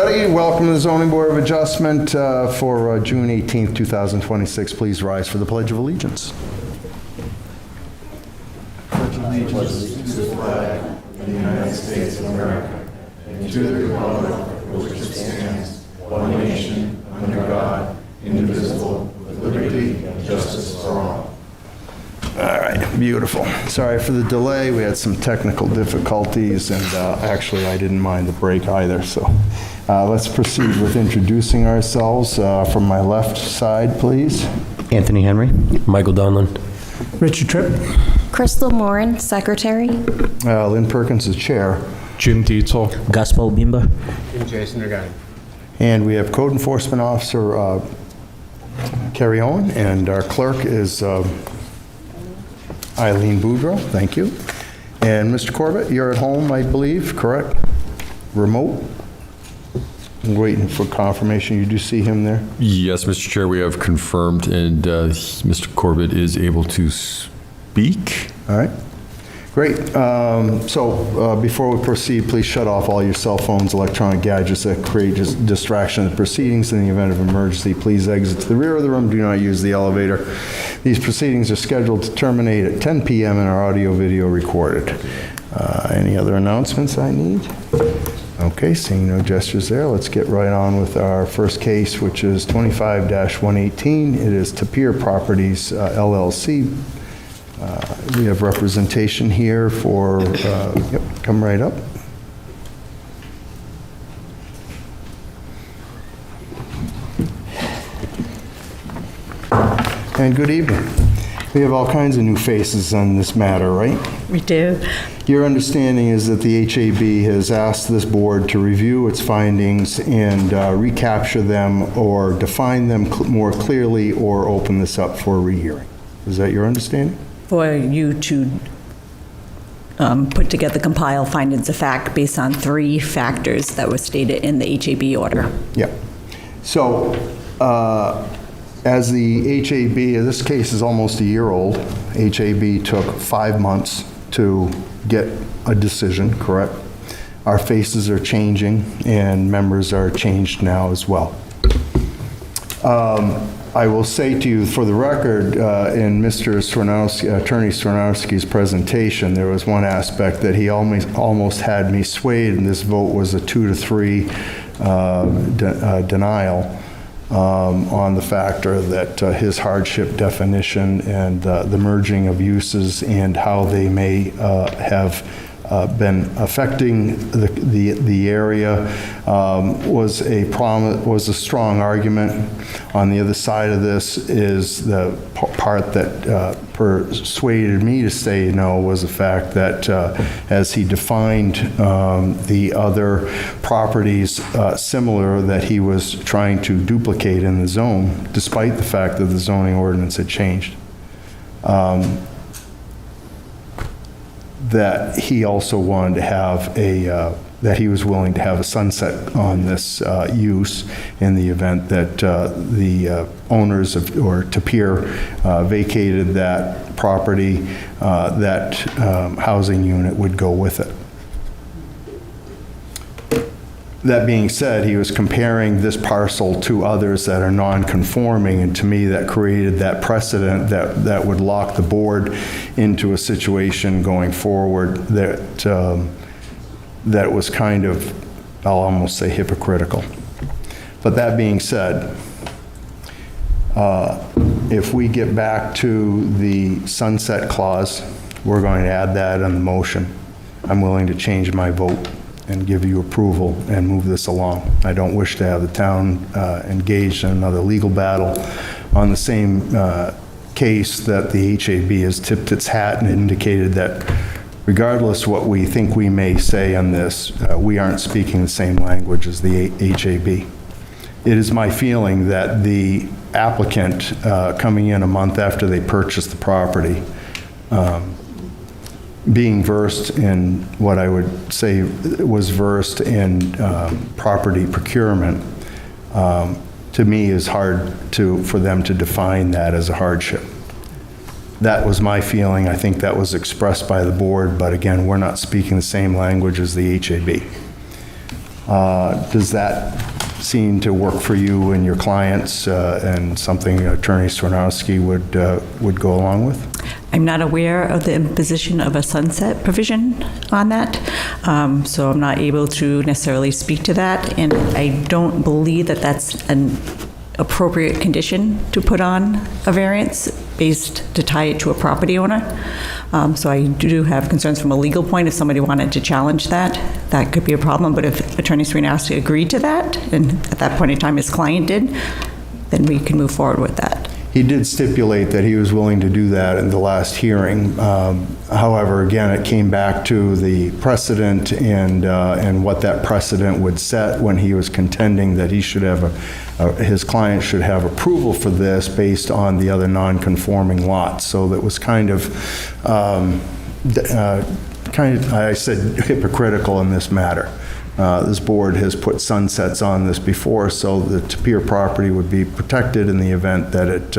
everybody. Welcome to the Zoning Board of Adjustment for June 18th, 2026. Please rise for the Pledge of Allegiance. Pledge allegiance to the flag of the United States of America and to the republic for which it stands, one nation, under God, indivisible, with liberty and justice for all. All right, beautiful. Sorry for the delay. We had some technical difficulties, and actually I didn't mind the break either. So let's proceed with introducing ourselves. From my left side, please. Anthony Henry. Michael Donlin. Richard Tripp. Crystal Morin, Secretary. Lynn Perkins is chair. Jim Dietzel. Gaspar Bimba. And Jason Regani. And we have Code Enforcement Officer Carrie Owen, and our clerk is Eileen Boudreau. Thank you. And Mr. Corbett, you're at home, I believe, correct? Remote? I'm waiting for confirmation. You do see him there? Yes, Mr. Chair, we have confirmed, and Mr. Corbett is able to speak. All right. Great. So before we proceed, please shut off all your cell phones, electronic gadgets that create distraction of the proceedings. In the event of emergency, please exit to the rear of the room. Do not use the elevator. These proceedings are scheduled to terminate at 10 p.m. and are audio-video recorded. Any other announcements I need? Okay, seeing no gestures there, let's get right on with our first case, which is 25-118. It is Tapir Properties, LLC. We have representation here for, yep, come right up. And good evening. We have all kinds of new faces on this matter, right? We do. Your understanding is that the HAB has asked this board to review its findings and recapture them or define them more clearly or open this up for a rehearing. Is that your understanding? For you to put together, compile findings of fact based on 3 factors that were stated in the HAB order. Yeah. So, as the HAB, this case is almost a year old. HAB took 5 months to get a decision, correct? Our faces are changing and members are changed now as well. I will say to you, for the record, in Mr. Attorney Swarnowski's presentation, there was one aspect that he almost had me swayed, and this vote was a 2-3 denial on the factor that his hardship definition and the merging of uses and how they may have been affecting the area was a strong argument. On the other side of this is the part that persuaded me to say no was the fact that as he defined the other properties similar that he was trying to duplicate in the zone, despite the fact that the zoning ordinance had changed. That he also wanted to have that he was willing to have a sunset on this use in the event that the owners or Tapir vacated that property, that housing unit would go with it. That being said, he was comparing this parcel to others that are non-conforming, and to me that created that precedent that would lock the board into a situation going forward that was kind of, I'll almost say, hypocritical. But that being said, if we get back to the sunset clause, we're going to add that in the motion. I'm willing to change my vote and give you approval and move this along. I don't wish to have the town engaged in another legal battle on the same case that the HAB has tipped its hat and indicated that regardless what we think we may say on this, we aren't speaking the same language as the HAB. It is my feeling that the applicant coming in a month after they purchased the property, being versed in what I would say was versed in property procurement, to me is hard for them to define that as a hardship. That was my feeling. I think that was expressed by the board, but again, we're not speaking the same language as the HAB. Does that seem to work for you and your clients, and something Attorney Swiernowski would go along with? I'm not aware of the imposition of a sunset provision on that, so I'm not able to necessarily speak to that, and I don't believe that that's an appropriate condition to put on a variance based to tie it to a property owner. So I do have concerns from a legal point. If somebody wanted to challenge that, that could be a problem. But if Attorney Swiernowski agreed to that, and at that point in time his client did, then we can move forward with that. He did stipulate that he was willing to do that in the last hearing. However, again, it came back to the precedent and what that precedent would set when he was contending that he should have his client should have approval for this based on the other non-conforming lots. So that was kind of, I said, hypocritical in this matter. This board has put sunsets on this before, so the Tapir property would be protected in the event that it,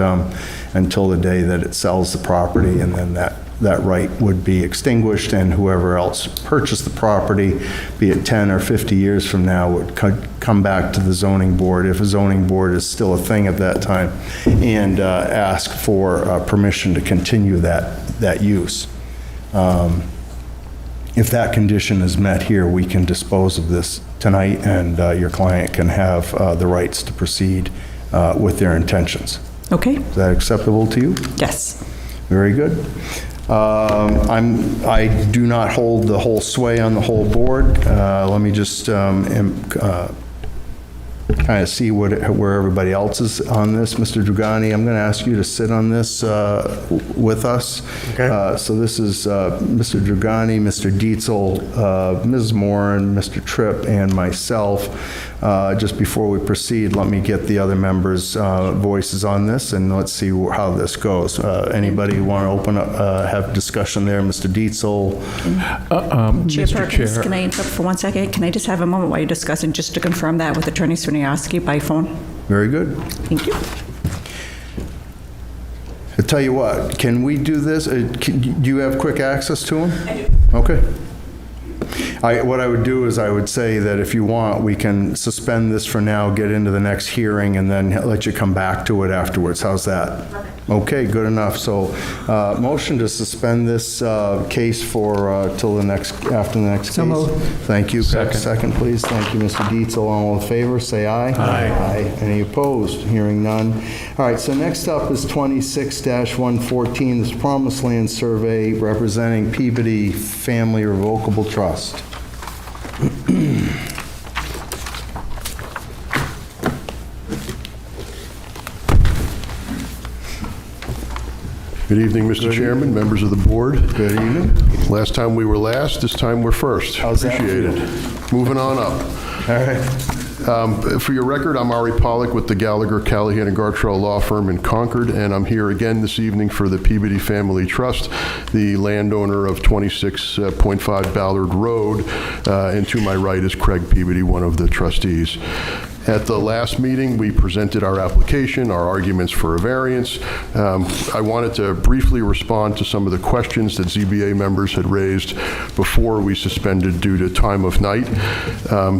until the day that it sells the property, and then that right would be extinguished, and whoever else purchased the property, be it 10 or 50 years from now, would come back to the zoning board, if a zoning board is still a thing at that time, and ask for permission to continue that use. If that condition is met here, we can dispose of this tonight, and your client can have the rights to proceed with their intentions. Okay? Is that acceptable to you? Yes. Very good. I do not hold the whole sway on the whole board. Let me just kind of see where everybody else is on this. Mr. Dragani, I'm going to ask you to sit on this with us. Okay. So this is Mr. Dragani, Mr. Dietzel, Ms. Moran, Mr. Tripp, and myself. Just before we proceed, let me get the other members' voices on this, and let's see how this goes. Anybody want to open up, have discussion there? Mr. Dietzel? Chair Mr. Perkins, Chair. can I interrupt for 1 second? Can I just have a moment while you're discussing, just to confirm that with Attorney Swiernowski by phone? Very good. Thank you. I'll tell you what, can we do this? Do you have quick access to him? I do. Okay. What I would do is I would say that if you want, we can suspend this for now, get into the next hearing, and then let you come back to it afterwards. How's that? Okay, good enough. So, motion to suspend this case for till the next, after the next case. So moved. Thank you. Second, please. Thank you, Mr. Dietzel. All in favor, say aye. Aye. Aye. Any opposed? Hearing none. All right, so next up is 26-114, this Promised Land Survey representing Peabody Family Revocable Trust. Good evening, Mr. Chairman, members of the board. Good evening. Last time we were last, this time we're first. How's that Appreciate it. Moving on up. All right. For your record, I'm Ari Pollack with the Gallagher, Callahan, and Gartrell Law Firm in Concord, and I'm here again this evening for the Peabody Family Trust, the landowner of 26.5 Ballard Road, and to my right is Craig Peabody, one of the trustees. At the last meeting, we presented our application, our arguments for a variance. I wanted to briefly respond to some of the questions that ZBA members had raised before we suspended due to time of night.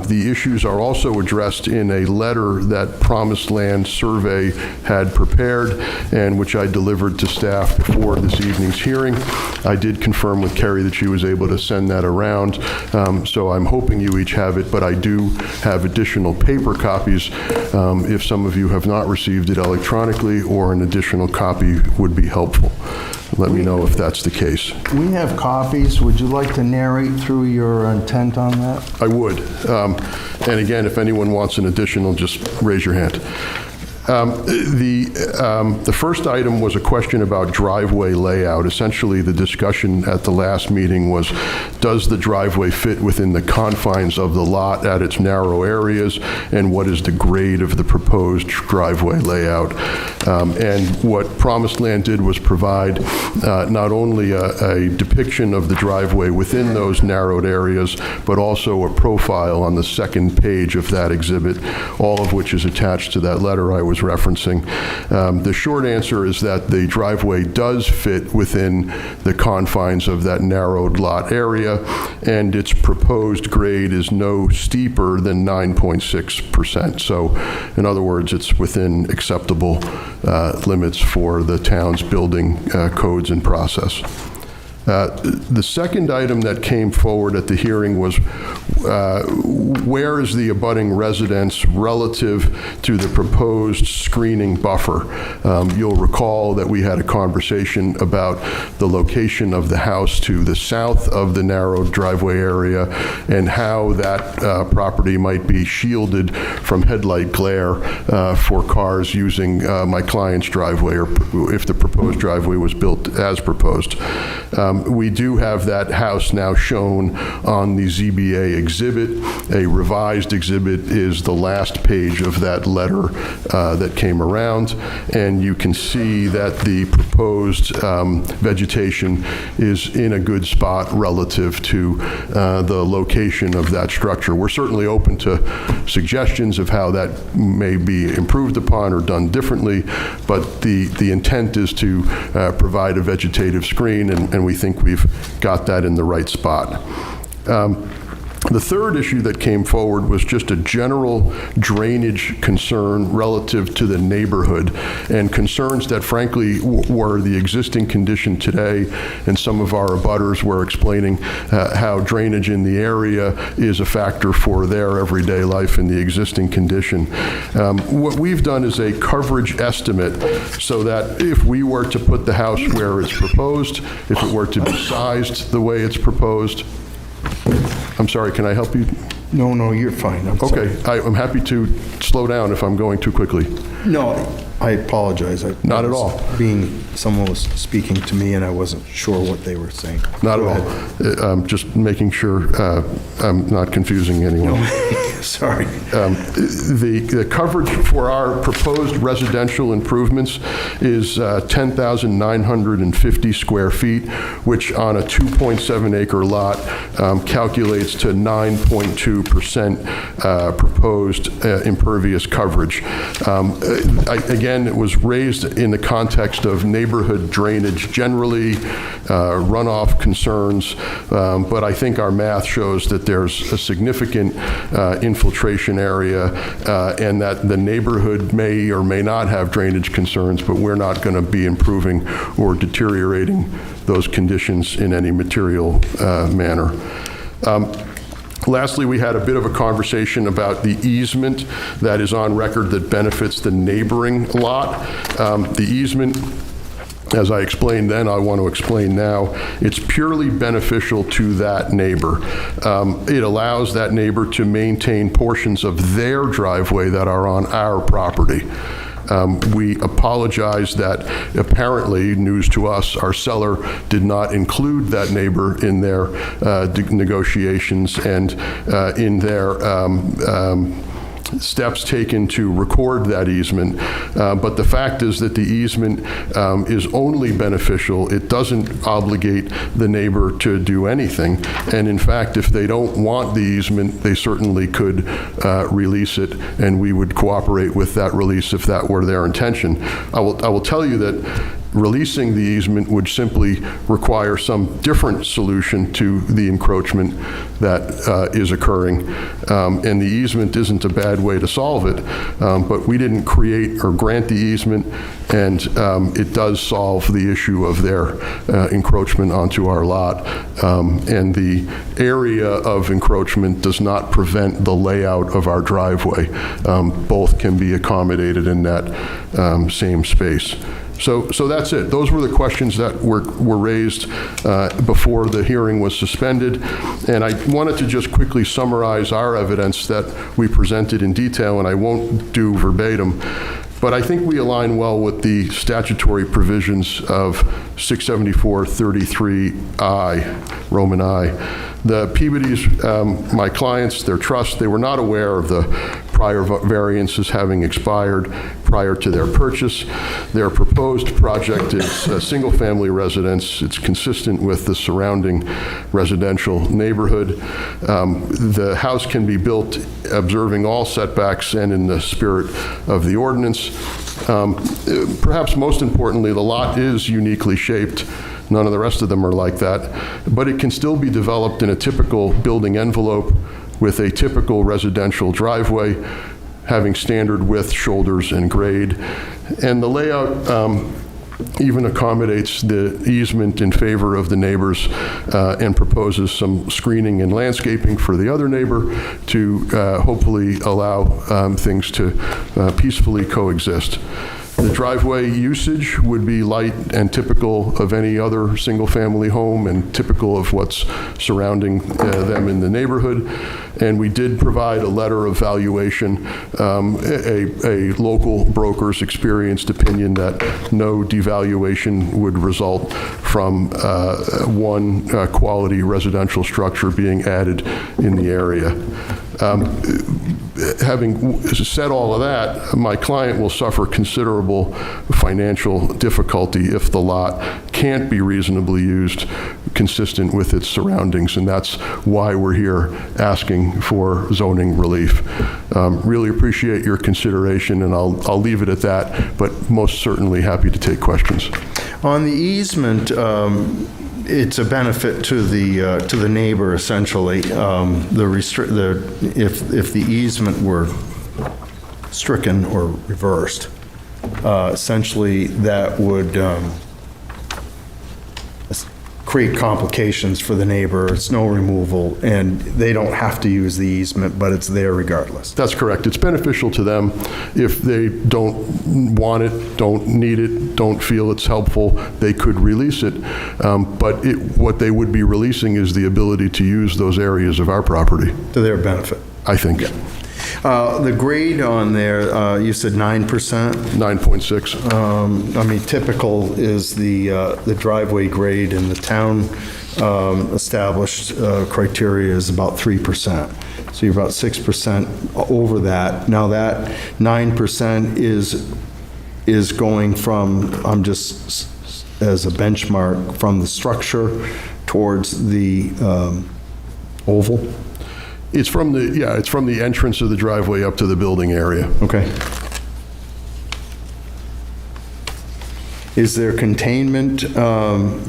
The issues are also addressed in a letter that Promised Land Survey had prepared and which I delivered to staff before this evening's hearing. I did confirm with Kerry that she was able to send that around, so I'm hoping you each have it, but I do have additional paper copies if some of you have not received it electronically, or an additional copy would be helpful. Let me know if that's the case. We have copies. Would you like to narrate through your intent on that? I would. And again, if anyone wants an additional, just raise your hand. The first item was a question about driveway layout. Essentially, the discussion at the last meeting was, does the driveway fit within the confines of the lot at its narrow areas, and what is the grade of the proposed driveway layout? And what Promised Land did was provide not only a depiction of the driveway within those narrowed areas, but also a profile on the second page of that exhibit, all of which is attached to that letter I was was referencing. The short answer is that the driveway does fit within the confines of that narrowed lot area, and its proposed grade is no steeper than 9.6%. So, in other words, it's within acceptable limits for the town's building codes and process. The second item that came forward at the hearing was where is the abutting residence relative to the proposed screening buffer? You'll recall that we had a conversation about the location of the house to the south of the narrowed driveway area and how that property might be shielded from headlight glare for cars using my client's driveway, or if the proposed driveway was built as proposed. We do have that house now shown on the ZBA exhibit. A revised exhibit is the last page of that letter that came around, and you can see that the proposed vegetation is in a good spot relative to the location of that structure. We're certainly open to suggestions of how that may be improved upon or done differently, but the intent is to provide a vegetative screen, and we think we've got that in the right spot. The third issue that came forward was just a general drainage concern relative to the neighborhood, and concerns that frankly were the existing condition today, and some of our abutters were explaining how drainage in the area is a factor for their everyday life in the existing condition. What we've done is a coverage estimate so that if we were to put the house where it's proposed, if it were to be sized the way it's proposed. I'm sorry, can I help you? No, you're fine. I'm sorry. Okay, I'm happy to slow down if I'm going too quickly. No, I apologize. Not at all. Someone was speaking to me and I wasn't sure what they were saying. Not Go at ahead. all. Just making sure I'm not confusing anyone. Sorry. The coverage for our proposed residential improvements is 10,950 square feet, which on a 2.7 acre lot calculates to 9.2% proposed impervious coverage. Again, it was raised in the context of neighborhood drainage generally, runoff concerns, but I think our math shows that there's a significant infiltration area and that the neighborhood may or may not have drainage concerns, but we're not going to be improving or deteriorating those conditions in any material manner. Lastly, we had a bit of a conversation about the easement that is on record that benefits the neighboring lot. The easement, as I explained then, I want to explain now, it's purely beneficial to that neighbor. It allows that neighbor to maintain portions of their driveway that are on our property. We apologize that apparently, news to us, our seller did not include that neighbor in their negotiations and in their steps taken to record that easement. But the fact is that the easement is only beneficial. It doesn't obligate the neighbor to do anything. And in fact, if they don't want the easement, they certainly could release it, and we would cooperate with that release if that were their intention. I will tell you that releasing the easement would simply require some different solution to the encroachment that is occurring. And the easement isn't a bad way to solve it, but we didn't create or grant the easement, and it does solve the issue of their encroachment onto our lot. And the area of encroachment does not prevent the layout of our driveway. Both can be accommodated in that same space. So that's it. Those were the questions that were raised before the hearing was suspended. And I wanted to just quickly summarize our evidence that we presented in detail, and I won't do verbatim. But I think we align well with the statutory provisions of 674-33I, Roman I. The Peabodys, my clients, their trust, they were not aware of the prior variances having expired prior to their purchase. Their proposed project is a single-family residence. It's consistent with the surrounding residential neighborhood. The house can be built observing all setbacks and in the spirit of the ordinance. Perhaps most importantly, the lot is uniquely shaped. None of the rest of them are like that. But it can still be developed in a typical building envelope with a typical residential driveway, having standard width, shoulders, and grade. And the layout even accommodates the easement in favor of the neighbors and proposes some screening and landscaping for the other neighbor to hopefully allow things to peacefully coexist. The driveway usage would be light and typical of any other single-family home and typical of what's surrounding them in the neighborhood. And we did provide a letter of valuation, a local broker's experienced opinion that no devaluation would result from one quality residential structure being added in the area. Having said all of that, my client will suffer considerable financial difficulty if the lot can't be reasonably used consistent with its surroundings, and that's why we're here asking for zoning relief. Really appreciate your consideration, and I'll leave it at that, but most certainly happy to take questions. On the easement, it's a benefit to the neighbor, essentially. If the easement were stricken or reversed, essentially that would create complications for the neighbor, snow removal, and they don't have to use the easement, but it's there regardless. That's correct. It's beneficial to them. If they don't want it, don't need it, don't feel it's helpful, they could release it. But what they would be releasing is the ability to use those areas of our property. To their benefit. I think. The grade on there, you said 9%? 9.6. I mean, typical is the driveway grade, and the town established criteria is about 3%. So you're about 6% over that. Now that 9% is going from, I'm just as a benchmark, from the structure towards the oval. It's from the entrance of the driveway up to the building area. Okay. Is there containment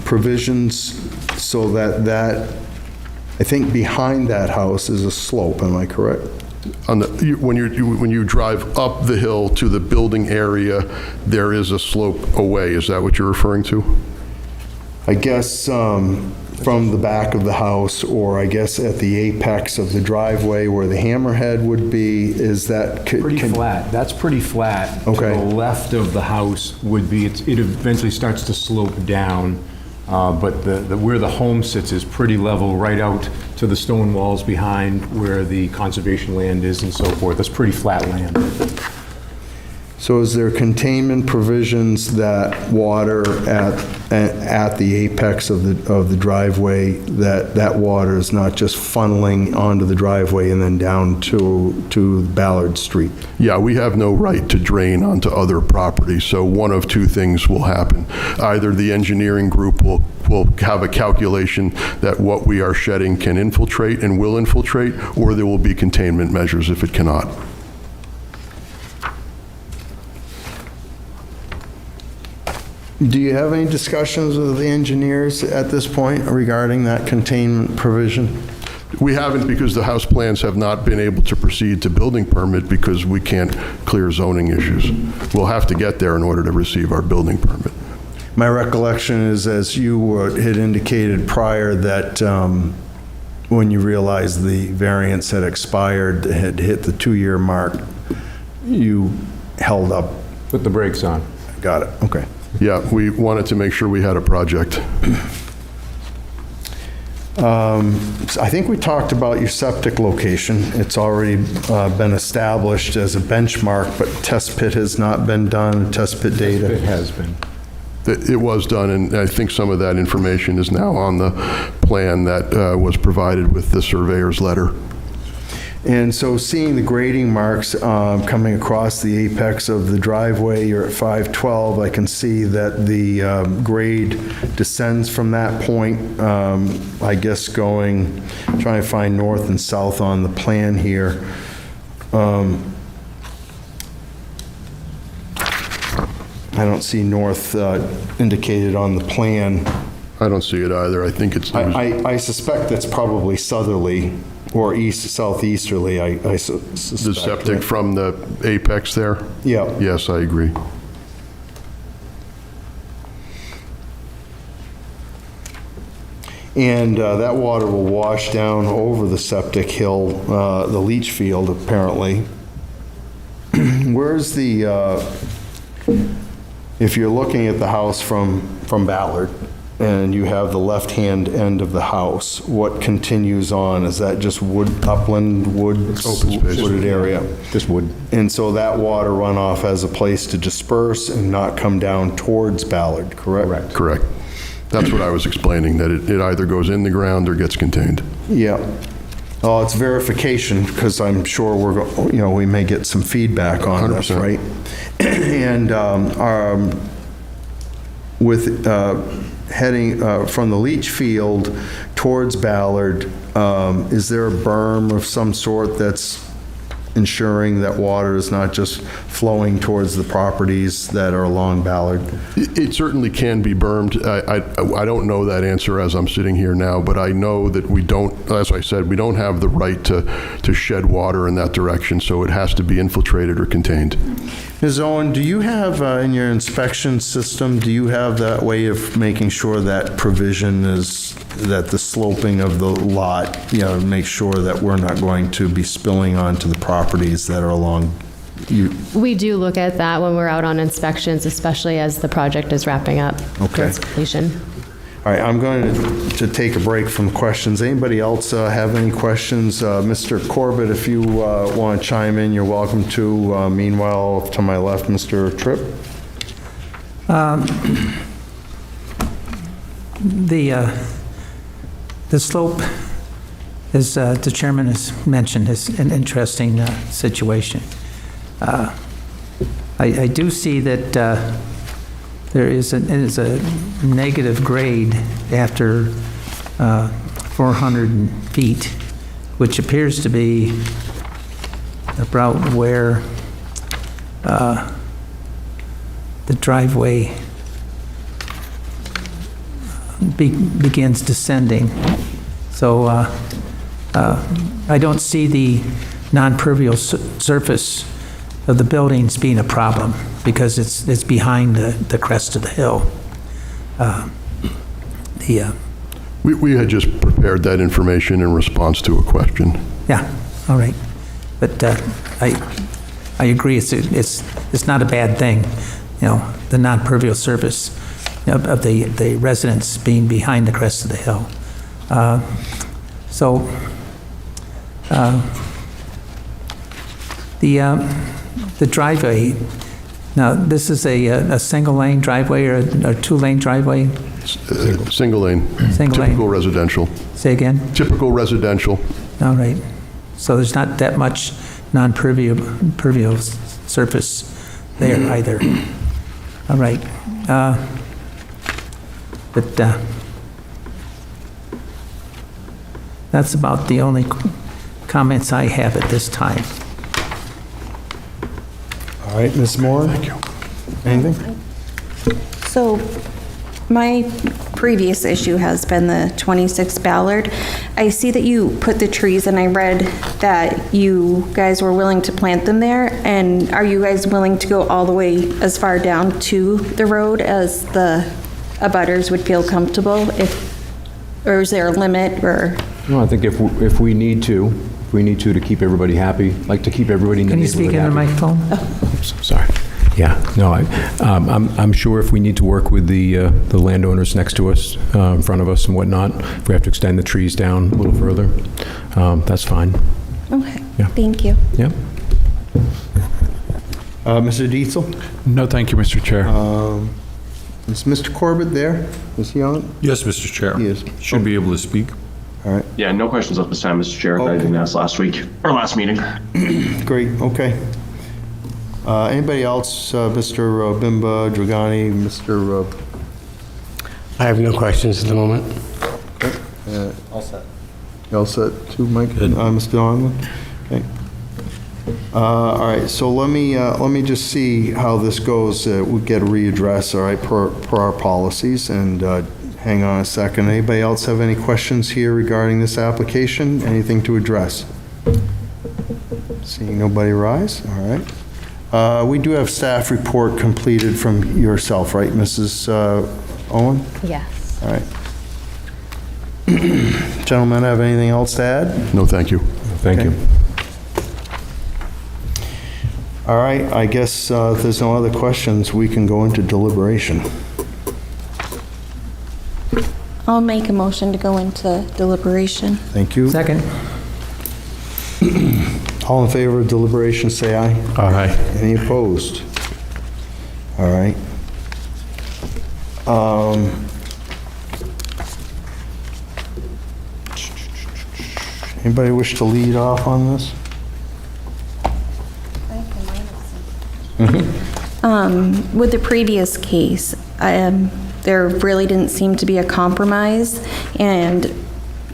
provisions so that, I think behind that house is a slope, am I correct? When you drive up the hill to the building area, there is a slope away. Is that what you're referring to? I guess from the back of the house, or I guess at the apex of the driveway where the hammerhead would be, is that... Pretty flat. That's pretty flat. Okay. To the left of the house would be, it eventually starts to slope down, but where the home sits is pretty level right out to the stone walls behind where the conservation land is and so forth. That's pretty flat land. So is there containment provisions that water at the apex of the driveway, that water is not just funneling onto the driveway and then down to Ballard Street? Yeah, we have no right to drain onto other property, so one of two things will happen. Either the engineering group will have a calculation that what we are shedding can infiltrate and will infiltrate, or there will be containment measures if it cannot. Do you have any discussions with the engineers at this point regarding that containment provision? We haven't, because the house plans have not been able to proceed to building permit because we can't clear zoning issues. We'll have to get there in order to receive our building permit. My recollection is, as you had indicated prior, that when you realized the variance had expired, had hit the 2-year mark, you held up. Put the brakes on. Got it, okay. Yeah, we wanted to make sure we had a project. I think we talked about your septic location. It's already been established as a benchmark, but test pit has not been done, test pit data. It has been. It was done, and I think some of that information is now on the plan that was provided with the surveyor's letter. And so seeing the grading marks coming across the apex of the driveway, you're at 512, I can see that the grade descends from that point, I guess trying to find north and south on the plan here. I don't see north indicated on the plan. I don't see it either. I think it's, I suspect that's probably southerly or southeasterly, I suspect. the septic from the apex there? Yeah. Yes, I agree. And that water will wash down over the septic hill, the leach field, apparently. Where's the, if you're looking at the house from Ballard, and you have the left-hand end of the house, what continues on? Is that just upland, woods? Open space. Wooded area? This would, And so that water runoff has a place to disperse and not come down towards Ballard, correct? Correct. That's what I was explaining, that it either goes in the ground or gets contained. Yeah. Oh, it's verification, because I'm sure we may get some feedback on this, 100%. right? And with heading from the leach field towards Ballard, is there a berm of some sort that's ensuring that water is not just flowing towards the properties that are along Ballard? It certainly can be bermed. I don't know that answer as I'm sitting here now, but I know that we don't, as I said, we don't have the right to shed water in that direction, so it has to be infiltrated or contained. Ms. Owen, do you have, in your inspection system, do you have that way of making sure that provision is, that the sloping of the lot, make sure that we're not going to be spilling onto the properties that are along We do look at that when we're out on inspections, especially as the project is wrapping up towards completion. All right, I'm going to take a break from questions. Anybody else have any questions? Mr. Corbett, if you want to chime in, you're welcome to. Meanwhile, to my left, Mr. Tripp. The slope, as the chairman has mentioned, is an interesting situation. I do see that there is a negative grade after 400 feet, which appears to be about where the driveway begins descending. So I don't see the non-pervious surface of the buildings being a problem because it's behind the crest of the hill. We had just prepared that information in response to a question. Yeah, all right. But I agree, it's not a bad thing, the non-pervious surface of the residence being behind the crest of the hill. The driveway, now this is a single lane driveway or a two-lane driveway? Single lane. Single lane. Typical residential. Say again? Typical residential. All right. So there's not that much non-pervious surface there either. All right. But that's about the only comments I have at this time. All right, Ms. Moore? Thank you. Anything? So my previous issue has been the 26 Ballard. I see that you put the trees, and I read that you guys were willing to plant them there. And are you guys willing to go all the way as far down to the road as the abutters would feel comfortable? Or is there a limit, or? no, I think if we need to keep everybody happy, like to keep everybody in the Can you neighborhood speak in the happy. microphone? Oops, sorry. Yeah, no, I'm sure if we need to work with the landowners next to us, in front of us and whatnot, if we have to extend the trees down a little further, that's fine. Okay, Yeah. thank you. Yep. Mr. Dietzel? No, thank you, Mr. Chair. Is Mr. Corbett there? Is he on? Yes, Mr. Chair. He is. Should be able to speak. All right, Yeah, no questions at this time, Mr. Chair. I didn't ask last week, or last meeting. great, okay. Anybody else, Mr. Bimba, Dragani, Mr. I have no questions at the moment. All set. You all set too, Mike? Mr. Donlin? Okay. All right, so let me just see how this goes. We get a readdress, all right, per our policies, and hang on a second. Anybody else have any questions here regarding this application? Anything to address? Seeing nobody rise, all right. We do have staff report completed from yourself, right, Mrs. Owen? Yes. All right. Gentlemen, have anything else to add? No, thank you. Thank you. All right, I guess if there's no other questions, we can go into deliberation. I'll make a motion to go into deliberation. Thank you. Second. All in favor of deliberation, say aye. Aye. Any opposed? All right. Anybody wish to lead off on this? With the previous case, there really didn't seem to be a compromise, and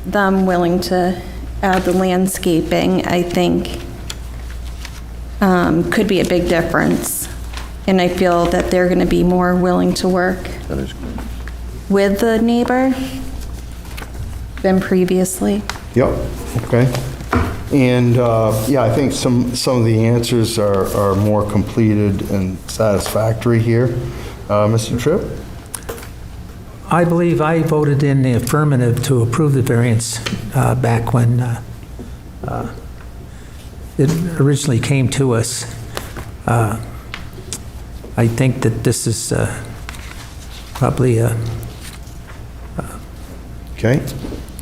them willing to add the landscaping, I think, could be a big difference. And I feel that they're going to be more willing to work with the neighbor than previously. Yep, okay. And, yeah, I think some of the answers are more completed and satisfactory here. Mr. Tripp? I believe I voted in the affirmative to approve the variance back when it originally came to us. I think that this is probably a... Okay.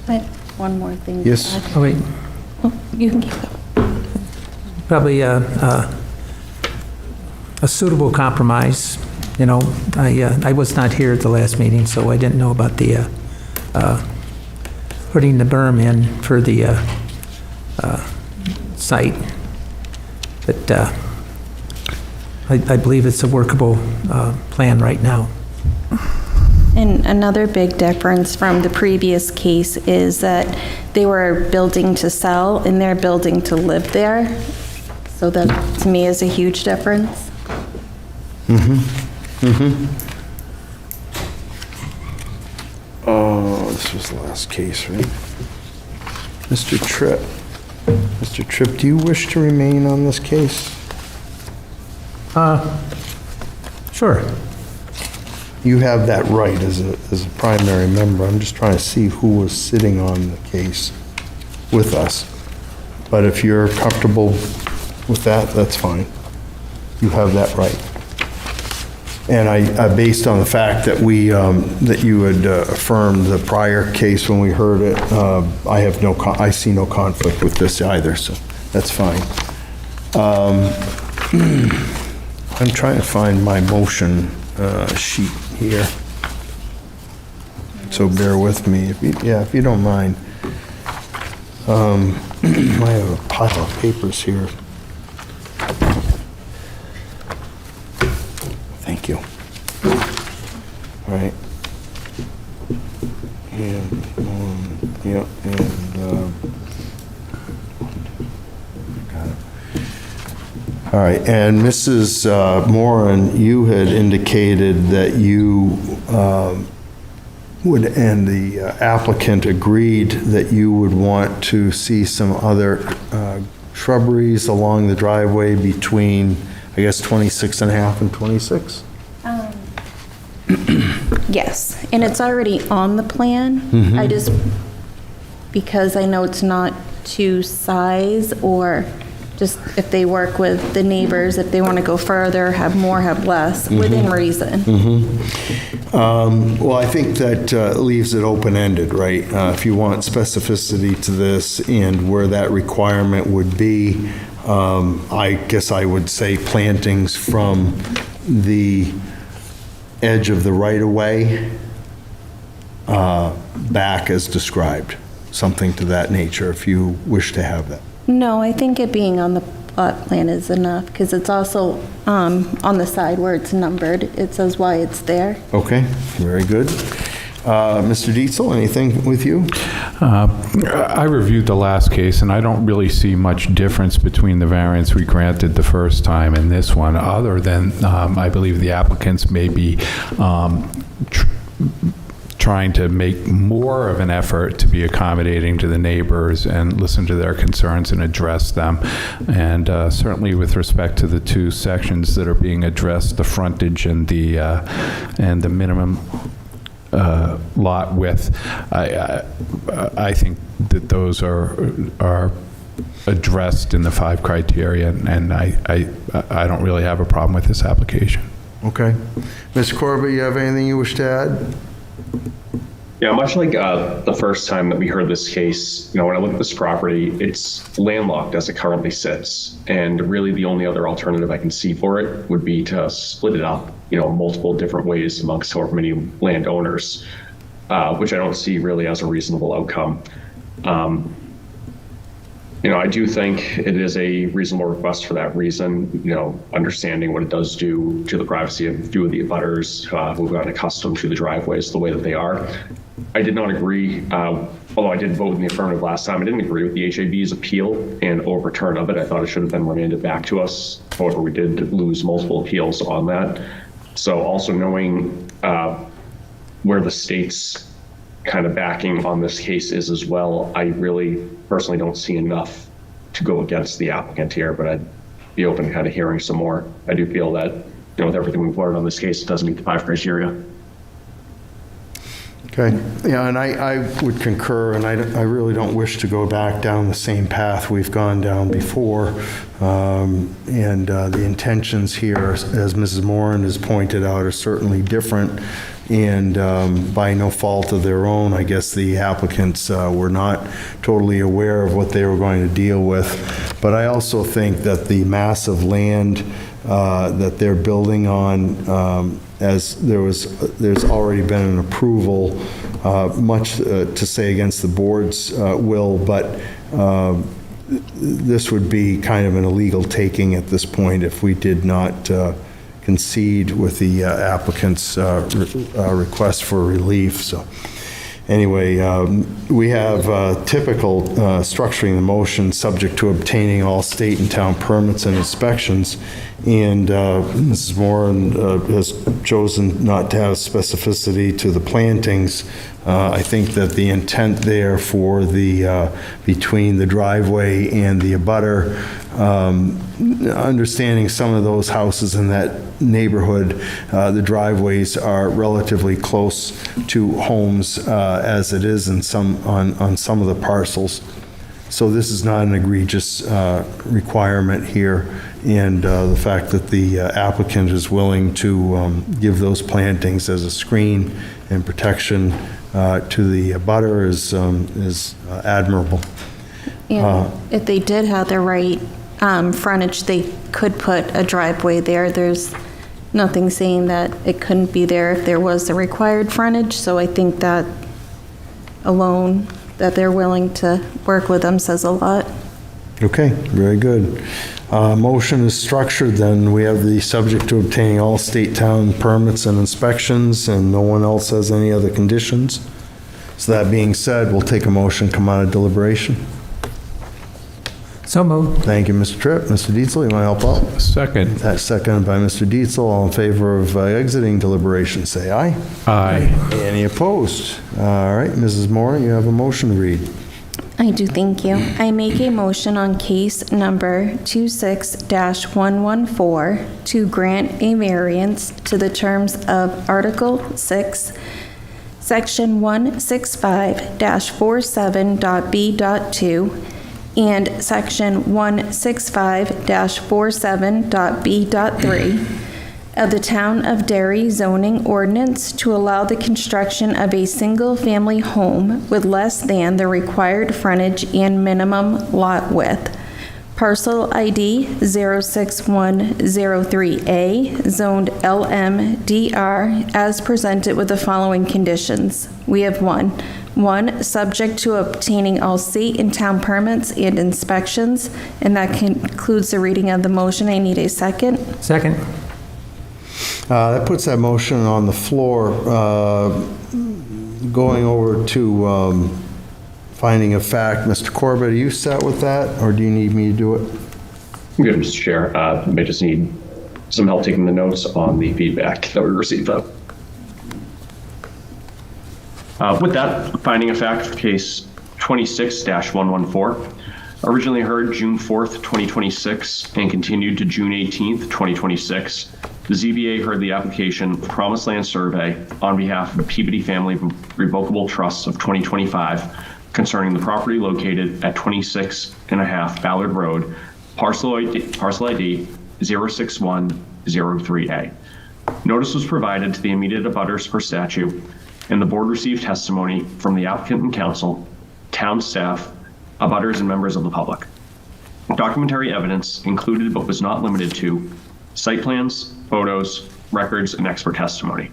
I have one more thing. Yes. To add. Oh, wait. Oh, you can keep going. Probably a suitable compromise. You know, I was not here at the last meeting, so I didn't know about the putting the berm in for the site. But I believe it's a workable plan right now. And another big difference from the previous case is that they were building to sell and they're building to live there. So that, to me, is a huge difference. Oh, this was the last case, right? Mr. Tripp. Mr. Tripp, do you wish to remain on this case? Sure. You have that right as a primary member. I'm just trying to see who was sitting on the case with us. But if you're comfortable with that, that's fine. You have that right. And I based on the fact that that you had affirmed the prior case when we heard it, I see no conflict with this either, so that's fine. I'm trying to find my motion sheet here. So bear with me, if you don't mind. I have a pile of papers here. Thank you. All right. And, yeah, and, got it. All right, and Mrs. Moran, you had indicated that you would, and the applicant agreed that you would want to see some other shrubberies along the driveway between, I guess, 26 and a half and 26? Yes, and it's already on the plan. I just, because I know it's not to size, or just if they work with the neighbors, if they want to go further, have more, have less, within reason. Well, I think that leaves it open-ended, right? If you want specificity to this and where that requirement would be, I guess I would say plantings from the edge of the right-of-way back as described. something to that nature if you wish to have that. No, I think it being on the plot plan is enough, because it's also on the side where it's numbered. It says why it's there. Okay, very good. Mr. Dietzel, anything with you? I reviewed the last case, and I don't really see much difference between the variance we granted the first time and this one, other than I believe the applicants may be trying to make more of an effort to be accommodating to the neighbors and listen to their concerns and address them. And certainly with respect to the two sections that are being addressed, the frontage and the minimum lot width, I think that those are addressed in the 5 criteria, and I don't really have a problem with this application. Okay. Mr. Corbett, you have anything you wish to add? Yeah, much like the first time that we heard this case, when I look at this property, it's landlocked as it currently sits. And really the only other alternative I can see for it would be to split it up, multiple different ways amongst however many landowners, which I don't see really as a reasonable outcome. I do think it is a reasonable request for that reason, understanding what it does do to the privacy of a few of the abutters who've gotten accustomed to the driveways the way that they are. I did not agree, although I did vote in the affirmative last time, I didn't agree with the HAB's appeal and overturn of it. I thought it should have been remanded back to us. However, we did lose multiple appeals on that. So also knowing where the state's kind of backing on this case is as well, I really personally don't see enough to go against the applicant here, but I'd be open to kind of hearing some more. I do feel that, with everything we've learned on this case, it doesn't meet the 5 criteria. Okay. Yeah, and I would concur, and I really don't wish to go back down the same path we've gone down before. The intentions here, as Mrs. Moran has pointed out, are certainly different. And by no fault of their own, I guess the applicants were not totally aware of what they were going to deal with. But I also think that the mass of land that they're building on, as there's already been an approval, much to say against the board's will, but this would be kind of an illegal taking at this point if we did not concede with the applicant's request for relief. So anyway, we have typical structuring the motion subject to obtaining all state and town permits and inspections. And Mrs. Moran has chosen not to have specificity to the plantings. I think that the intent there for the between the driveway and the abutter, understanding some of those houses in that neighborhood, the driveways are relatively close to homes as it is in on some of the parcels. So this is not an egregious requirement here, and the fact that the applicant is willing to give those plantings as a screen and protection to the abutter is admirable. And if they did have the right frontage, they could put a driveway there. There's nothing saying that it couldn't be there if there was the required frontage, so I think that alone, that they're willing to work with them, says a lot. Okay, very good. Motion is structured, then we have the subject to obtaining all state town permits and inspections, and no one else has any other conditions. So that being said, we'll take a motion, come out of deliberation. So moved. Thank you, Mr. Tripp. Mr. Dietzel, you want to help out? Second. That's seconded by Mr. Dietzel. All in favor of exiting deliberation, say aye. Aye. Any opposed? All right, Mrs. Moore, you have a motion to read. I do, thank you. I make a motion on case number 26-114 to grant a variance to the terms of Article 6, Section 165-47.b.2 and Section 165-47.b.3 of the Town of Derry zoning ordinance to allow the construction of a single-family home with less than the required frontage and minimum lot width. Parcel ID 06103A, zoned LMDR, as presented with the following conditions. We have one, 1, subject to obtaining all state and town permits and inspections, and that concludes the reading of the motion. I need a second. Second. That puts that motion on the floor. Going over to finding of fact, Mr. Corbett, are you set with that, or do you need me to do it? I'm good, Mr. Chair. I just need some help taking the notes on the feedback that we received, though. With that, finding of fact for case 26-114, originally heard June 4th, 2026, and continued to June 18th, 2026, the ZBA heard the application of Promised Land Survey on behalf of the Peabody Family Revocable Trust of 2025 concerning the property located at 26.5 Ballard Road, parcel ID 06103A. Notice was provided to the immediate abutters per statute, and the board received testimony from the applicant and council, town staff, abutters, and members of the public. Documentary evidence included but was not limited to site plans, photos, records, and expert testimony.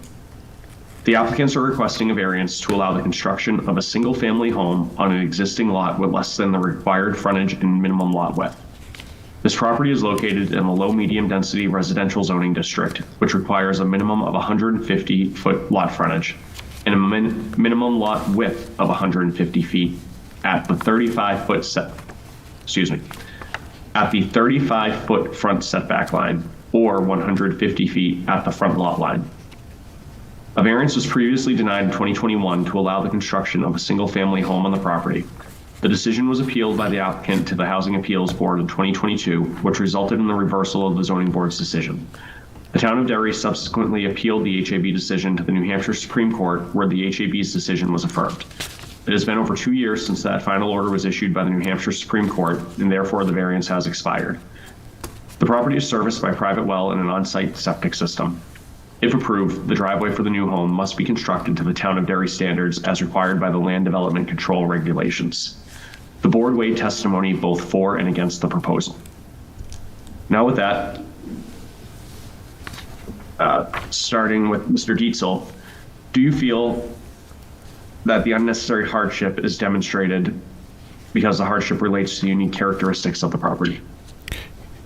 The applicants are requesting a variance to allow the construction of a single-family home on an existing lot with less than the required frontage and minimum lot width. This property is located in the low-medium density residential zoning district, which requires a minimum of 150-foot lot frontage and a minimum lot width of 150 feet at the 35-foot front setback line, or 150 feet at the front lot line. A variance was previously denied in 2021 to allow the construction of a single-family home on the property. The decision was appealed by the applicant to the Housing Appeals Board in 2022, which resulted in the reversal of the zoning board's decision. The town of Derry subsequently appealed the HAB decision to the New Hampshire Supreme Court, where the HAB's decision was affirmed. It has been over 2 years since that final order was issued by the New Hampshire Supreme Court, and therefore the variance has expired. The property is serviced by private well and an on-site septic system. If approved, the driveway for the new home must be constructed to the town of Derry standards as required by the Land Development Control Regulations. The board weighed testimony both for and against the proposal. Now with that, starting with Mr. Dietzel, do you feel that the unnecessary hardship is demonstrated because the hardship relates to the unique characteristics of the property?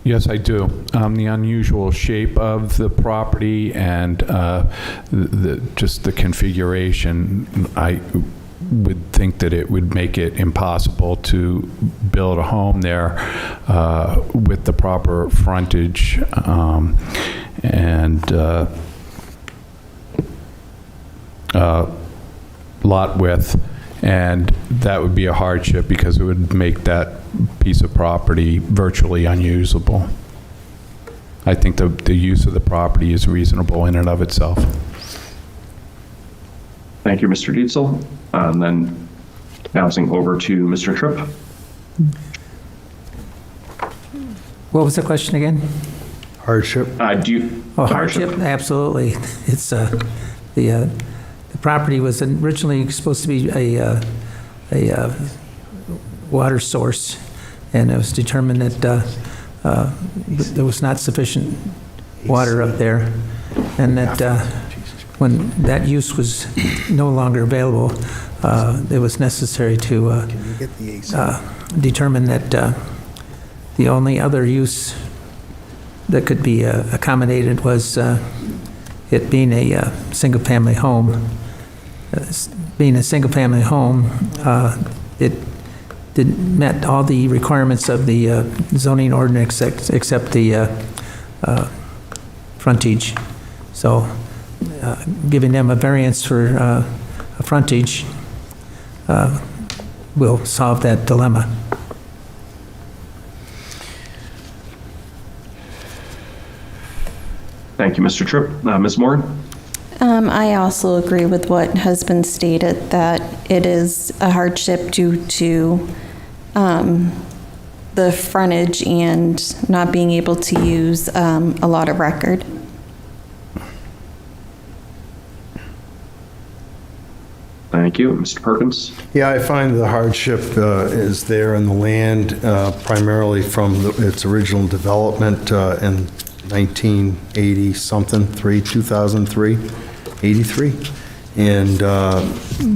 Yes, I do. The unusual shape of the property and just the configuration, I would think that it would make it impossible to build a home there with the proper frontage and lot width, and that would be a hardship because it would make that piece of property virtually unusable. I think the use of the property is reasonable in and of itself. Thank you, Mr. Dietzel. And then bouncing over to Mr. Tripp. What was the question again? Hardship? Hardship, absolutely. It's the property was originally supposed to be a water source, and it was determined that there was not sufficient water up there, and that when that use was no longer available, it was necessary to determine that the only other use that could be accommodated was it being a single-family home. Being a single-family home, it met all the requirements of the zoning ordinance except the frontage. So giving them a variance for a frontage will solve that dilemma. Thank you, Mr. Tripp. Ms. Moore? I also agree with what has been stated, that it is a hardship due to the frontage and not being able to use a lot of record. Thank you. Mr. Perkins? Yeah, I find the hardship is there in the land, primarily from its original development in 1980-something, 2003, 83. And,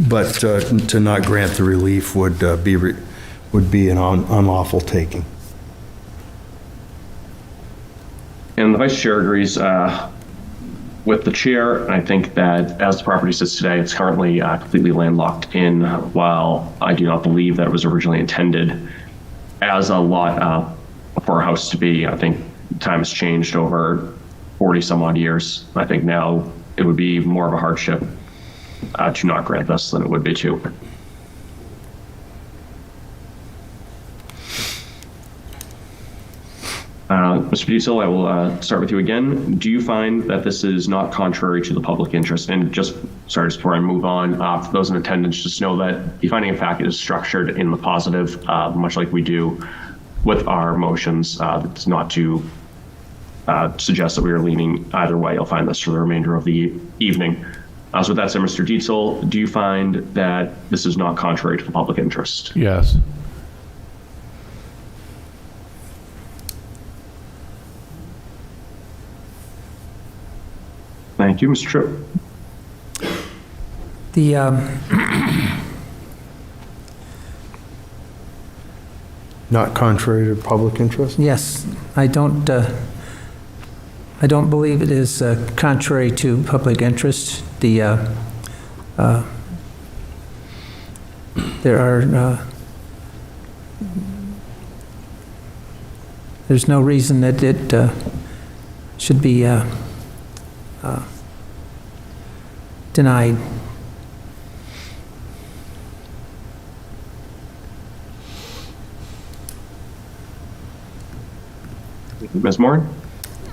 but to not grant the relief would be an unlawful taking. And the vice chair agrees with the chair. And I think that as the property sits today, it's currently completely landlocked in, while I do not believe that it was originally intended as a lot for a house to be. I think time has changed over 40 some odd years. I think now it would be more of a hardship to not grant this than it would be to. Mr. Diesel, I will start with you again. Do you find that this is not contrary to the public interest? And just before I move on, for those in attendance, just know that the finding of fact is structured in the positive, much like we do with our motions. It's not to suggest that we are leaning either way. You'll find this for the remainder of the evening. So with that said, Mr. Dietzel, do you find that this is not contrary to the public interest? Yes. Thank you, Mr. Tripp. The, Not contrary to public interest? yes, I don't believe it is contrary to public interest. There are, there's no reason that it should be denied. Ms. Moore?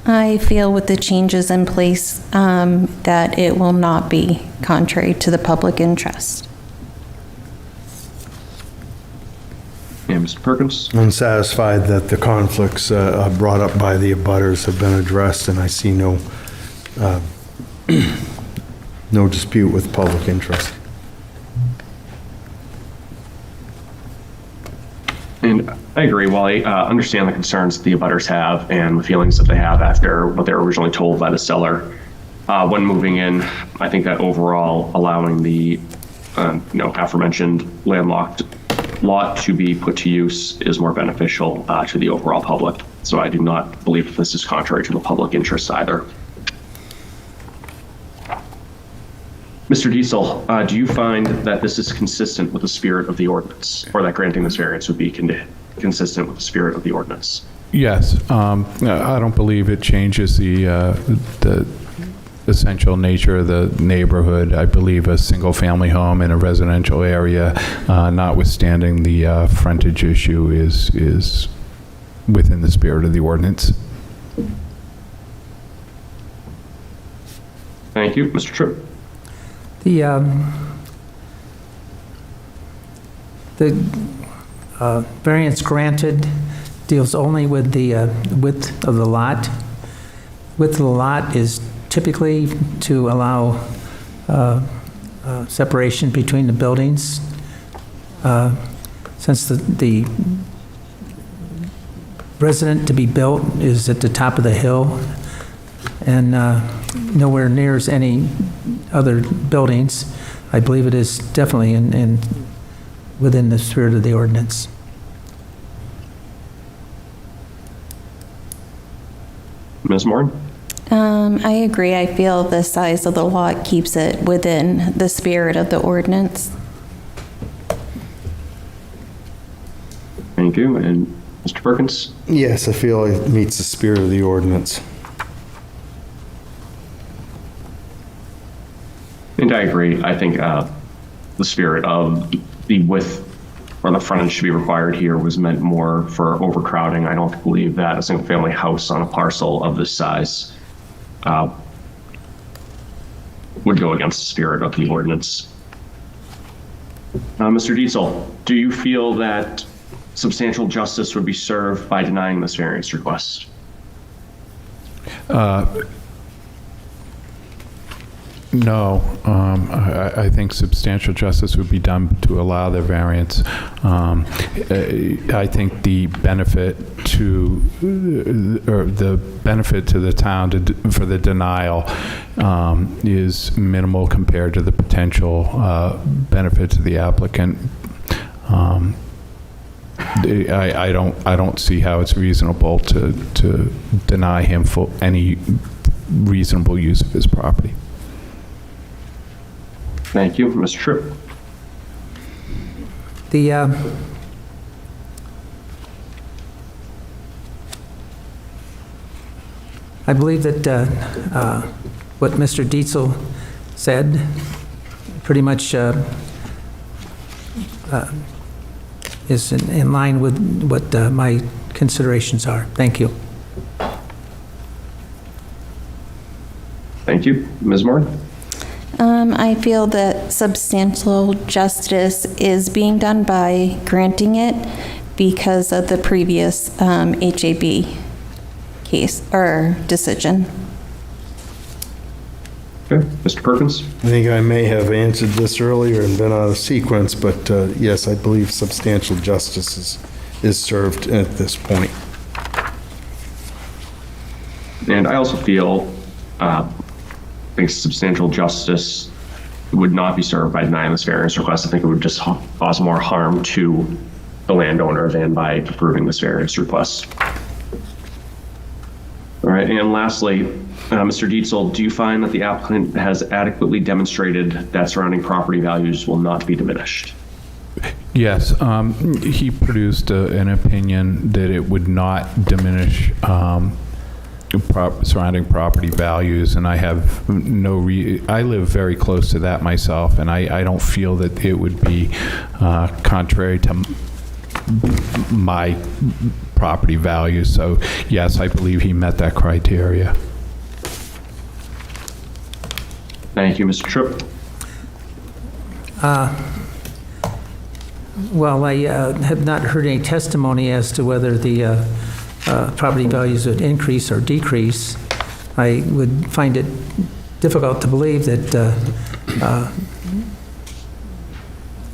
I feel with the changes in place that it will not be contrary to the public interest. And Mr. Perkins? I'm satisfied that the conflicts brought up by the abutters have been addressed, and I see no no dispute with public interest. And I agree. While I understand the concerns that the abutters have and the feelings that they have after what they were originally told by the seller, when moving in, I think that overall allowing the aforementioned landlocked lot to be put to use is more beneficial to the overall public. So I do not believe that this is contrary to the public interest either. Mr. Diesel, do you find that this is consistent with the spirit of the ordinance, or that granting this variance would be consistent with the spirit of the ordinance? Yes. I don't believe it changes the essential nature of the neighborhood. I believe a single-family home in a residential area, notwithstanding the frontage issue, is within the spirit of the ordinance. Thank you. Mr. Tripp? The variance granted deals only with the width of the lot. Width of the lot is typically to allow separation between the buildings. Since the resident to be built is at the top of the hill and nowhere near any other buildings, I believe it is definitely within the spirit of the ordinance. Ms. Moore? I agree. I feel the size of the lot keeps it within the spirit of the ordinance. Thank you. And Mr. Perkins? Yes, I feel it meets the spirit of the ordinance. And I agree. I think the spirit of the width or the frontage should be required here was meant more for overcrowding. I don't believe that a single family house on a parcel of this size would go against the spirit of the ordinance. Mr. Diesel, do you feel that substantial justice would be served by denying this variance request? No, I think substantial justice would be done to allow the variance. I think the benefit to the town for the denial is minimal compared to the potential benefit to the applicant. I don't see how it's reasonable to deny him for any reasonable use of his property. Thank you. Mr. Tripp? I believe that what Mr. Dietzel said pretty much is in line with what my considerations are. Thank you. Thank you. Ms. Moore? I feel that substantial justice is being done by granting it because of the previous HAB case or decision. Okay. Mr. Perkins? I think I may have answered this earlier and been out of sequence, but yes, I believe substantial justice is served at this point. And I also feel I think substantial justice would not be served by denying this variance request. I think it would just cause more harm to the landowner than by approving this variance request. All right, and lastly, Mr. Dietzel, do you find that the applicant has adequately demonstrated that surrounding property values will not be diminished? Yes, he produced an opinion that it would not diminish surrounding property values, and I have I live very close to that myself, and I don't feel that it would be contrary to my property values. So yes, I believe he met that criteria. Thank you. Mr. Tripp? Well, I have not heard any testimony as to whether the property values would increase or decrease. I would find it difficult to believe that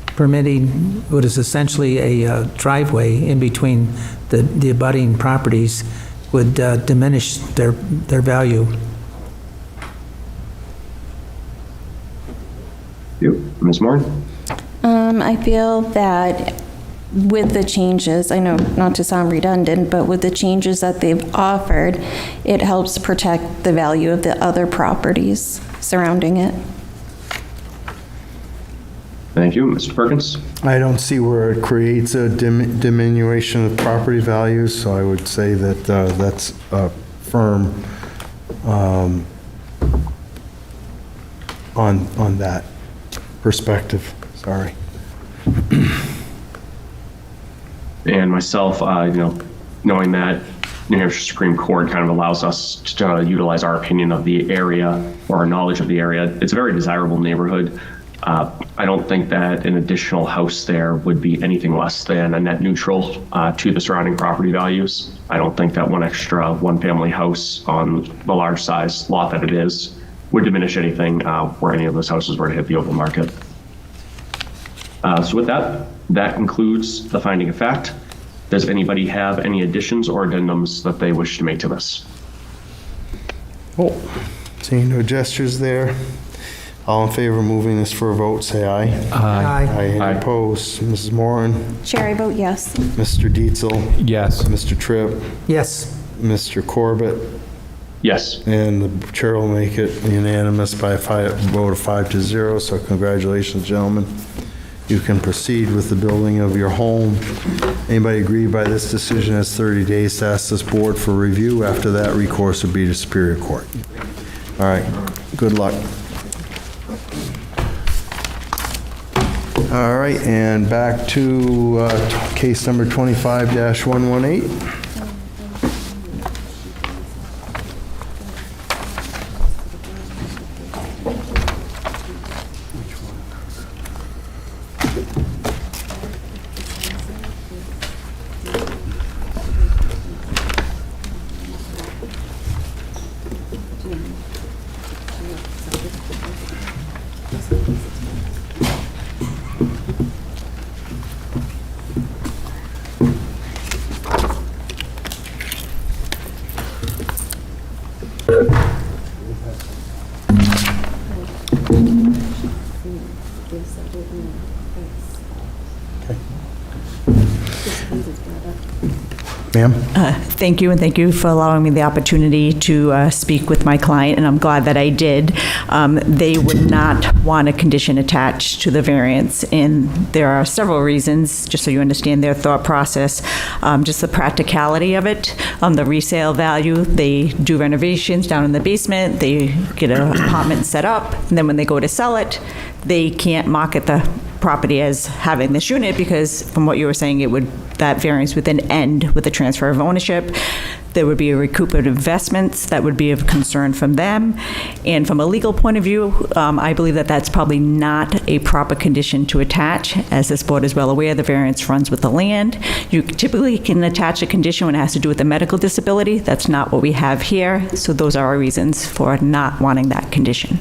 permitting what is essentially a driveway in between the abutting properties would diminish their value. You. Ms. Moore? I feel that with the changes, I know not to sound redundant, but with the changes that they've offered, it helps protect the value of the other properties surrounding it. Thank you. Mr. Perkins? I don't see where it creates a diminution of property values, so I would say that that's firm on that perspective. Sorry. And myself, knowing that New Hampshire Supreme Court kind of allows us to utilize our opinion of the area or our knowledge of the area, it's a very desirable neighborhood. I don't think that an additional house there would be anything less than a net neutral to the surrounding property values. I don't think that one extra one-family house on the large size lot that it is would diminish anything where any of those houses were to hit the open market. So with that concludes the finding of fact. Does anybody have any additions or addendums that they wish to make to this? Oh, seeing no gestures there. All in favor of moving this for a vote, say aye. Aye. Any opposed? Mrs. Moran? Chair, I vote yes. Mr. Dietzel? Yes. Mr. Tripp? Yes. Mr. Corbett? Yes. And the chair will make it unanimous by a vote of 5-0, so congratulations, gentlemen. You can proceed with the building of your home. Anybody agree by this decision has 30 days to ask this board for review. After that, recourse would be to Superior Court. All right, good luck. All right, and back to case number 25-118. Ma'am? Thank you, and thank you for allowing me the opportunity to speak with my client, and I'm glad that I did. They would not want a condition attached to the variance, and there are several reasons, just so you understand their thought process. Just the practicality of it, the resale value. They do renovations down in the basement, they get an apartment set up, and then when they go to sell it, they can't market the property as having this unit because, from what you were saying, that variance would then end with the transfer of ownership. There would be a recoup of investments that would be of concern from them. And from a legal point of view, I believe that that's probably not a proper condition to attach. As this board is well aware, the variance runs with the land. You typically can attach a condition when it has to do with a medical disability. That's not what we have here. So those are our reasons for not wanting that condition.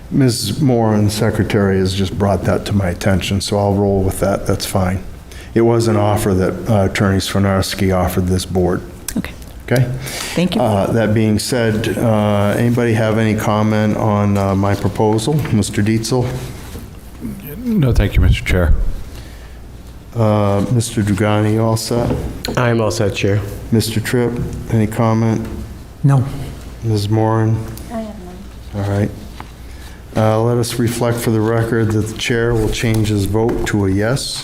Ms. Moran, Secretary, has just brought that to my attention, so I'll roll with that. That's fine. It was an offer that Attorney Swinerski offered this board. Okay. Okay? Thank you. That being said, anybody have any comment on my proposal? Mr. Dietzel? No, thank you, Mr. Chair. Mr. Drugani, you all set? I'm all set, Chair. Mr. Tripp, any comment? No. Ms. Moran? I have none. All right. Let us reflect for the record that the chair will change his vote to a yes.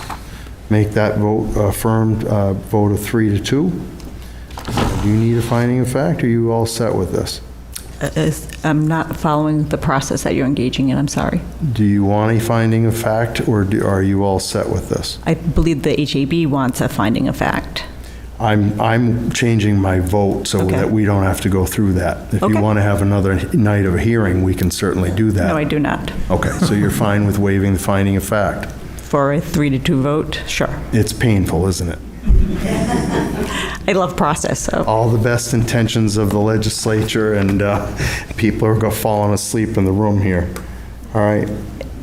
Make that vote affirmed vote of 3-2. Do you need a finding of fact, or are you all set with this? I'm not following the process that you're engaging in, I'm sorry. Do you want a finding of fact, or are you all set with this? I believe the HAB wants a finding of fact. I'm changing my vote so Okay. that we don't have to go through that. If Okay. you want to have another night of a hearing, we can certainly do that. No, I do not. Okay, so you're fine with waiving the finding of fact? For a 3-2 vote, sure. It's painful, isn't it? I love process, so. All the best intentions of the legislature, and people are falling asleep in the room here. All right.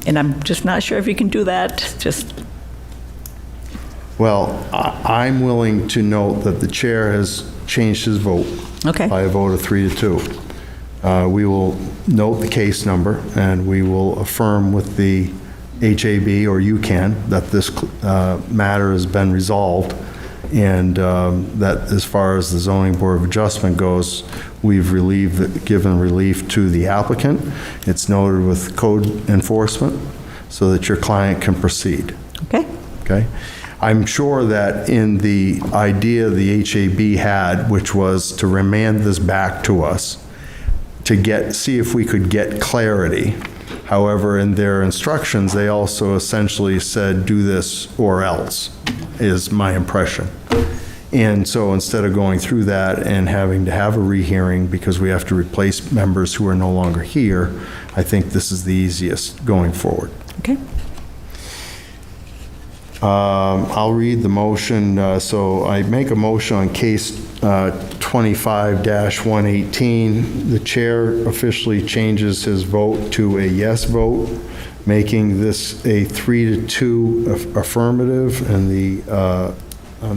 And I'm just not sure if you can do that, just, Well, I'm willing to note that the chair has changed his vote okay. by a vote of 3-2. We will note the case number, and we will affirm with the HAB, or you can, that this matter has been resolved, and that as far as the Zoning Board of Adjustment goes, we've given relief to the applicant. It's noted with code enforcement so that your client can proceed. Okay. Okay? I'm sure that in the idea the HAB had, which was to remand this back to us, to see if we could get clarity. However, in their instructions, they also essentially said, do this or else, is my impression. And so instead of going through that and having to have a rehearing because we have to replace members who are no longer here, I think this is the easiest going forward. Okay. I'll read the motion. So I make a motion on case 25-118. The chair officially changes his vote to a yes vote, making this a 3-2 affirmative on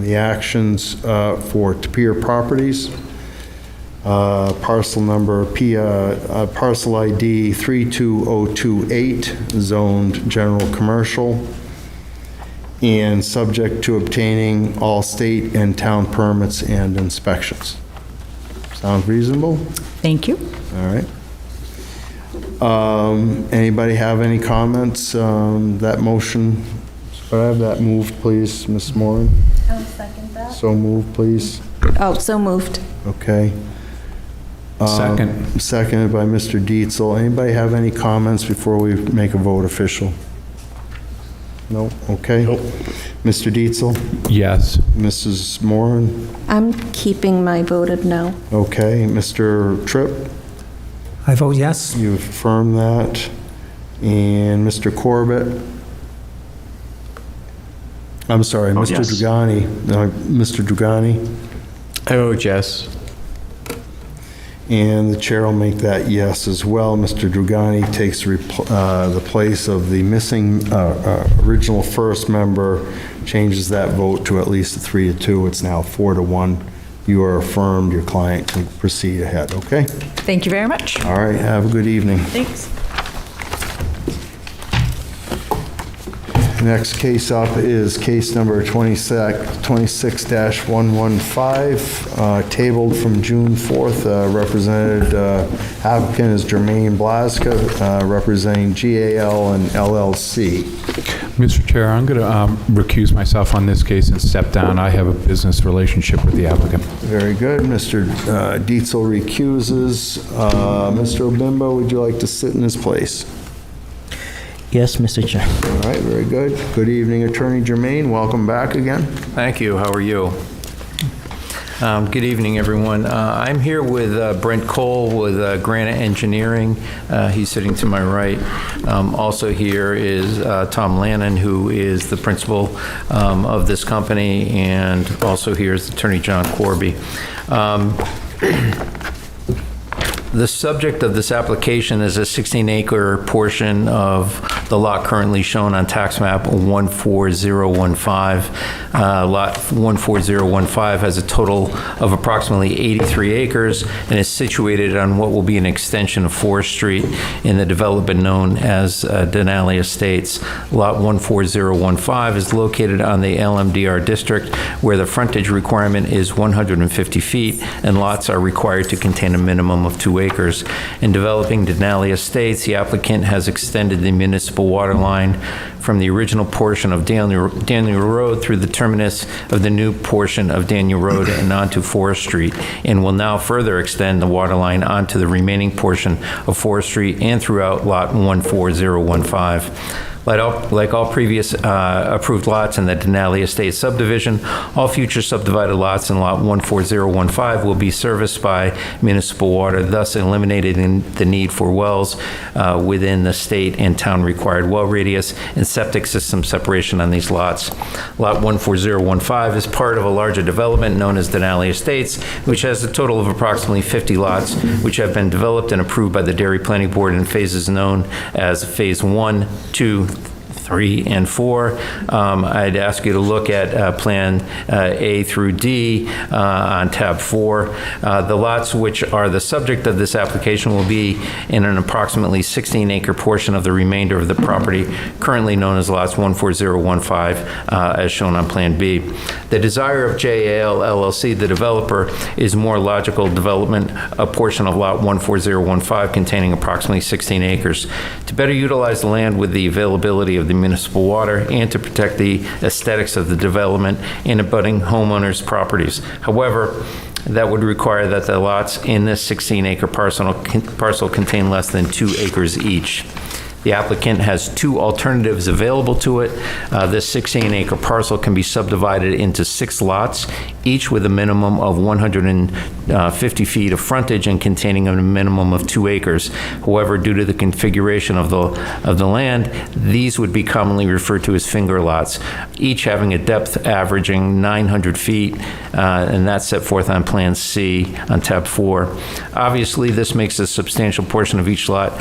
the actions for Tapir Properties. Parcel number, parcel ID 32028, zoned general commercial, and subject to obtaining all state and town permits and inspections. Sounds reasonable? Thank you. All right. Anybody have any comments? That motion, could I have that moved, please, Ms. Moran? I'll second that. So moved, please. Oh, so moved. Okay. Second. Seconded by Mr. Dietzel. Anybody have any comments before we make a vote official? No? Okay. Nope. Mr. Dietzel? Yes. Mrs. Moran? I'm keeping my voted no. Okay. Mr. Tripp? I vote yes. You affirm that. And Mr. Corbett? I'm sorry, Mr. yes. Drugani. Mr. Drugani? I vote yes. And the chair will make that yes as well. Mr. Drugani takes the place of the missing original first member, changes that vote to at least a 3-2. It's now 4-1. You are affirmed. Your client can proceed ahead, okay? Thank you very much. All right, have a good evening. Thanks. Next case up is case number 26-115, tabled from June 4th. Represented applicant is Germaine Blaszka, representing GAL and LLC. Mr. Chair, I'm going to recuse myself on this case and step down. I have a business relationship with the applicant. Very good. Mr. Dietzel recuses. Mr. Obimba, would you like to sit in his place? Yes, Mr. Chair. All right, very good. Good evening, Attorney Germaine. Welcome back again. Thank you. How are you? Good evening, everyone. I'm here with Brent Cole with Granite Engineering. He's sitting to my right. Also here is Tom Lannon, who is the principal of this company, and also here is Attorney John Corby. The subject of this application is a 16-acre portion of the lot currently shown on tax map 14015. Lot 14015 has a total of approximately 83 acres and is situated on what will be an extension of 4th Street in the development known as Denali Estates. Lot 14015 is located on the LMDR district where the frontage requirement is 150 feet and lots are required to contain a minimum of 2 acres. In developing Denali Estates, the applicant has extended the municipal water line from the original portion of Daniel Road through the terminus of the new portion of Daniel Road and onto 4th Street, and will now further extend the water line onto the remaining portion of 4th Street and throughout lot 14015. Like all previous approved lots in the Denali Estate subdivision, all future subdivided lots in lot 14015 will be serviced by municipal water, thus eliminating the need for wells within the state and town required well radius and septic system separation on these lots. Lot 14015 is part of a larger development known as Denali Estates, which has a total of approximately 50 lots, which have been developed and approved by the Derry Planning Board in phases known as Phase 1, 2, 3, and 4. I'd ask you to look at Plan A through D on tab 4. The lots which are the subject of this application will be in an approximately 16-acre portion of the remainder of the property, currently known as lots 14015, as shown on Plan B. The desire of JAL LLC, the developer, is more logical development, a portion of lot 14015 containing approximately 16 acres. To better utilize the land with the availability of the municipal water and to protect the aesthetics of the development and abutting homeowners' properties. However, that would require that the lots in this 16-acre parcel contain less than 2 acres each. The applicant has 2 alternatives available to it. This 16-acre parcel can be subdivided into 6 lots, each with a minimum of 150 feet of frontage and containing a minimum of 2 acres. However, due to the configuration of the land, these would be commonly referred to as finger lots, each having a depth averaging 900 feet, and that's set forth on Plan C on tab 4. Obviously, this makes a substantial portion of each lot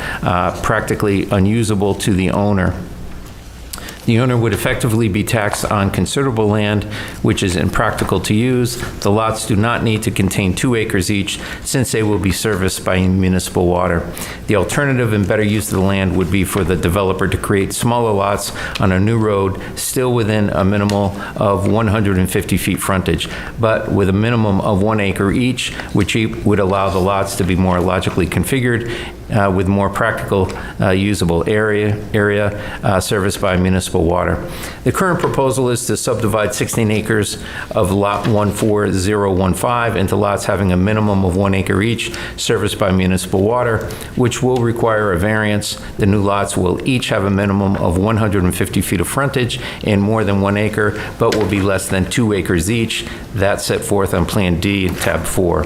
practically unusable to the owner. The owner would effectively be taxed on considerable land, which is impractical to use. The lots do not need to contain 2 acres each, since they will be serviced by municipal water. The alternative and better use of the land would be for the developer to create smaller lots on a new road, still within a minimal of 150 feet frontage, but with a minimum of 1 acre each, which would allow the lots to be more logically configured with more practical usable area serviced by municipal water. The current proposal is to subdivide 16 acres of lot 14015 into lots having a minimum of 1 acre each, serviced by municipal water, which will require a variance. The new lots will each have a minimum of 150 feet of frontage and more than 1 acre, but will be less than 2 acres each. That's set forth on Plan D in tab 4.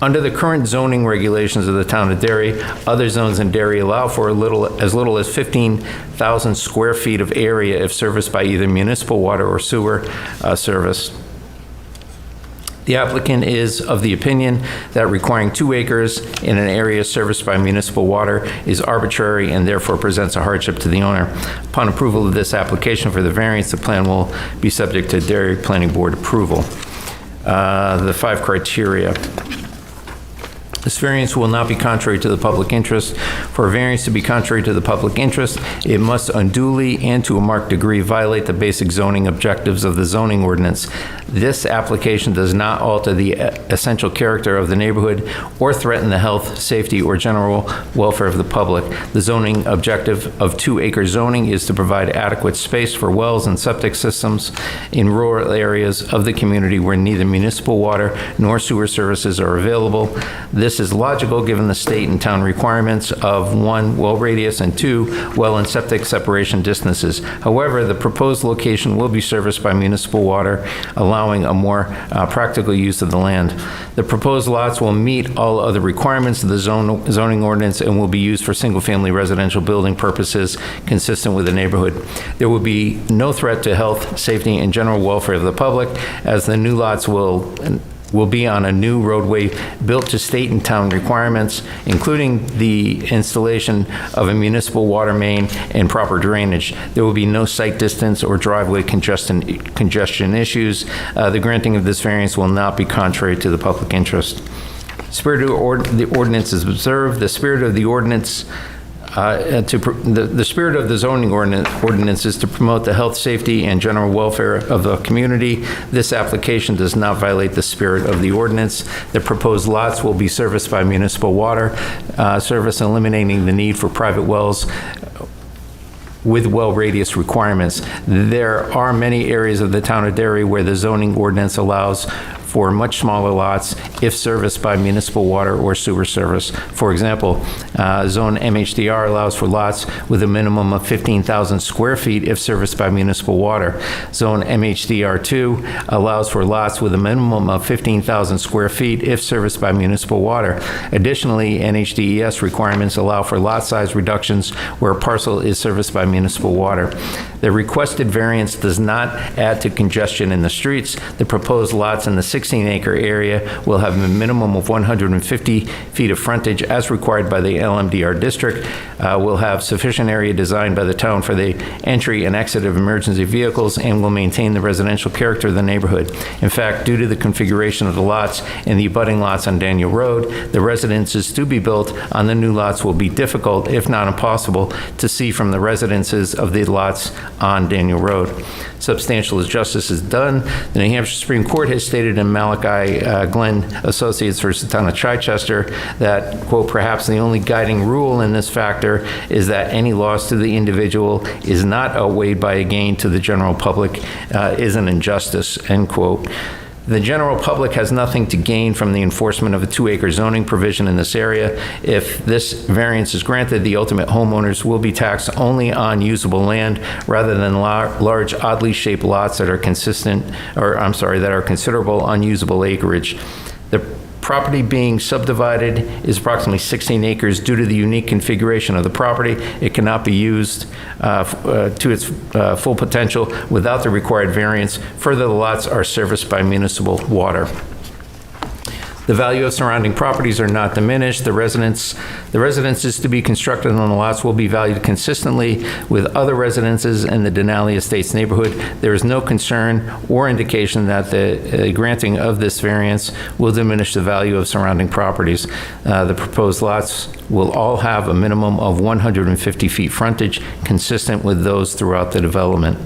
Under the current zoning regulations of the town of Derry, other zones in Derry allow for as little as 15,000 square feet of area if serviced by either municipal water or sewer service. The applicant is of the opinion that requiring 2 acres in an area serviced by municipal water is arbitrary and therefore presents a hardship to the owner. Upon approval of this application for the variance, the plan will be subject to Derry Planning Board approval. The 5 criteria. This variance will not be contrary to the public interest. For a variance to be contrary to the public interest, it must unduly and to a marked degree violate the basic zoning objectives of the zoning ordinance. This application does not alter the essential character of the neighborhood or threaten the health, safety, or general welfare of the public. The zoning objective of 2-acre zoning is to provide adequate space for wells and septic systems in rural areas of the community where neither municipal water nor sewer services are available. This is logical given the state and town requirements of 1, well radius, and 2, well and septic separation distances. However, the proposed location will be serviced by municipal water, allowing a more practical use of the land. The proposed lots will meet all other requirements of the zoning ordinance and will be used for single-family residential building purposes consistent with the neighborhood. There will be no threat to health, safety, and general welfare of the public, as the new lots will be on a new roadway built to state and town requirements, including the installation of a municipal water main and proper drainage. There will be no site distance or driveway congestion issues. The granting of this variance will not be contrary to the public interest. Spirit of the ordinance is observed. The spirit of the ordinance the spirit of the zoning ordinance is to promote the health, safety, and general welfare of the community. This application does not violate the spirit of the ordinance. The proposed lots will be serviced by municipal water service, eliminating the need for private wells with well radius requirements. There are many areas of the town of Derry where the zoning ordinance allows for much smaller lots if serviced by municipal water or sewer service. For example, Zone MHDR allows for lots with a minimum of 15,000 square feet if serviced by municipal water. Zone MHDR2 allows for lots with a minimum of 15,000 square feet if serviced by municipal water. Additionally, NHDES requirements allow for lot size reductions where a parcel is serviced by municipal water. The requested variance does not add to congestion in the streets. The proposed lots in the 16-acre area will have a minimum of 150 feet of frontage as required by the LMDR district, will have sufficient area designed by the town for the entry and exit of emergency vehicles, and will maintain the residential character of the neighborhood. In fact, due to the configuration of the lots and the abutting lots on Daniel Road, the residences to be built on the new lots will be difficult, if not impossible, to see from the residences of the lots on Daniel Road. Substantial justice is done. The New Hampshire Supreme Court has stated in Malachi Glenn Associates versus Town of Chichester that, quote, perhaps the only guiding rule in this factor is that any loss to the individual is not outweighed by a gain to the general public is an injustice, end quote. The general public has nothing to gain from the enforcement of a 2-acre zoning provision in this area. If this variance is granted, the ultimate homeowners will be taxed only on usable land rather than large, oddly shaped lots that are that are considerable unusable acreage. The property being subdivided is approximately 16 acres due to the unique configuration of the property. It cannot be used to its full potential without the required variance. Further, the lots are serviced by municipal water. The value of surrounding properties are not diminished. The residences to be constructed on the lots will be valued consistently with other residences in the Denali Estates neighborhood. There is no concern or indication that the granting of this variance will diminish the value of surrounding properties. The proposed lots will all have a minimum of 150 feet frontage, consistent with those throughout the development.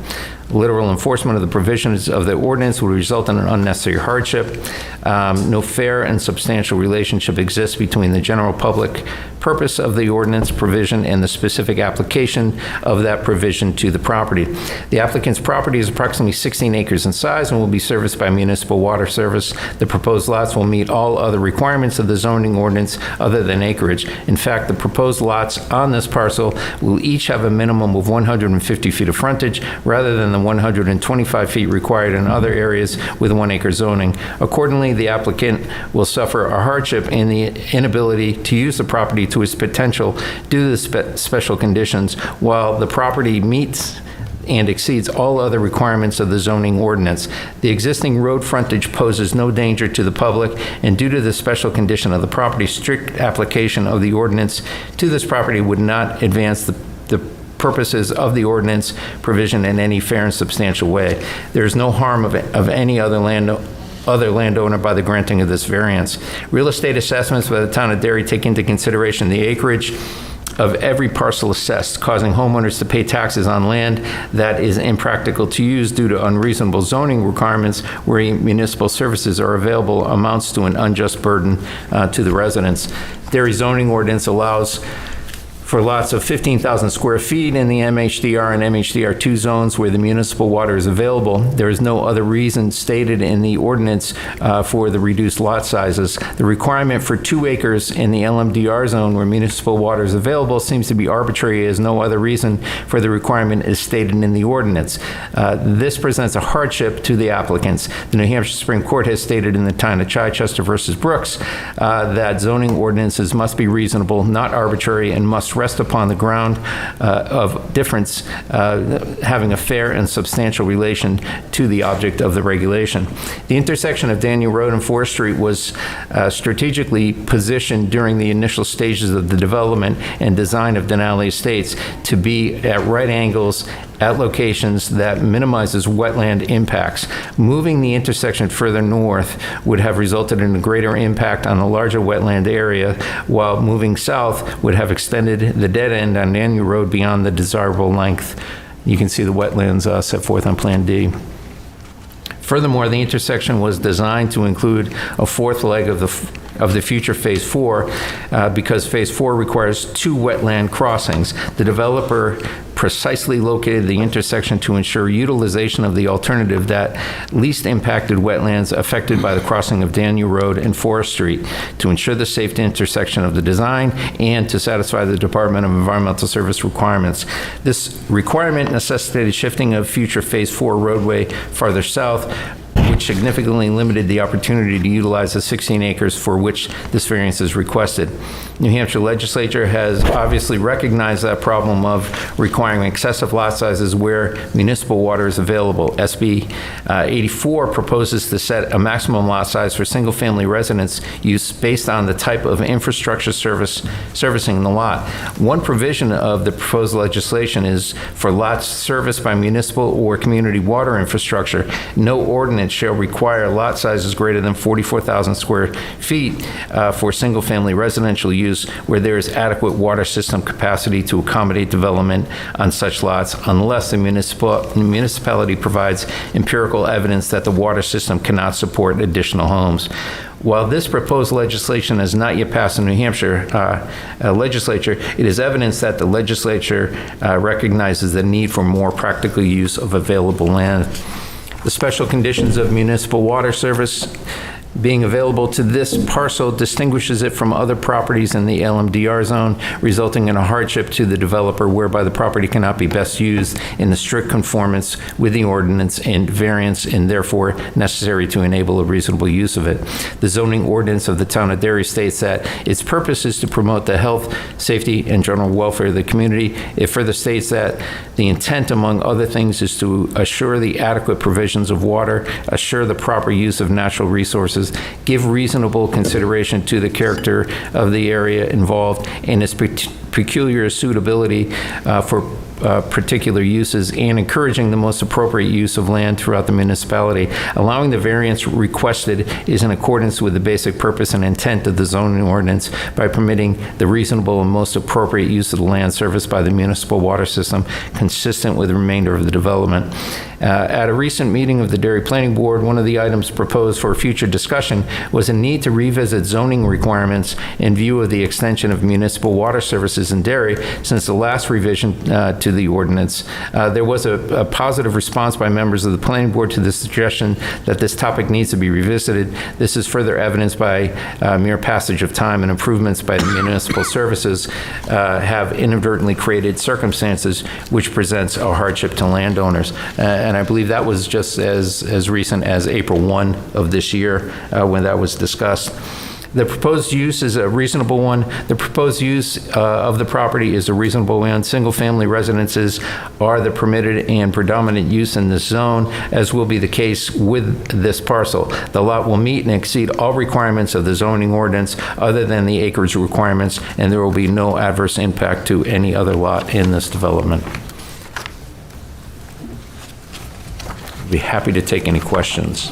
Literal enforcement of the provisions of the ordinance will result in an unnecessary hardship. No fair and substantial relationship exists between the general public purpose of the ordinance provision and the specific application of that provision to the property. The applicant's property is approximately 16 acres in size and will be serviced by municipal water service. The proposed lots will meet all other requirements of the zoning ordinance other than acreage. In fact, the proposed lots on this parcel will each have a minimum of 150 feet of frontage rather than the 125 feet required in other areas with 1-acre zoning. Accordingly, the applicant will suffer a hardship in the inability to use the property to its potential due to the special conditions. While the property meets and exceeds all other requirements of the zoning ordinance. The existing road frontage poses no danger to the public, and due to the special condition of the property, strict application of the ordinance to this property would not advance the purposes of the ordinance provision in any fair and substantial way. There is no harm of any other landowner by the granting of this variance. Real estate assessments by the town of Derry take into consideration the acreage of every parcel assessed, causing homeowners to pay taxes on land that is impractical to use due to unreasonable zoning requirements where municipal services are available amounts to an unjust burden to the residents. Derry zoning ordinance allows for lots of 15,000 square feet in the MHDR and MHDR2 zones where the municipal water is available. There is no other reason stated in the ordinance for the reduced lot sizes. The requirement for 2 acres in the LMDR zone where municipal water is available seems to be arbitrary, as no other reason for the requirement is stated in the ordinance. This presents a hardship to the applicants. The New Hampshire Supreme Court has stated in the town of Chichester versus Brooks that zoning ordinances must be reasonable, not arbitrary, and must rest upon the ground of difference, having a fair and substantial relation to the object of the regulation. The intersection of Daniel Road and Forest Street was strategically positioned during the initial stages of the development and design of Denali Estates to be at right angles at locations that minimizes wetland impacts. Moving the intersection further north would have resulted in a greater impact on a larger wetland area, while moving south would have extended the dead end on Daniel Road beyond the desirable length. You can see the wetlands set forth on Plan D. Furthermore, the intersection was designed to include a 4th leg of the future Phase 4 because Phase 4 requires 2 wetland crossings. The developer precisely located the intersection to ensure utilization of the alternative that least impacted wetlands affected by the crossing of Daniel Road and Forest Street, to ensure the safe intersection of the design and to satisfy the Department of Environmental Service requirements. This requirement necessitated shifting of future Phase 4 roadway farther south, which significantly limited the opportunity to utilize the 16 acres for which this variance is requested. New Hampshire legislature has obviously recognized that problem of requiring excessive lot sizes where municipal water is available. SB 84 proposes to set a maximum lot size for single-family residence use based on the type of infrastructure servicing the lot. One provision of the proposed legislation is for lots serviced by municipal or community water infrastructure. No ordinance shall require lot sizes greater than 44,000 square feet for single-family residential use where there is adequate water system capacity to accommodate development on such lots, unless the municipality provides empirical evidence that the water system cannot support additional homes. While this proposed legislation has not yet passed in New Hampshire legislature, it is evidence that the legislature recognizes the need for more practical use of available land. The special conditions of municipal water service being available to this parcel distinguishes it from other properties in the LMDR zone, resulting in a hardship to the developer whereby the property cannot be best used in the strict conformance with the ordinance and variance, and therefore necessary to enable a reasonable use of it. The zoning ordinance of the town of Derry states that its purpose is to promote the health, safety, and general welfare of the community. It further states that the intent, among other things, is to assure the adequate provisions of water, assure the proper use of natural resources, give reasonable consideration to the character of the area involved and its peculiar suitability for particular uses, and encouraging the most appropriate use of land throughout the municipality. Allowing the variance requested is in accordance with the basic purpose and intent of the zoning ordinance by permitting the reasonable and most appropriate use of the land serviced by the municipal water system, consistent with the remainder of the development. At a recent meeting of the Derry Planning Board, one of the items proposed for future discussion was a need to revisit zoning requirements in view of the extension of municipal water services in Derry since the last revision to the ordinance. There was a positive response by members of the Planning Board to the suggestion that this topic needs to be revisited. This is further evidenced by mere passage of time and improvements by the municipal services have inadvertently created circumstances which presents a hardship to landowners. And I believe that was just as recent as April 1 of this year when that was discussed. The proposed use is a reasonable one. The proposed use of the property is a reasonable one. Single-family residences are the permitted and predominant use in this zone, as will be the case with this parcel. The lot will meet and exceed all requirements of the zoning ordinance other than the acreage requirements, and there will be no adverse impact to any other lot in this development. I'd be happy to take any questions.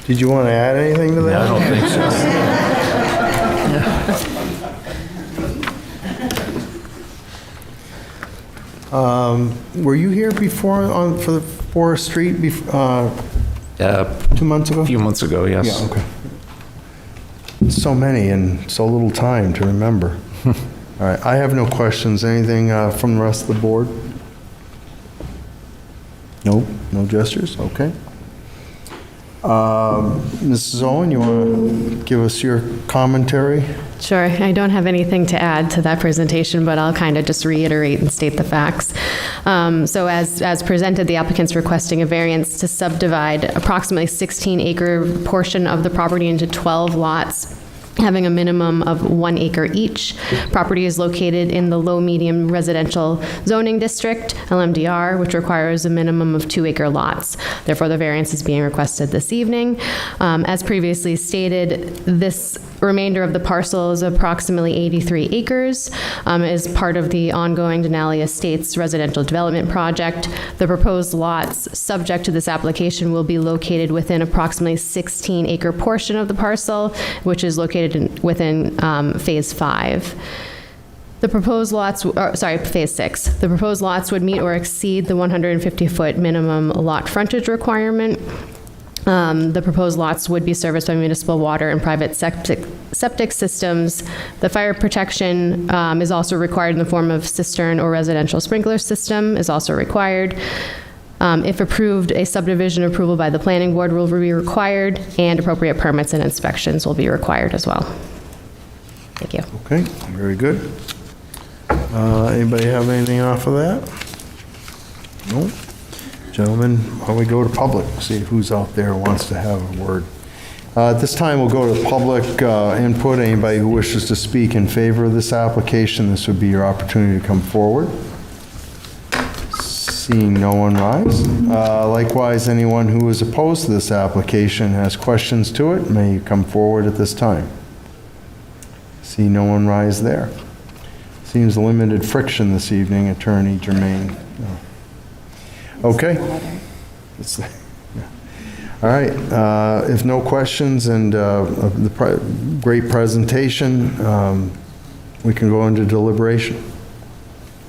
Did you want to add anything to that? I don't think so. Were you here before for the Forest Street 2 months ago? A few months ago, yes. Yeah, okay. So many and so little time to remember. All right, I have no questions. Anything from the rest of the board? Nope, no gestures? Okay. Mrs. Owen, you want to give us your commentary? Sure. I don't have anything to add to that presentation, but I'll kind of just reiterate and state the facts. So as presented, the applicant's requesting a variance to subdivide approximately 16-acre portion of the property into 12 lots, having a minimum of 1 acre each. Property is located in the low-medium residential zoning district, LMDR, which requires a minimum of 2-acre lots. Therefore, the variance is being requested this evening. As previously stated, this remainder of the parcel is approximately 83 acres, is part of the ongoing Denali Estates residential development project. The proposed lots subject to this application will be located within approximately 16-acre portion of the parcel, which is located within Phase 5. The proposed lots, Phase 6. The proposed lots would meet or exceed the 150-foot minimum lot frontage requirement. The proposed lots would be serviced by municipal water and private septic systems. The fire protection is also required in the form of cistern or residential sprinkler system is also required. If approved, a subdivision approval by the planning board will be required, and appropriate permits and inspections will be required as well. Thank you. Okay, very good. Anybody have anything off of that? No? Gentlemen, why don't we go to public, see who's out there who wants to have a word. At this time, we'll go to public input. Anybody who wishes to speak in favor of this application, this would be your opportunity to come forward. Seeing no one rise. Likewise, anyone who is opposed to this application has questions to it, may come forward at this time. See no one rise there. Seems limited friction this evening, Attorney Germaine. Okay. All right. If no questions and the great presentation, we can go into deliberation.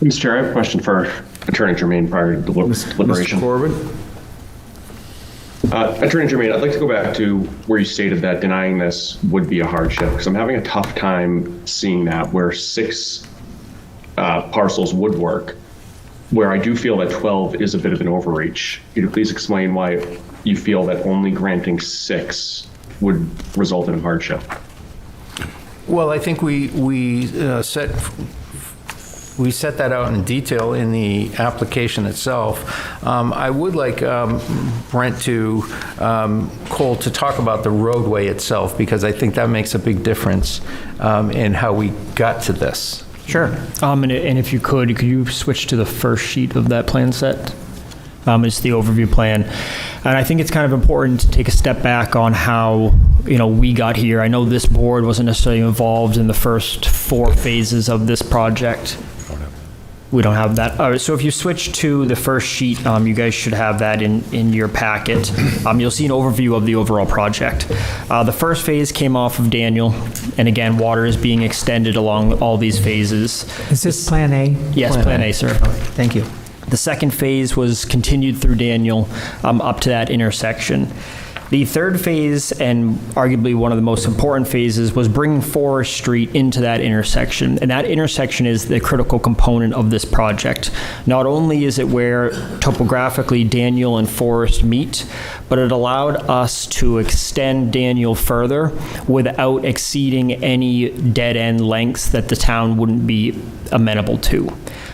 Mr. Chair, I have a question for Attorney Germaine prior to deliberation. Mr. Corbett? Attorney Germaine, I'd like to go back to where you stated that denying this would be a hardship, because I'm having a tough time seeing that where 6 parcels would work, where I do feel that 12 is a bit of an overreach. Could you please explain why you feel that only granting 6 would result in a hardship? Well, I think we set that out in detail in the application itself. I would like Brent to, Cole, to talk about the roadway itself, because I think that makes a big difference in how we got to this. Sure. And if you could you switch to the first sheet of that plan set? It's the overview plan. And I think it's kind of important to take a step back on how, we got here. I know this board wasn't necessarily involved in the first 4 phases of this project. We don't have that. All right, so if you switch to the first sheet, you guys should have that in your packet. You'll see an overview of the overall project. The first phase came off of Daniel, and again, water is being extended along all these phases. Is this Plan A? Yes, Plan A, sir. Thank you. The second phase was continued through Daniel up to that intersection. The third phase, and arguably one of the most important phases, was bringing Forest Street into that intersection. And that intersection is the critical component of this project. Not only is it where topographically Daniel and Forest meet, but it allowed us to extend Daniel further without exceeding any dead-end lengths that the town wouldn't be amenable to.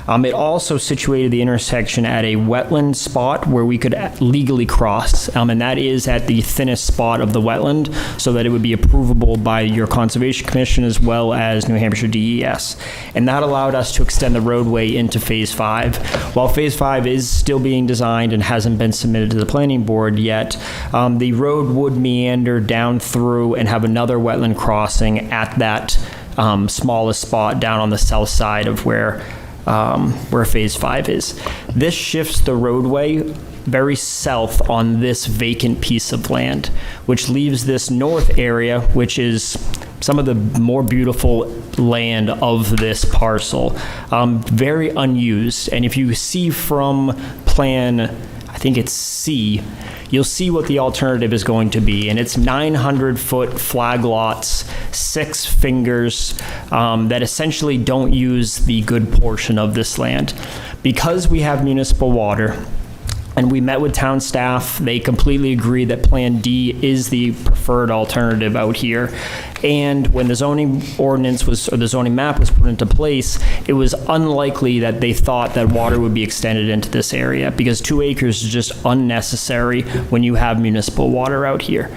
It also situated the intersection at a wetland spot where we could legally cross, and that is at the thinnest spot of the wetland, so that it would be approvable by your Conservation Commission as well as New Hampshire DES. And that allowed us to extend the roadway into Phase 5. While Phase 5 is still being designed and hasn't been submitted to the planning board yet, the road would meander down through and have another wetland crossing at that smallest spot down on the south side of where Phase 5 is. This shifts the roadway very south on this vacant piece of land, which leaves this north area, which is some of the more beautiful land of this parcel, very unused. And if you see from plan, I think it's C, you'll see what the alternative is going to be. And it's 900-foot flag lots, 6 fingers, that essentially don't use the good portion of this land. Because we have municipal water, and we met with town staff, they completely agree that Plan D is the preferred alternative out here. And when the zoning ordinance was, or the zoning map was put into place, it was unlikely that they thought that water would be extended into this area, because 2 acres is just unnecessary when you have municipal water out here.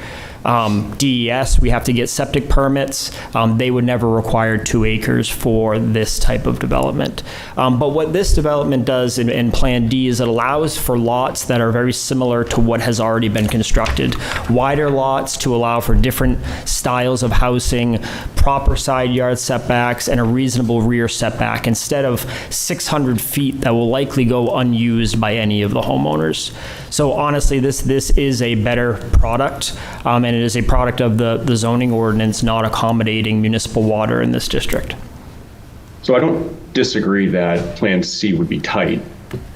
DES, we have to get septic permits. They would never require 2 acres for this type of development. But what this development does in Plan D is it allows for lots that are very similar to what has already been constructed. Wider lots to allow for different styles of housing, proper side yard setbacks, and a reasonable rear setback, instead of 600 feet that will likely go unused by any of the homeowners. So honestly, this is a better product, and it is a product of the zoning ordinance not accommodating municipal water in this district. So I don't disagree that Plan C would be tight,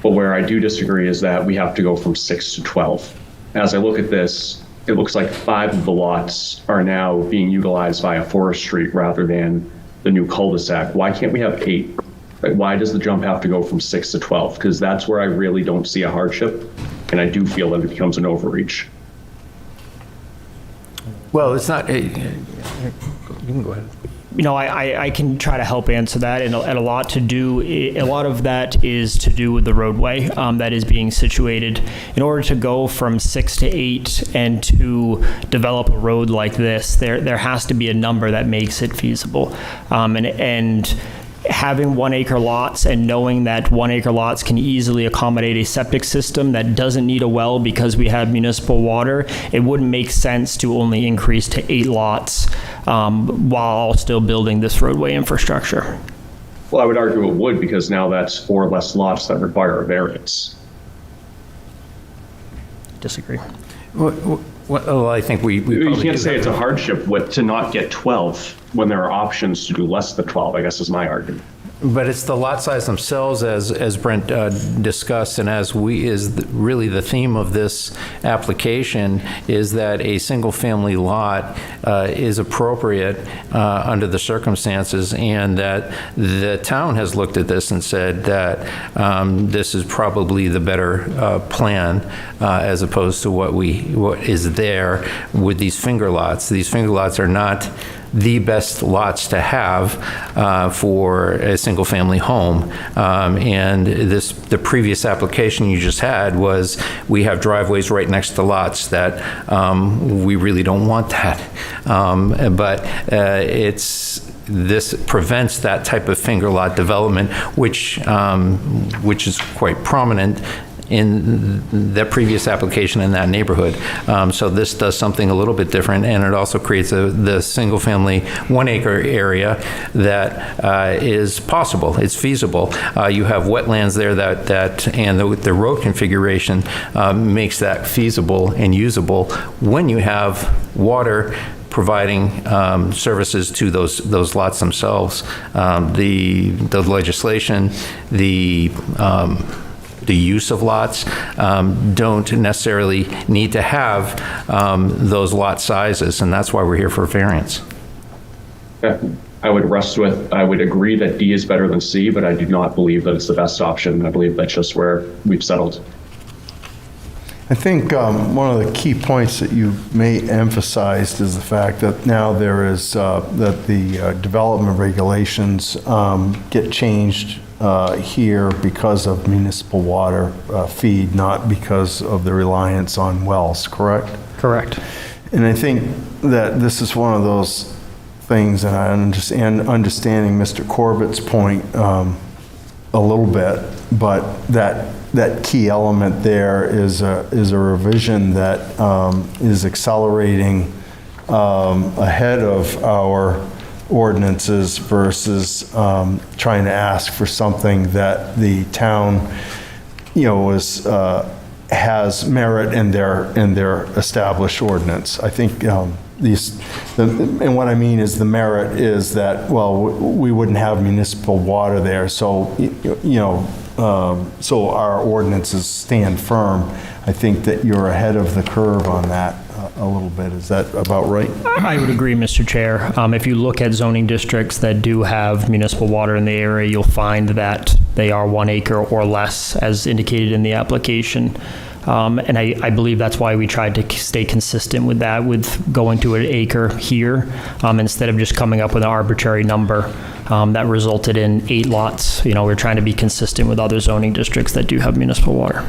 but where I do disagree is that we have to go from 6 to 12. As I look at this, it looks like 5 of the lots are now being utilized via Forest Street rather than the new cul-de-sac. Why can't we have 8? Like, why does the jump have to go from 6 to 12? Because that's where I really don't see a hardship, and I do feel that it becomes an overreach. Well, it's not, you can go ahead. You know, I can try to help answer that, and a lot of that is to do with the roadway that is being situated. In order to go from 6 to 8 and to develop a road like this, there has to be a number that makes it feasible. And having 1 acre lots and knowing that 1 acre lots can easily accommodate a septic system that doesn't need a well because we have municipal water, it wouldn't make sense to only increase to 8 lots while still building this roadway infrastructure. Well, I would argue it would, because now that's 4 less lots that require a variance. Disagree. Well, I think we you can't say it's a hardship to not get 12 when there are options to do less than 12, I guess is my argument. But it's the lot size themselves, as Brent discussed, and as really the theme of this application is that a single-family lot is appropriate under the circumstances, and that the town has looked at this and said that this is probably the better plan as opposed to what is there with these finger lots. These finger lots are not the best lots to have for a single-family home. And the previous application you just had was, we have driveways right next to lots that we really don't want that. But this prevents that type of finger lot development, which is quite prominent in the previous application in that neighborhood. So this does something a little bit different, and it also creates the single-family 1 acre area that is possible. It's feasible. You have wetlands there and the road configuration makes that feasible and usable when you have water providing services to those lots themselves. The legislation, the use of lots don't necessarily need to have those lot sizes, and that's why we're here for variance. I would agree that D is better than C, but I do not believe that it's the best option. I believe that's just where we've settled. I think one of the key points that you may emphasize is the fact that now there is, that the development regulations get changed here because of municipal water feed, not because of the reliance on wells, correct? Correct. And I think that this is one of those things, and I understand, understanding Mr. Corbett's point a little bit, but that key element there is a revision that is accelerating ahead of our ordinances versus trying to ask for something that the town, has merit in their established ordinance. I think and what I mean is the merit is that, well, we wouldn't have municipal water there, so so our ordinances stand firm. I think that you're ahead of the curve on that a little bit. Is that about right? I would agree, Mr. Chair. If you look at zoning districts that do have municipal water in the area, you'll find that they are 1 acre or less, as indicated in the application. And I believe that's why we tried to stay consistent with that, with going to an acre here, instead of just coming up with an arbitrary number that resulted in 8 lots. We're trying to be consistent with other zoning districts that do have municipal water.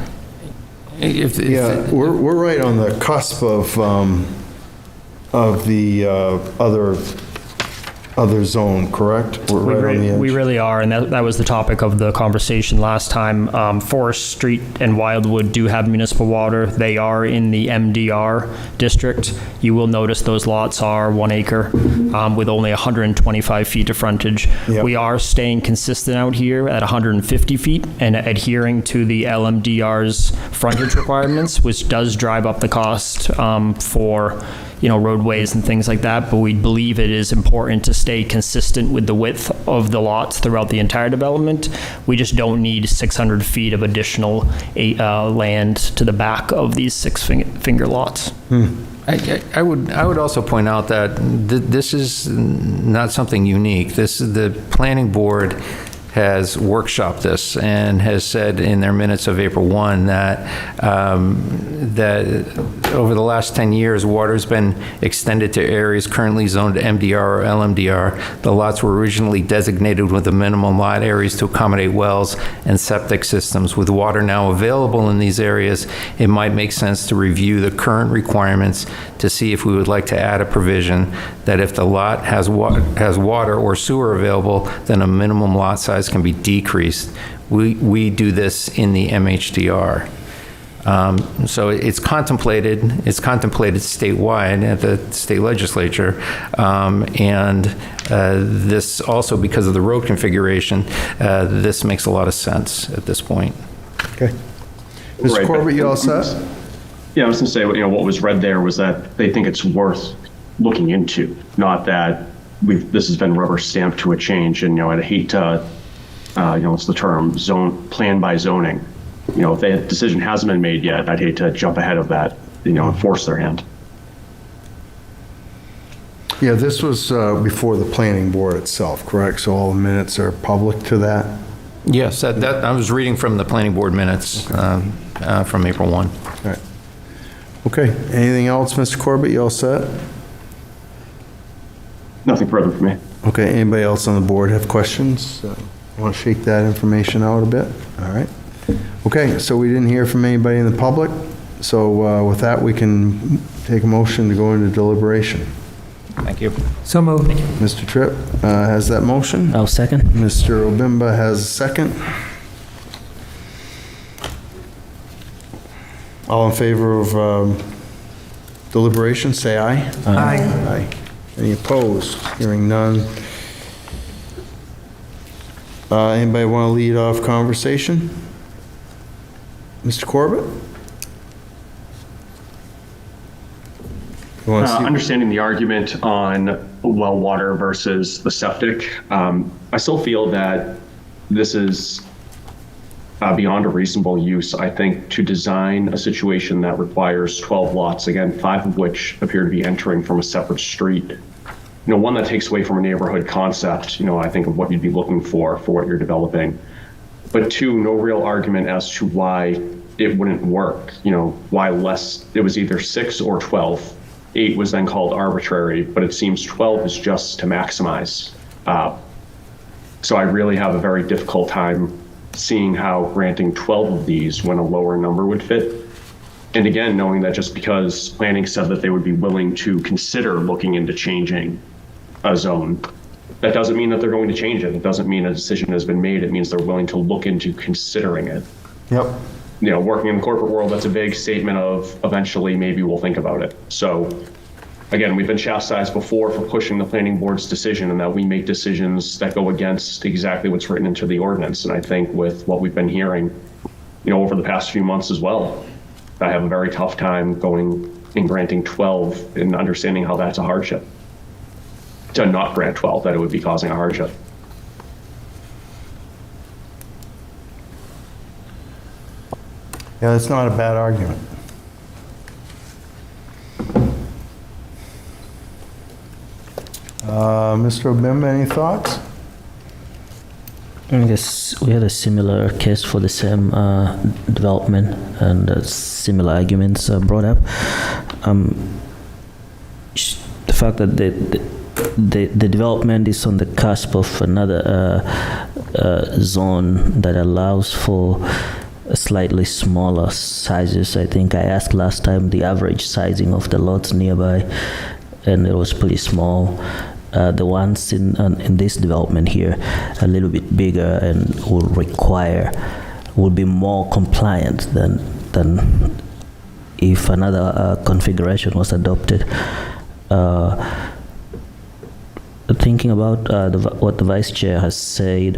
Yeah, we're right on the cusp of the other zone, correct? We're right on the edge. We really are, and that was the topic of the conversation last time. Forest Street and Wildwood do have municipal water. They are in the MDR district. You will notice those lots are 1 acre with only 125 feet of frontage. Yep. We are staying consistent out here at 150 feet and adhering to the LMDR's frontage requirements, which does drive up the cost for roadways and things like that, but we believe it is important to stay consistent with the width of the lots throughout the entire development. We just don't need 600 feet of additional land to the back of these 6-finger lots. I would also point out that this is not something unique. The planning board has workshopped this and has said in their minutes of April 1 that over the last 10 years, water's been extended to areas currently zoned MDR or LMDR. The lots were originally designated with the minimum lot areas to accommodate wells and septic systems. With water now available in these areas, it might make sense to review the current requirements to see if we would like to add a provision that if the lot has water or sewer available, then a minimum lot size can be decreased. We do this in the MHDR. So it's contemplated statewide at the state legislature, and this also, because of the road configuration, this makes a lot of sense at this point. Okay. Mr. Corbett, you all set? Yeah, I was going to say, what was read there was that they think it's worth looking into, not that this has been rubber stamped to a change. And, I'd hate to, what's the term, plan by zoning. If the decision hasn't been made yet, I'd hate to jump ahead of that, and force their hand. Yeah, this was before the planning board itself, correct? So all the minutes are public to that? Yes, that I was reading from the planning board minutes from April 1. All right. Okay, anything else, Mr. Corbett? You all set? Nothing further from me. Okay, anybody else on the board have questions? Want to shake that information out a bit? All right. Okay, so we didn't hear from anybody in the public, so with that, we can take a motion to go into deliberation. Thank you. So moved. Mr. Tripp has that motion. I'll second. Mr. Obimba has a second. All in favor of deliberation, say aye. Aye. Aye. Any opposed? Hearing none. Anybody want to lead off conversation? Mr. Corbett? Understanding the argument on well water versus the septic, I still feel that this is beyond a reasonable use, I think, to design a situation that requires 12 lots, again, 5 of which appear to be entering from a separate street. One that takes away from a neighborhood concept, I think of what you'd be looking for what you're developing. But 2, no real argument as to why it wouldn't work, why less, it was either 6 or 12. 8 was then called arbitrary, but it seems 12 is just to maximize So I really have a very difficult time seeing how granting 12 of these when a lower number would fit. And again, knowing that just because planning said that they would be willing to consider looking into changing a zone, that doesn't mean that they're going to change it. It doesn't mean a decision has been made. It means they're willing to look into considering it. Yep. You know, working in the corporate world, that's a big statement of eventually maybe we'll think about it. So again, we've been chastised before for pushing the planning board's decision and that we make decisions that go against exactly what's written into the ordinance. And I think with what we've been hearing, over the past few months as well, I have a very tough time going and granting 12 and understanding how that's a hardship. To not grant 12, that it would be causing a hardship. Yeah, that's not a bad argument. Mr. Obimba, any thoughts? I guess we had a similar case for the same development and similar arguments brought up. The fact that the development is on the cusp of another zone that allows for slightly smaller sizes. I think I asked last time the average sizing of the lots nearby, and it was pretty small. The ones in this development here, a little bit bigger and would be more compliant than if another configuration was adopted. Thinking about what the Vice Chair has said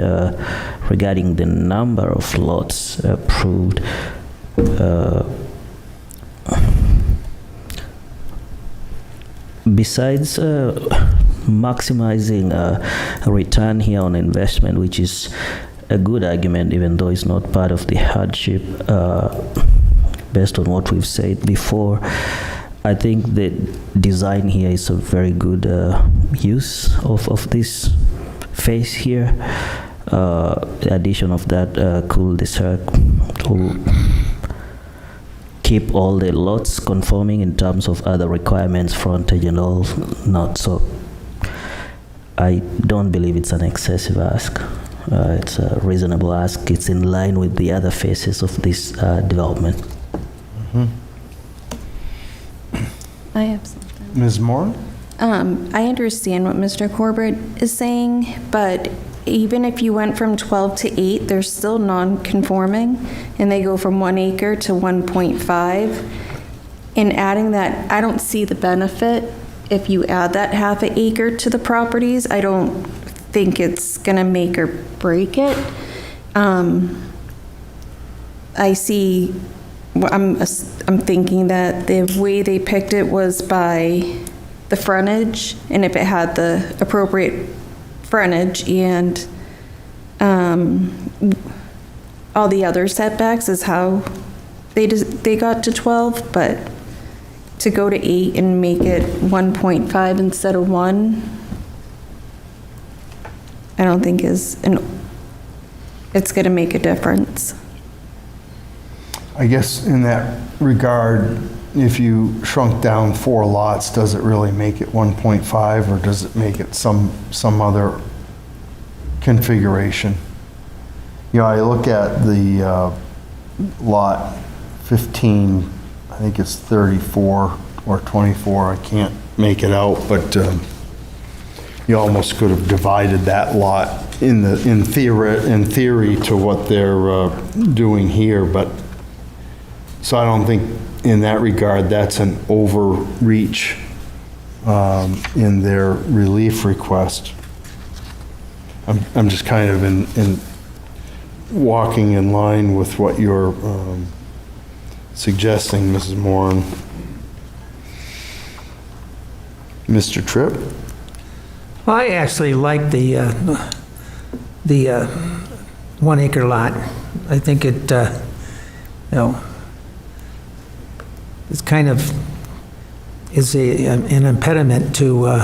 regarding the number of lots approved, besides maximizing a return here on investment, which is a good argument, even though it's not part of the hardship, based on what we've said before, I think the design here is a very good use of this phase here. The addition of that cul-de-sac will keep all the lots conforming in terms of other requirements, frontage and all, not so. I don't believe it's an excessive ask. It's a reasonable ask. It's in line with the other phases of this development. Mm-hmm. I have something. Ms. Moore? I understand what Mr. Corbett is saying, but even if you went from 12 to 8, they're still non-conforming, and they go from 1 acre to 1.5. In adding that, I don't see the benefit. If you add that half an acre to the properties, I don't think it's gonna make or break it. I see, I'm thinking that the way they picked it was by the frontage, and if it had the appropriate frontage and all the other setbacks is how they got to 12, but to go to 8 and make it 1.5 instead of 1, I don't think it's gonna make a difference. I guess in that regard, if you shrunk down 4 lots, does it really make it 1.5, or does it make it some other configuration? I look at the lot 15, I think it's 34 or 24, I can't make it out, but you almost could have divided that lot in theory to what they're doing here, but so I don't think in that regard that's an overreach in their relief request. I'm just kind of in walking in line with what you're suggesting, Mrs. Moran. Mr. Tripp? Well, I actually like the 1 acre lot. I think it, it's kind of is an impediment to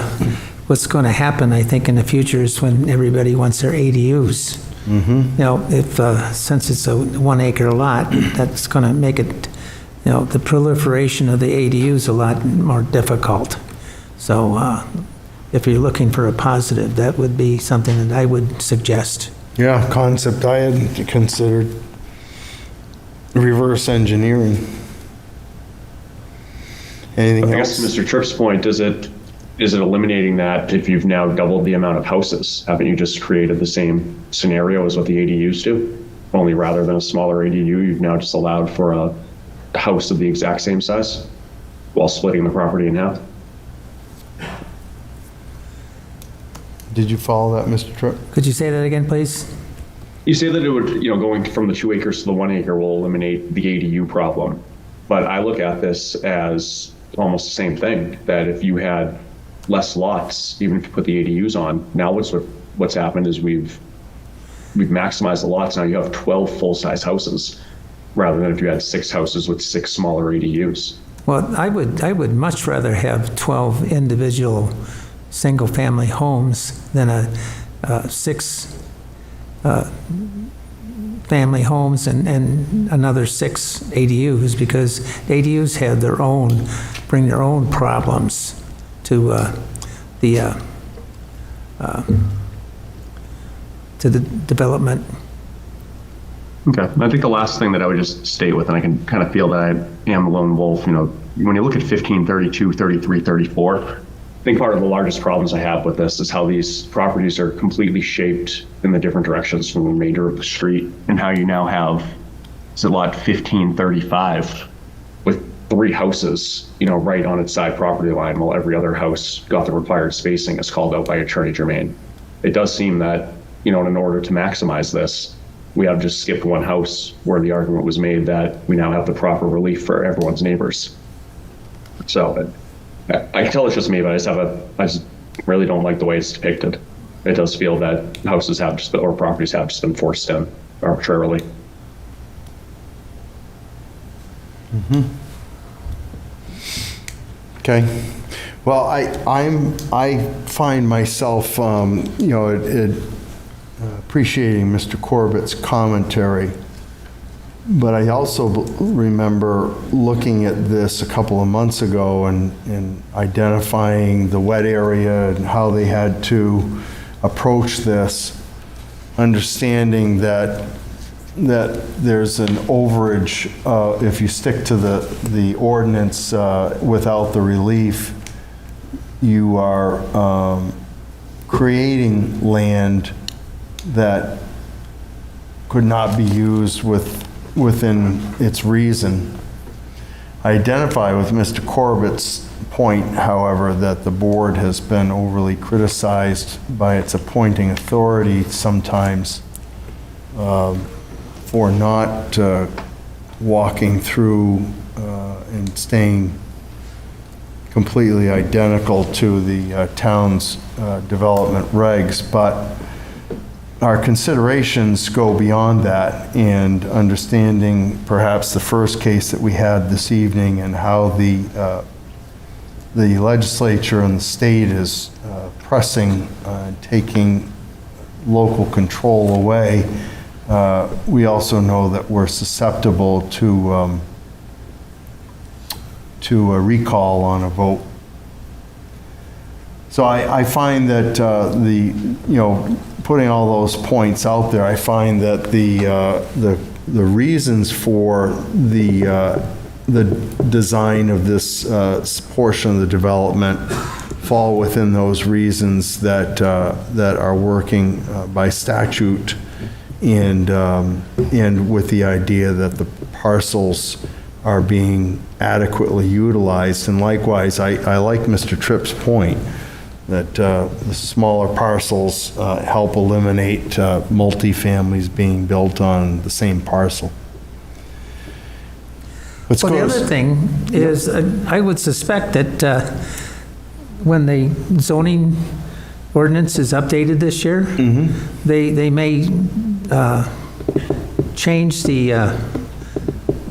what's going to happen, I think, in the future is when everybody wants their ADUs. Mm-hmm. Since it's a 1 acre lot, that's going to make it, the proliferation of the ADUs a lot more difficult. So if you're looking for a positive, that would be something that I would suggest. Yeah, concept I hadn't considered. Reverse engineering. Anything I else? guess to Mr. Tripp's point, is it eliminating that if you've now doubled the amount of houses? Haven't you just created the same scenario as what the ADUs do? Only rather than a smaller ADU, you've now just allowed for a house of the exact same size while splitting the property in half. Did you follow that, Mr. Tripp? Could you say that again, please? You say that it would, going from the 2 acres to the 1 acre will eliminate the ADU problem. But I look at this as almost the same thing, that if you had less lots, even if you put the ADUs on, now what's happened is we've maximized the lots. Now you have 12 full-size houses rather than if you had 6 houses with 6 smaller ADUs. Well, I would much rather have 12 individual single-family homes than 6 family homes and another 6 ADUs, because ADUs have bring their own problems to the development. Okay. I think the last thing that I would just state with, and I can kind of feel that I am a lone wolf, when you look at 15, 32, 33, 34, I think part of the largest problems I have with this is how these properties are completely shaped in the different directions from the remainder of the street, and how you now have, is it lot 1535 with 3 houses, right on its side property line, while every other house got the required spacing as called out by Attorney Germaine. It does seem that, in order to maximize this, we have just skipped 1 house where the argument was made that we now have the proper relief for everyone's neighbors. So I can tell it's just me, but I just really don't like the way it's depicted. It does feel that houses have just, or properties have just been forced in arbitrarily. Okay. Well, I find myself, appreciating Mr. Corbett's commentary, but I also remember looking at this a couple of months ago and identifying the wet area and how they had to approach this, understanding that there's an overage if you stick to the ordinance without the relief. You are creating land that could not be used within its reason. I identify with Mr. Corbett's point, however, that the board has been overly criticized by its appointing authority sometimes for not walking through and staying completely identical to the town's development regs, but our considerations go beyond that, and understanding perhaps the first case that we had this evening and how the legislature and the state is pressing, taking local control away. We also know that we're susceptible to a recall on a vote. So I find that putting all those points out there, I find that the reasons for the design of this portion of the development fall within those reasons that are working by statute, and with the idea that the parcels are being adequately utilized. And likewise, I like Mr. Tripp's point that the smaller parcels help eliminate multifamilies being built on the same parcel. Well, the other thing is, I would suspect that when the zoning ordinance is updated this year, they may change the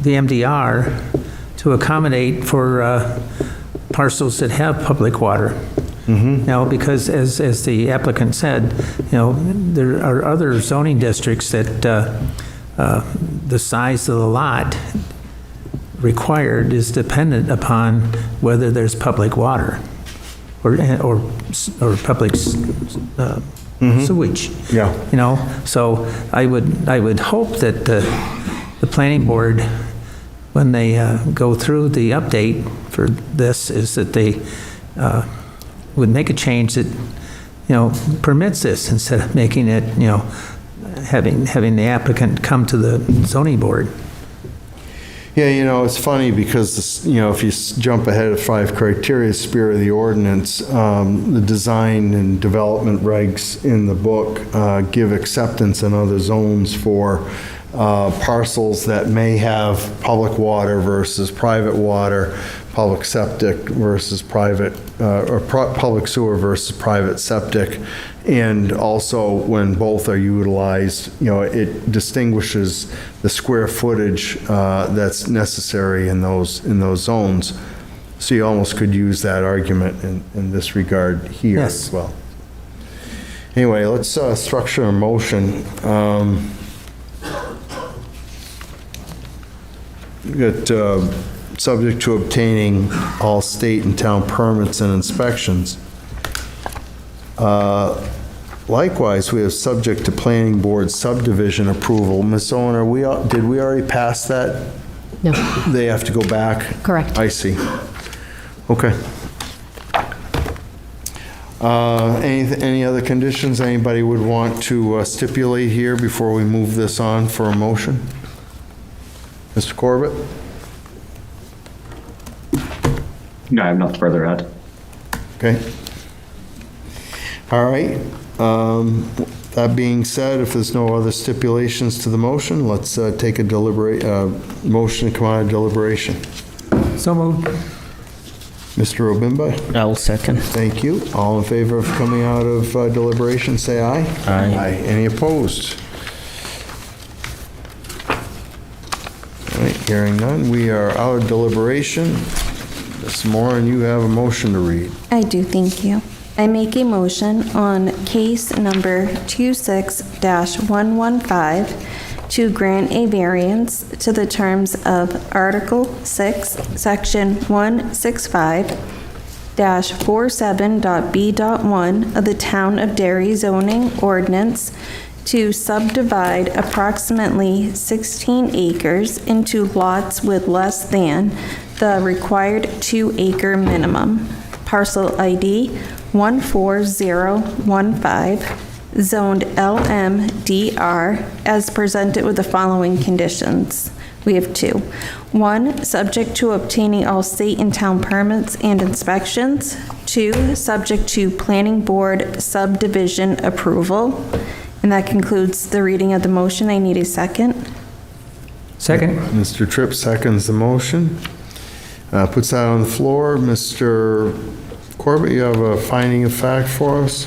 MDR to accommodate for parcels that have public water. Now, because as the applicant said, there are other zoning districts that the size of the lot required is dependent upon whether there's public water. or public sewage. Yeah. You know, so I would hope that the planning board, when they go through the update for this, is that they would make a change that, you know, permits this instead of making it, you know, having the applicant come to the zoning board. Yeah, you know, it's funny because, you know, if you jump ahead of 5 criteria, spirit of the ordinance, the design and development regs in the book give acceptance in other zones for parcels that may have public water versus private water, public septic versus private, public sewer versus private septic. And also, when both are utilized, you know, it distinguishes the square footage that's necessary in those zones. So you almost could use that argument in this regard here as well. Anyway, let's structure a motion. We got subject to obtaining all state and town permits and inspections. Likewise, we have subject to planning board subdivision approval. Ms. Owen, did we already pass that? No. They have to go back? Correct. I see. Okay. Any other conditions anybody would want to stipulate here before we move this on for a motion? Mr. Corbett? No, I have nothing further to add. Okay. All right. That being said, if there's no other stipulations to the motion, let's take a motion to come out of deliberation. So moved. Mr. Obimba? I'll second. Thank you. All in favor of coming out of deliberation, say aye. Aye. Any opposed? All right, hearing none, we are out of deliberation. Ms. Moran, you have a motion to read. I do, thank you. I make a motion on case number 26-115 to grant a variance to the terms of Article 6, Section 165-47.b.1 of the Town of Derry zoning ordinance to subdivide approximately 16 acres into lots with less than the required 2-acre minimum. Parcel ID 14015, zoned LMDR, as presented with the following conditions. We have 2. 1, subject to obtaining all state and town permits and inspections. 2, subject to planning board subdivision approval. And that concludes the reading of the motion. I need a second. Second. Mr. Tripp seconds the motion. Puts that on the floor. Mr. Corbett, you have a finding of fact for us?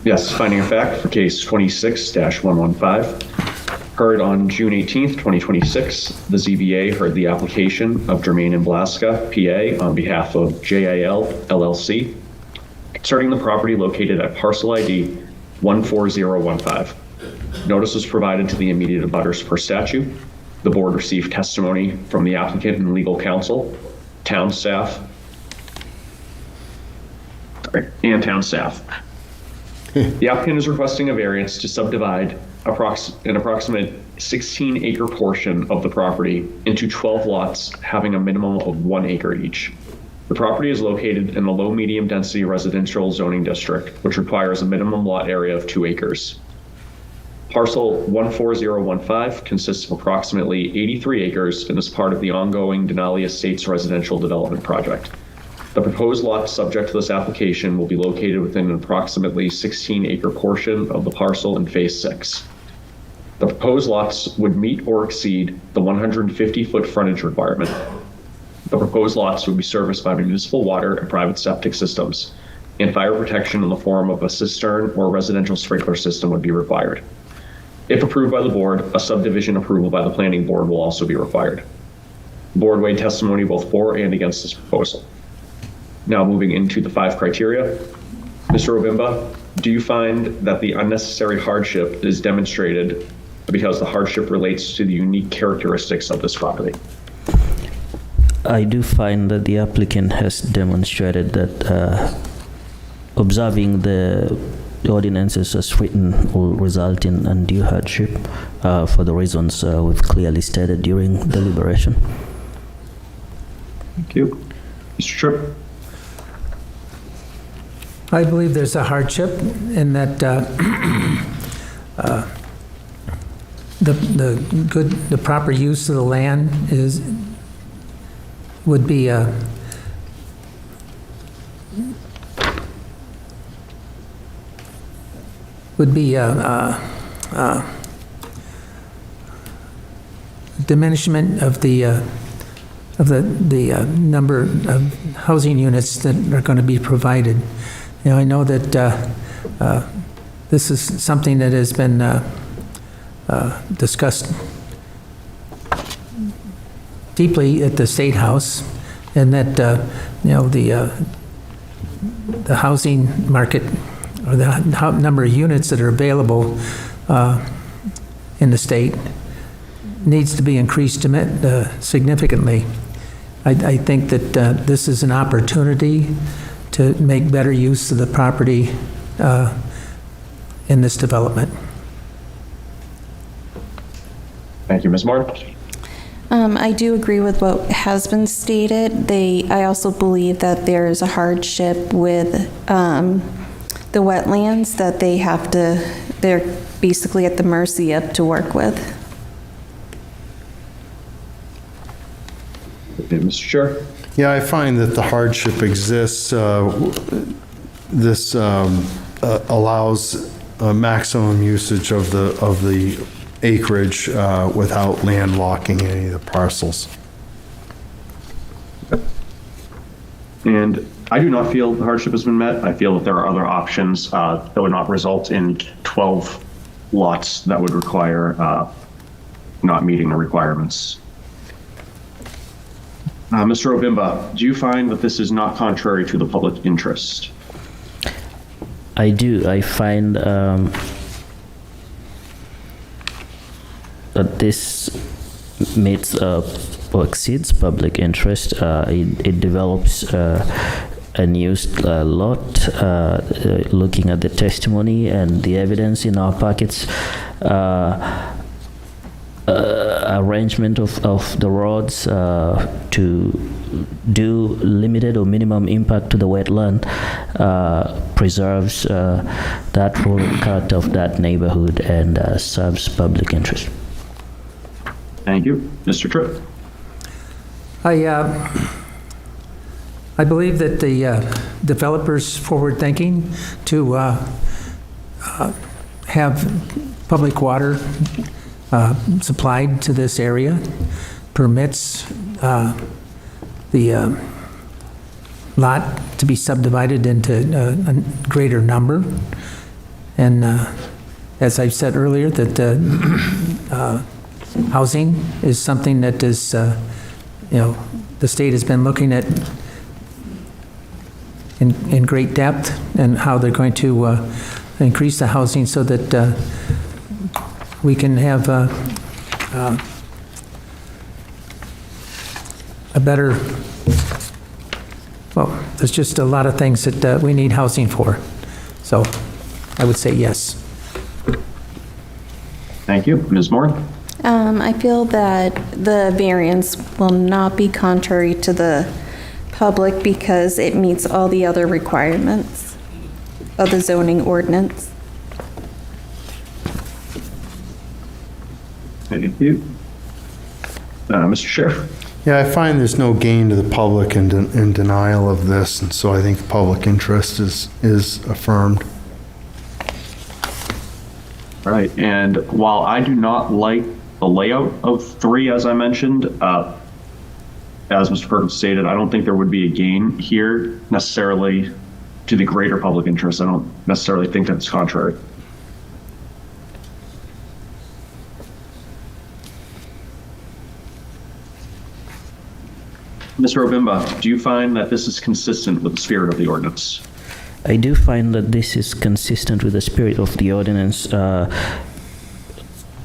Yes, finding of fact for case 26-115. Heard on June 18th, 2026, the ZBA heard the application of Germaine Blaszka, PA, on behalf of JIL LLC, concerning the property located at parcel ID 14015. Notice was provided to the immediate abutters per statute. The board received testimony from the applicant and legal counsel, town staff. The applicant is requesting a variance to subdivide an approximate 16-acre portion of the property into 12 lots having a minimum of 1 acre each. The property is located in the low-medium density residential zoning district, which requires a minimum lot area of 2 acres. Parcel 14015 consists of approximately 83 acres and is part of the ongoing Denali Estates residential development project. The proposed lot subject to this application will be located within an approximately 16-acre portion of the parcel in Phase 6. The proposed lots would meet or exceed the 150-foot frontage requirement. The proposed lots would be serviced by municipal water and private septic systems, and fire protection in the form of a cistern or residential sprinkler system would be required. If approved by the board, a subdivision approval by the planning board will also be required. The board weighed testimony both for and against this proposal. Now moving into the 5 criteria. Mr. Obimba, do you find that the unnecessary hardship is demonstrated because the hardship relates to the unique characteristics of this property? I do find that the applicant has demonstrated that observing the ordinances as written will result in undue hardship for the reasons we've clearly stated during deliberation. Thank you. Mr. Tripp? I believe there's a hardship in that the proper use of the land would be diminishment of the number of housing units that are going to be provided. You know, I know that this is something that has been discussed deeply at the State House, and that you know, the housing market, or the number of units that are available in the state, needs to be increased significantly. I think that this is an opportunity to make better use of the property in this development. Thank you, Ms. Moore. I do agree with what has been stated. I also believe that there is a hardship with the wetlands that they're basically at the mercy of to work with. Okay, Mr. Chair. Yeah, I find that the hardship exists. This allows maximum usage of the acreage without landlocking any of the parcels. And I do not feel the hardship has been met. I feel that there are other options that would not result in 12 lots that would require not meeting the requirements. Mr. Obimba, do you find that this is not contrary to the public interest? I do. I find that this meets or exceeds public interest. It develops a new lot. Looking at the testimony and the evidence in our packets, arrangement of the roads to do limited or minimum impact to the wetland preserves that full character of that neighborhood and serves public interest. Thank you. Mr. Tripp? I believe that the developers' forward thinking to have public water supplied to this area permits the lot to be subdivided into a greater number. And as I've said earlier, that housing is something that is, you know, the state has been looking at in great depth, and how they're going to increase the housing so that we can have a better, well, there's just a lot of things that we need housing for. So I would say yes. Thank you. Ms. Moore? I feel that the variance will not be contrary to the public because it meets all the other requirements of the zoning ordinance. Thank you. Mr. Sheriff? Yeah, I find there's no gain to the public in denial of this, and so I think the public interest is affirmed. All right, and while I do not like the layout of 3, as I mentioned, as Mr. Perkins stated, I don't think there would be a gain here necessarily to the greater public interest. I don't necessarily think that's contrary. Mr. Obimba, do you find that this is consistent with the spirit of the ordinance? I do find that this is consistent with the spirit of the ordinance.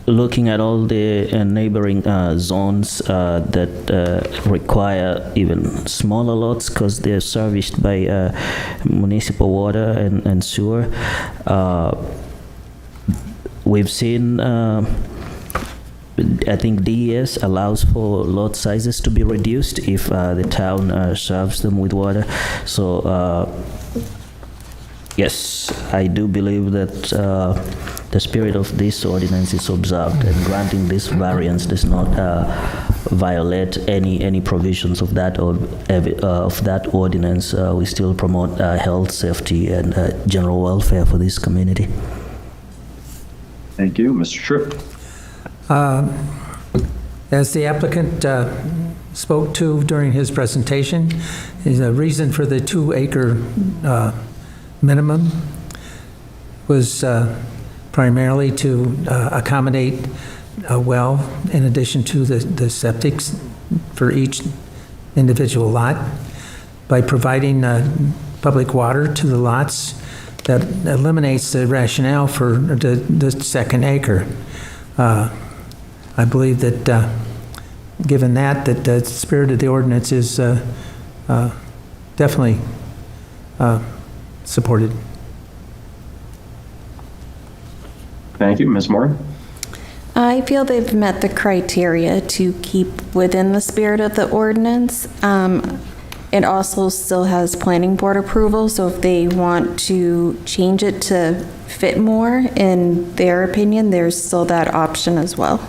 looking at all the neighboring zones that require even smaller lots because they're serviced by municipal water and sewer, we've seen, I think DES allows for lot sizes to be reduced if the town serves them with water. So, yes, I do believe that the spirit of this ordinance is observed, and granting this variance does not violate any provisions of that ordinance. We still promote health, safety, and general welfare for this community. Thank you. Mr. Tripp. As the applicant spoke to during his presentation, the reason for the 2-acre minimum was primarily to accommodate a well in addition to the septics for each individual lot. By providing public water to the lots, that eliminates the rationale for the second acre. I believe that given that the spirit of the ordinance is definitely supported. Thank you. Ms. Moore? I feel they've met the criteria to keep within the spirit of the ordinance. It also still has planning board approval, so if they want to change it to fit more, in their opinion, there's still that option as well.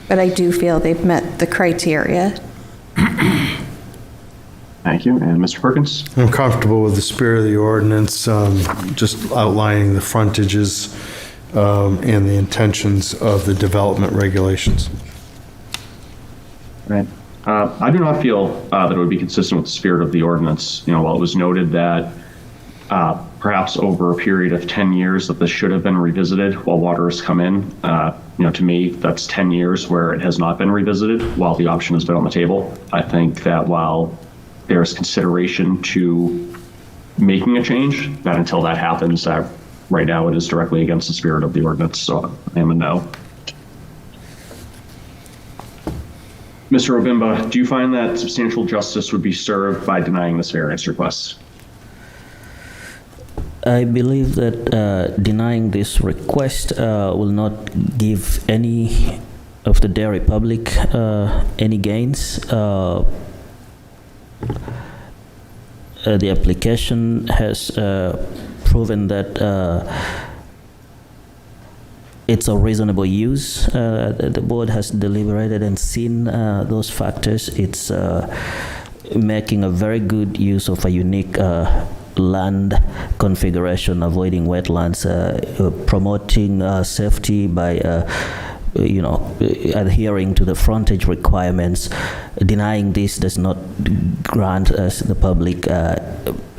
But I do feel they've met the criteria. Thank you. And Mr. Perkins? I'm comfortable with the spirit of the ordinance, just outlining the frontages and the intentions of the development regulations. Right. I do not feel that it would be consistent with the spirit of the ordinance. While it was noted that perhaps over a period of 10 years that this should have been revisited while water has come in, to me, that's 10 years where it has not been revisited while the option has been on the table. I think that while there's consideration to making a change, that until that happens, that right now it is directly against the spirit of the ordinance, so I am a no. Mr. Obimba, do you find that substantial justice would be served by denying this variance request? I believe that denying this request will not give any of the dairy public any gains. The application has proven that it's a reasonable use. The board has deliberated and seen those factors. It's making a very good use of a unique land configuration, avoiding wetlands, promoting safety by adhering to the frontage requirements. Denying this does not grant us, the public,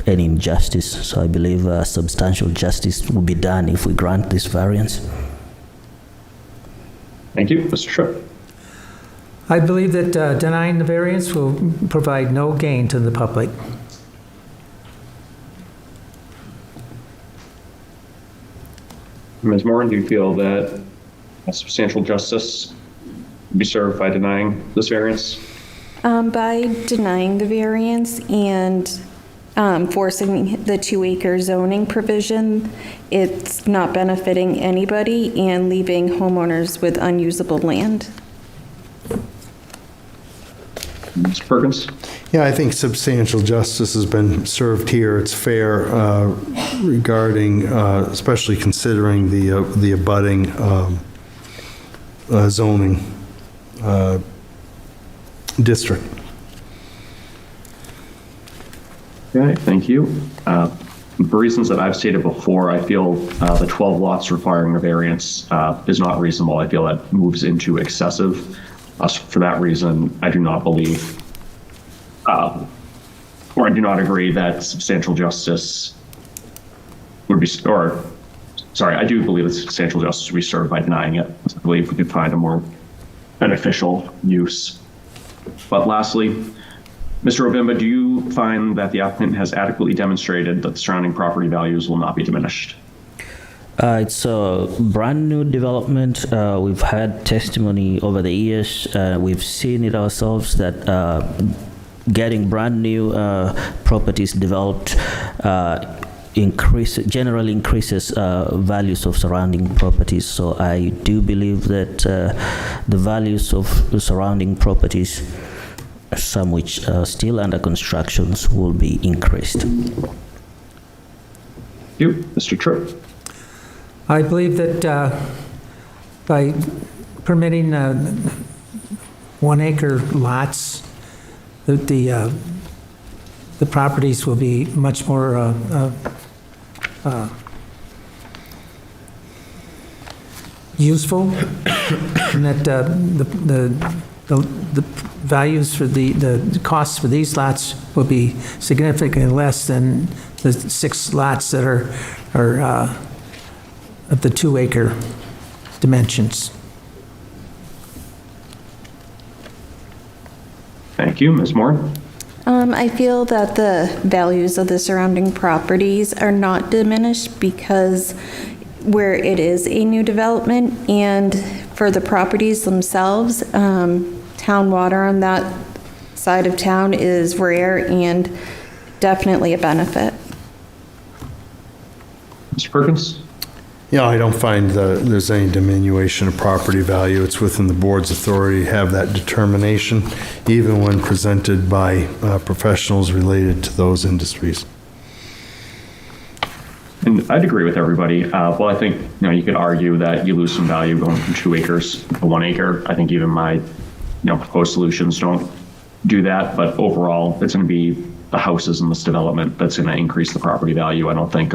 any injustice. So I believe substantial justice will be done if we grant this variance. Thank you. Mr. Tripp. I believe that denying the variance will provide no gain to the public. Ms. Moore, do you feel that a substantial justice would be served by denying this variance? By denying the variance and forcing the 2-acre zoning provision, it's not benefiting anybody and leaving homeowners with unusable land. Mr. Perkins? Yeah, I think substantial justice has been served here. It's fair regarding, especially considering the abutting zoning district. Okay, thank you. For reasons that I've stated before, I feel the 12 lots requiring a variance is not reasonable. I feel that moves into excessive. For that reason, I do not believe, or I do not agree that substantial justice would be, I do believe that substantial justice would be served by denying it. I believe we could find a more beneficial use. But lastly, Mr. Obimba, do you find that the applicant has adequately demonstrated that the surrounding property values will not be diminished? It's a brand new development. We've had testimony over the years. We've seen it ourselves that getting brand new properties developed generally increases values of surrounding properties. So I do believe that the values of the surrounding properties, some which are still under construction, will be increased. Thank you. Mr. Tripp. I believe that by permitting 1 acre lots, that the properties will be much more useful, and that the values for the costs for these lots will be significantly less than the 6 lots that are of the 2 acre dimensions. Thank you. Ms. Moore? I feel that the values of the surrounding properties are not diminished because where it is a new development, and for the properties themselves, town water on that side of town is rare and definitely a benefit. Mr. Perkins? Yeah, I don't find there's any diminution of property value. It's within the board's authority to have that determination, even when presented by professionals related to those industries. And I'd agree with everybody. Well, I think, you could argue that you lose some value going from 2 acres to 1 acre. I think even my, proposed solutions don't do that. But overall, it's going to be the houses in this development that's going to increase the property value. I don't think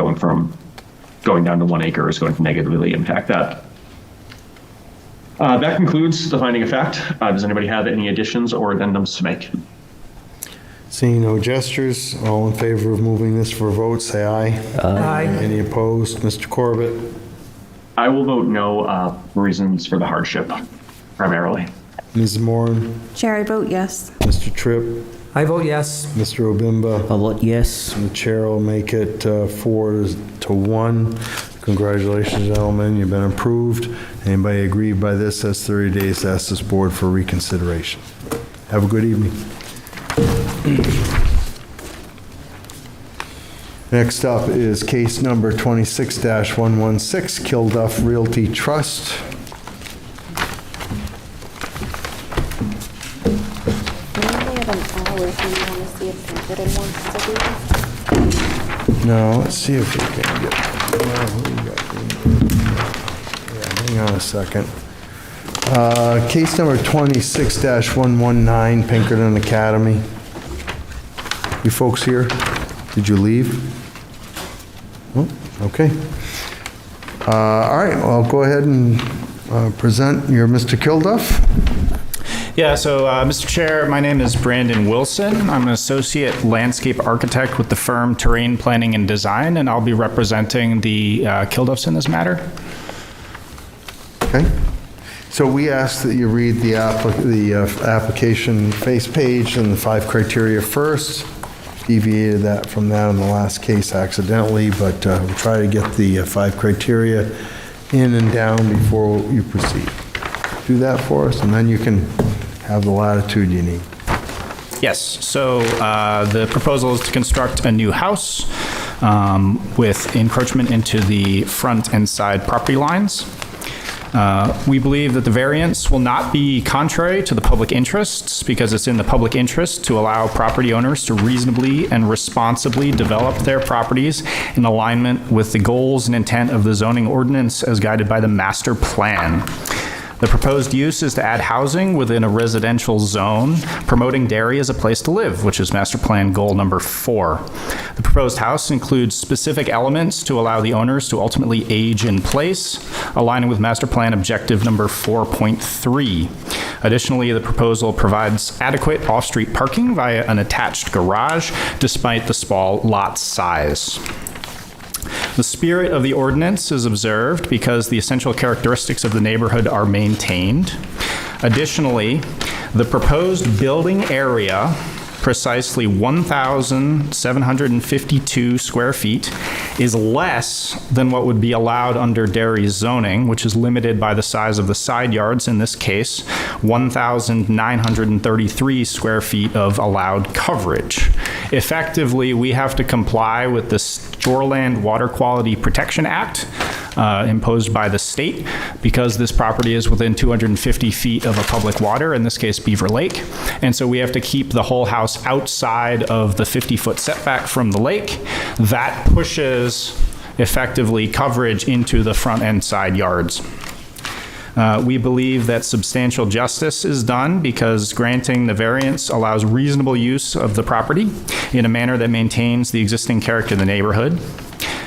going down to 1 acre is going to negatively impact that. That concludes the finding of fact. Does anybody have any additions or addendums to make? Seeing no gestures, all in favor of moving this for a vote, say aye. Aye. Any opposed? Mr. Corbett? I will vote no, reasons for the hardship, primarily. Ms. Moore? Chair, I vote yes. Mr. Tripp? I vote yes. Mr. Obimba? I vote yes. The chair will make it 4-1. Congratulations, gentlemen, you've been approved. Anybody aggrieved by this has 30 days to ask this board for reconsideration. Have a good evening. Next up is case number 26-116, Kilduff Realty Trust. No, let's see if we can get, hang on a second. Case number 26-119, Pinkerton Academy. You folks here? Did you leave? Oh, okay. All right, well, go ahead and present your Mr. Kilduff. Yeah, so Mr. Chair, my name is Brandon Wilson. I'm an associate landscape architect with the firm Terrain Planning and Design, and I'll be representing the Kilduffs in this matter. Okay. So we ask that you read the application face page and the 5 criteria first. Deviated that from that in the last case accidentally, but we'll try to get the 5 criteria in and down before you proceed. Do that for us, and then you can have the latitude you need. Yes, so the proposal is to construct a new house with encroachment into the front and side property lines. We believe that the variance will not be contrary to the public interests because it's in the public interest to allow property owners to reasonably and responsibly develop their properties in alignment with the goals and intent of the zoning ordinance as guided by the master plan. The proposed use is to add housing within a residential zone, promoting Derry as a place to live, which is master plan goal number 4. The proposed house includes specific elements to allow the owners to ultimately age in place, aligning with master plan objective number 4.3. Additionally, the proposal provides adequate off-street parking via an attached garage, despite the small lot size. The spirit of the ordinance is observed because the essential characteristics of the neighborhood are maintained. Additionally, the proposed building area precisely 1,752 square feet, is less than what would be allowed under Derry's zoning, which is limited by the size of the side yards, in this case, 1,933 square feet of allowed coverage. Effectively, we have to comply with the Shoreland Water Quality Protection Act imposed by the state because this property is within 250 feet of a public water, in this case Beaver Lake. And so we have to keep the whole house outside of the 50-foot setback from the lake. That pushes effectively coverage into the front and side yards. We believe that substantial justice is done because granting the variance allows reasonable use of the property in a manner that maintains the existing character of the neighborhood.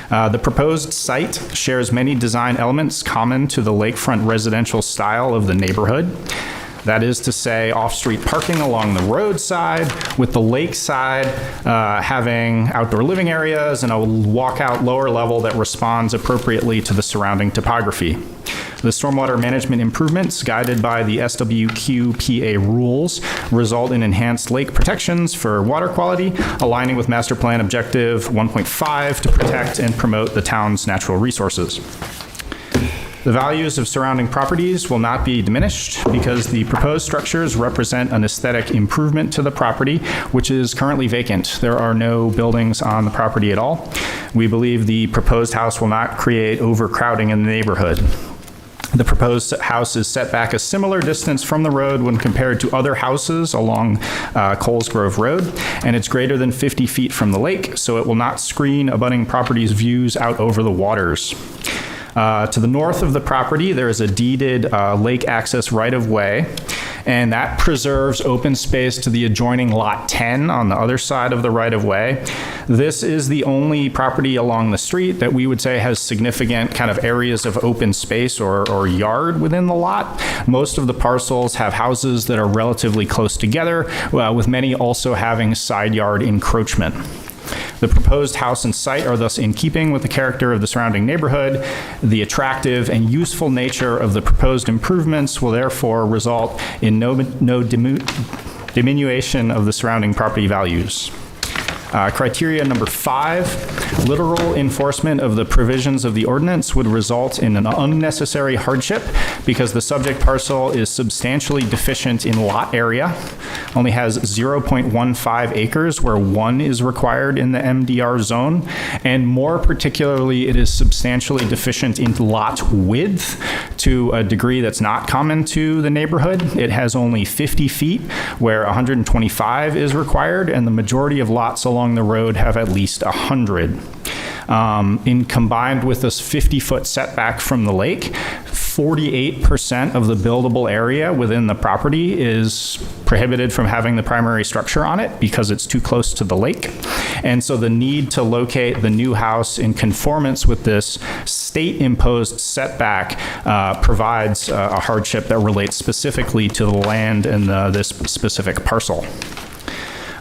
The proposed site shares many design elements common to the lakefront residential style of the neighborhood. That is to say, off-street parking along the roadside, with the lakeside having outdoor living areas and a walkout lower level that responds appropriately to the surrounding topography. The stormwater management improvements guided by the SWQPA rules result in enhanced lake protections for water quality, aligning with Master Plan Objective 1.5 to protect and promote the town's natural resources. The values of surrounding properties will not be diminished because the proposed structures represent an aesthetic improvement to the property, which is currently vacant. There are no buildings on the property at all. We believe the proposed house will not create overcrowding in the neighborhood. The proposed house is set back a similar distance from the road when compared to other houses along Coles Grove Road, and it's greater than 50 feet from the lake, so it will not screen abutting properties' views out over the waters. To the north of the property, there is a deeded lake access right-of-way, and that preserves open space to the adjoining Lot 10 on the other side of the right-of-way. This is the only property along the street that we would say has significant kind of areas of open space or yard within the lot. Most of the parcels have houses that are relatively close together, with many also having side yard encroachment. The proposed house and site are thus in keeping with the character of the surrounding neighborhood. The attractive and useful nature of the proposed improvements will therefore result in no diminution of the surrounding property values. Criteria number 5, literal enforcement of the provisions of the ordinance would result in an unnecessary hardship because the subject parcel is substantially deficient in lot area, only has 0.15 acres where 1 is required in the MDR zone, and more particularly, it is substantially deficient in lot width to a degree that's not common to the neighborhood. It has only 50 feet where 125 is required, and the majority of lots along the road have at least 100. In combined with this 50-foot setback from the lake, 48% of the buildable area within the property is prohibited from having the primary structure on it because it's too close to the lake. And so the need to locate the new house in conformance with this state-imposed setback provides a hardship that relates specifically to the land and this specific parcel.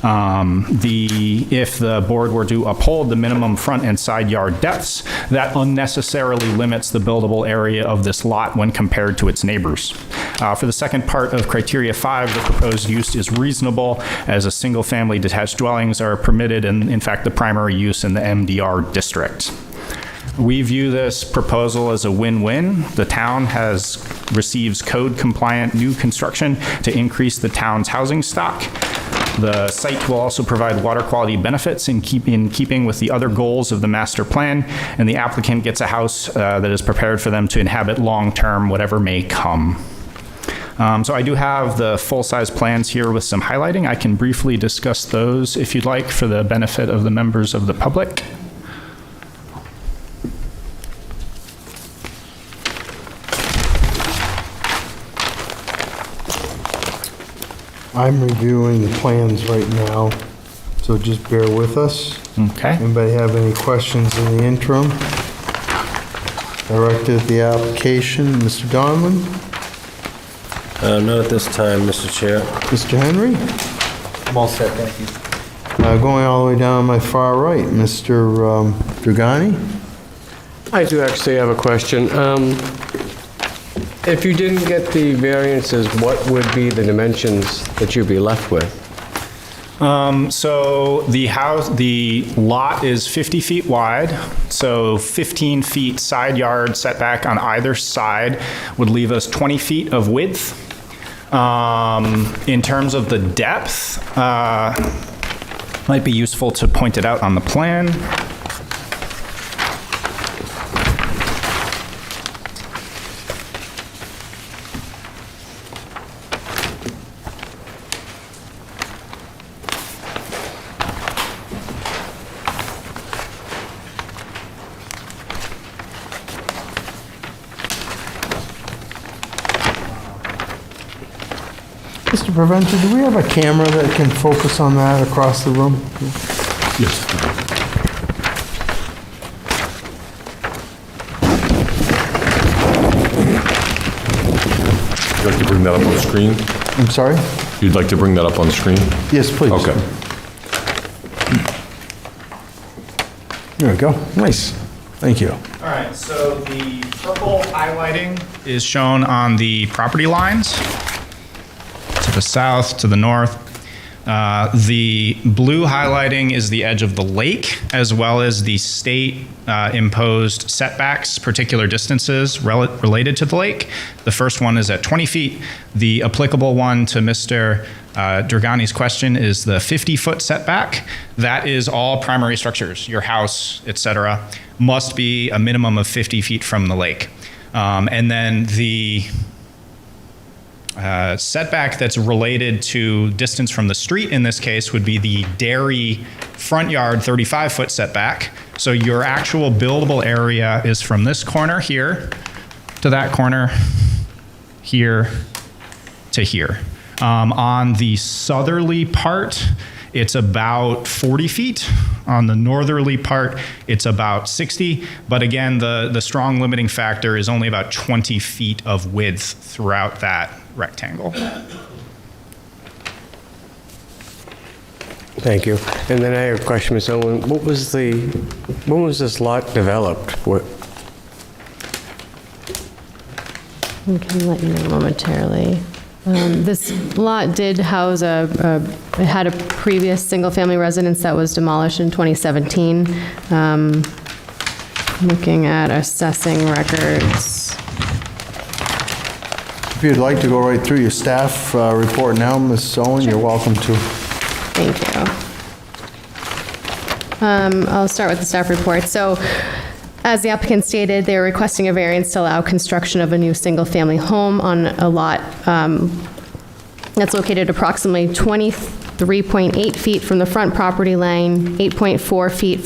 If the board were to uphold the minimum front and side yard depths, that unnecessarily limits the buildable area of this lot when compared to its neighbors. For the second part of criteria 5, the proposed use is reasonable as a single-family detached dwellings are permitted and, in fact, the primary use in the MDR district. We view this proposal as a win-win. The town receives code-compliant new construction to increase the town's housing stock. The site will also provide water quality benefits in keeping with the other goals of the master plan, and the applicant gets a house that is prepared for them to inhabit long-term, whatever may come. So I do have the full-size plans here with some highlighting. I can briefly discuss those if you'd like for the benefit of the members of the public. I'm reviewing the plans right now, so just bear with us. Okay. Anybody have any questions in the interim? Directed at the application, Mr. Donlin? Not at this time, Mr. Chair. Mr. Henry? I'm all set, thank you. Going all the way down my far right, Mr. Dragani? I do actually have a question. If you didn't get the variances, what would be the dimensions that you'd be left with? So the lot is 50 feet wide, so 15 feet side yard setback on either side would leave us 20 feet of width. In terms of the depth, might be useful to point it out on the plan. Mr. Preventer, do we have a camera that can focus on that across the room? Yes. You'd like to bring that up on the screen? I'm sorry? You'd like to bring that up on the screen? Yes, please. Okay. There we go. Nice. Thank you. All right, so the purple highlighting is shown on the property lines, to the south, to the north. The blue highlighting is the edge of the lake, as well as the state imposed setbacks, particular distances related to the lake. The first one is at 20 feet. The applicable one to Mr. Dragani's question is the 50-foot setback. That is all primary structures, your house, et cetera, must be a minimum of 50 feet from the lake. And then the setback that's related to distance from the street in this case would be the dairy front yard 35-foot setback. So your actual buildable area is from this corner here to that corner, here to here. On the southerly part, it's about 40 feet. On the northerly part, it's about 60. But again, the strong limiting factor is only about 20 feet of width throughout that rectangle. Thank you. And then I have a question, Ms. Owen. When was this lot developed? I can let you know momentarily. This lot did house it had a previous single-family residence that was demolished in 2017. Looking at assessing records. If you'd like to go right through your staff report now, Ms. Owen, you're welcome to. Thank you. I'll start with the staff report. So, as the applicant stated, they're requesting a variance to allow construction of a new single-family home on a lot that's located approximately 23.8 feet from the front property line, 8.4 feet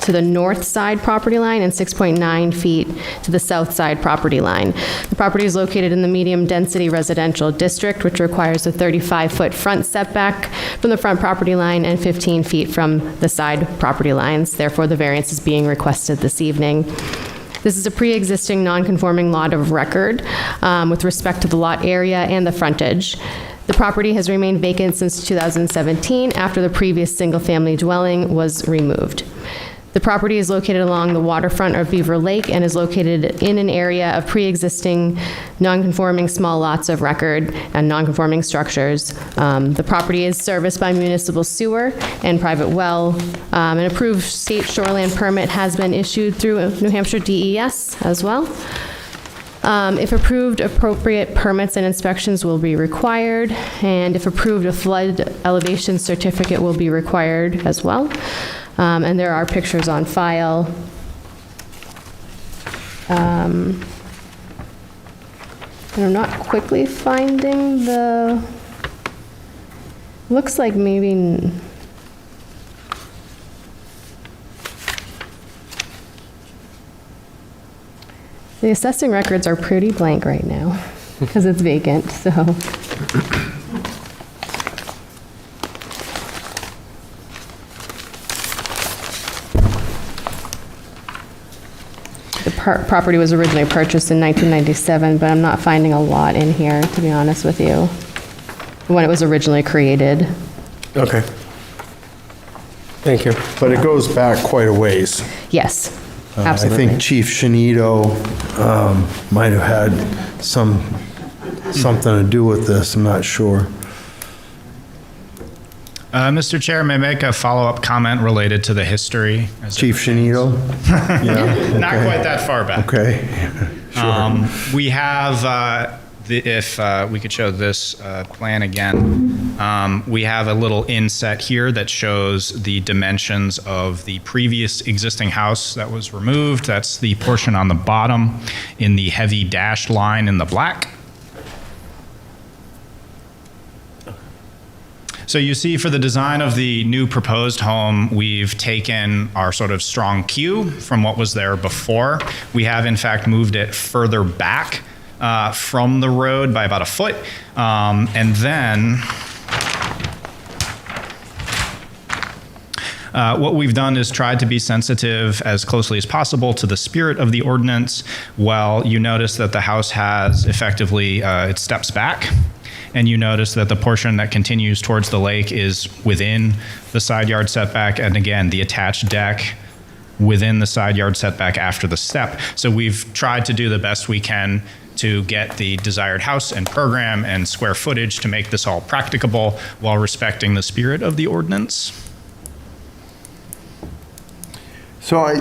to the north side property line, and 6.9 feet to the south side property line. The property is located in the medium-density residential district, which requires a 35-foot front setback from the front property line and 15 feet from the side property lines. Therefore, the variance is being requested this evening. This is a pre-existing non-conforming lot of record with respect to the lot area and the frontage. The property has remained vacant since 2017 after the previous single-family dwelling was removed. The property is located along the waterfront of Beaver Lake and is located in an area of pre-existing non-conforming small lots of record and non-conforming structures. The property is serviced by municipal sewer and private well. An approved state shoreland permit has been issued through New Hampshire DES as well. If approved, appropriate permits and inspections will be required, and if approved, a flood elevation certificate will be required as well. And there are pictures on file. And I'm not quickly finding the, looks like maybe, the assessing records are pretty blank right now because it's vacant, so. The property was originally purchased in 1997, but I'm not finding a lot in here, to be honest with you, when it was originally created. Okay. Thank you. But it goes back quite a ways. Yes, I absolutely. think Chief Tsienneto might have had something to do with this, I'm not sure. Mr. Chair, may I make a follow-up comment related to the history? Chief Tsienneto? Yeah. Not okay. quite that far back. Okay. Sure. We have, if we could show this plan again, we have a little inset here that shows the dimensions of the previous existing house that was removed. That's the portion on the bottom in the heavy dashed line in the black. So you see for the design of the new proposed home, we've taken our sort of strong cue from what was there before. We have in fact moved it further back from the road by about a foot. And then what we've done is tried to be sensitive as closely as possible to the spirit of the ordinance. While you notice that the house has effectively, it steps back. And you notice that the portion that continues towards the lake is within the side yard setback. And again, the attached deck within the side yard setback after the step. So we've tried to do the best we can to get the desired house and program and square footage to make this all practicable while respecting the spirit of the ordinance. So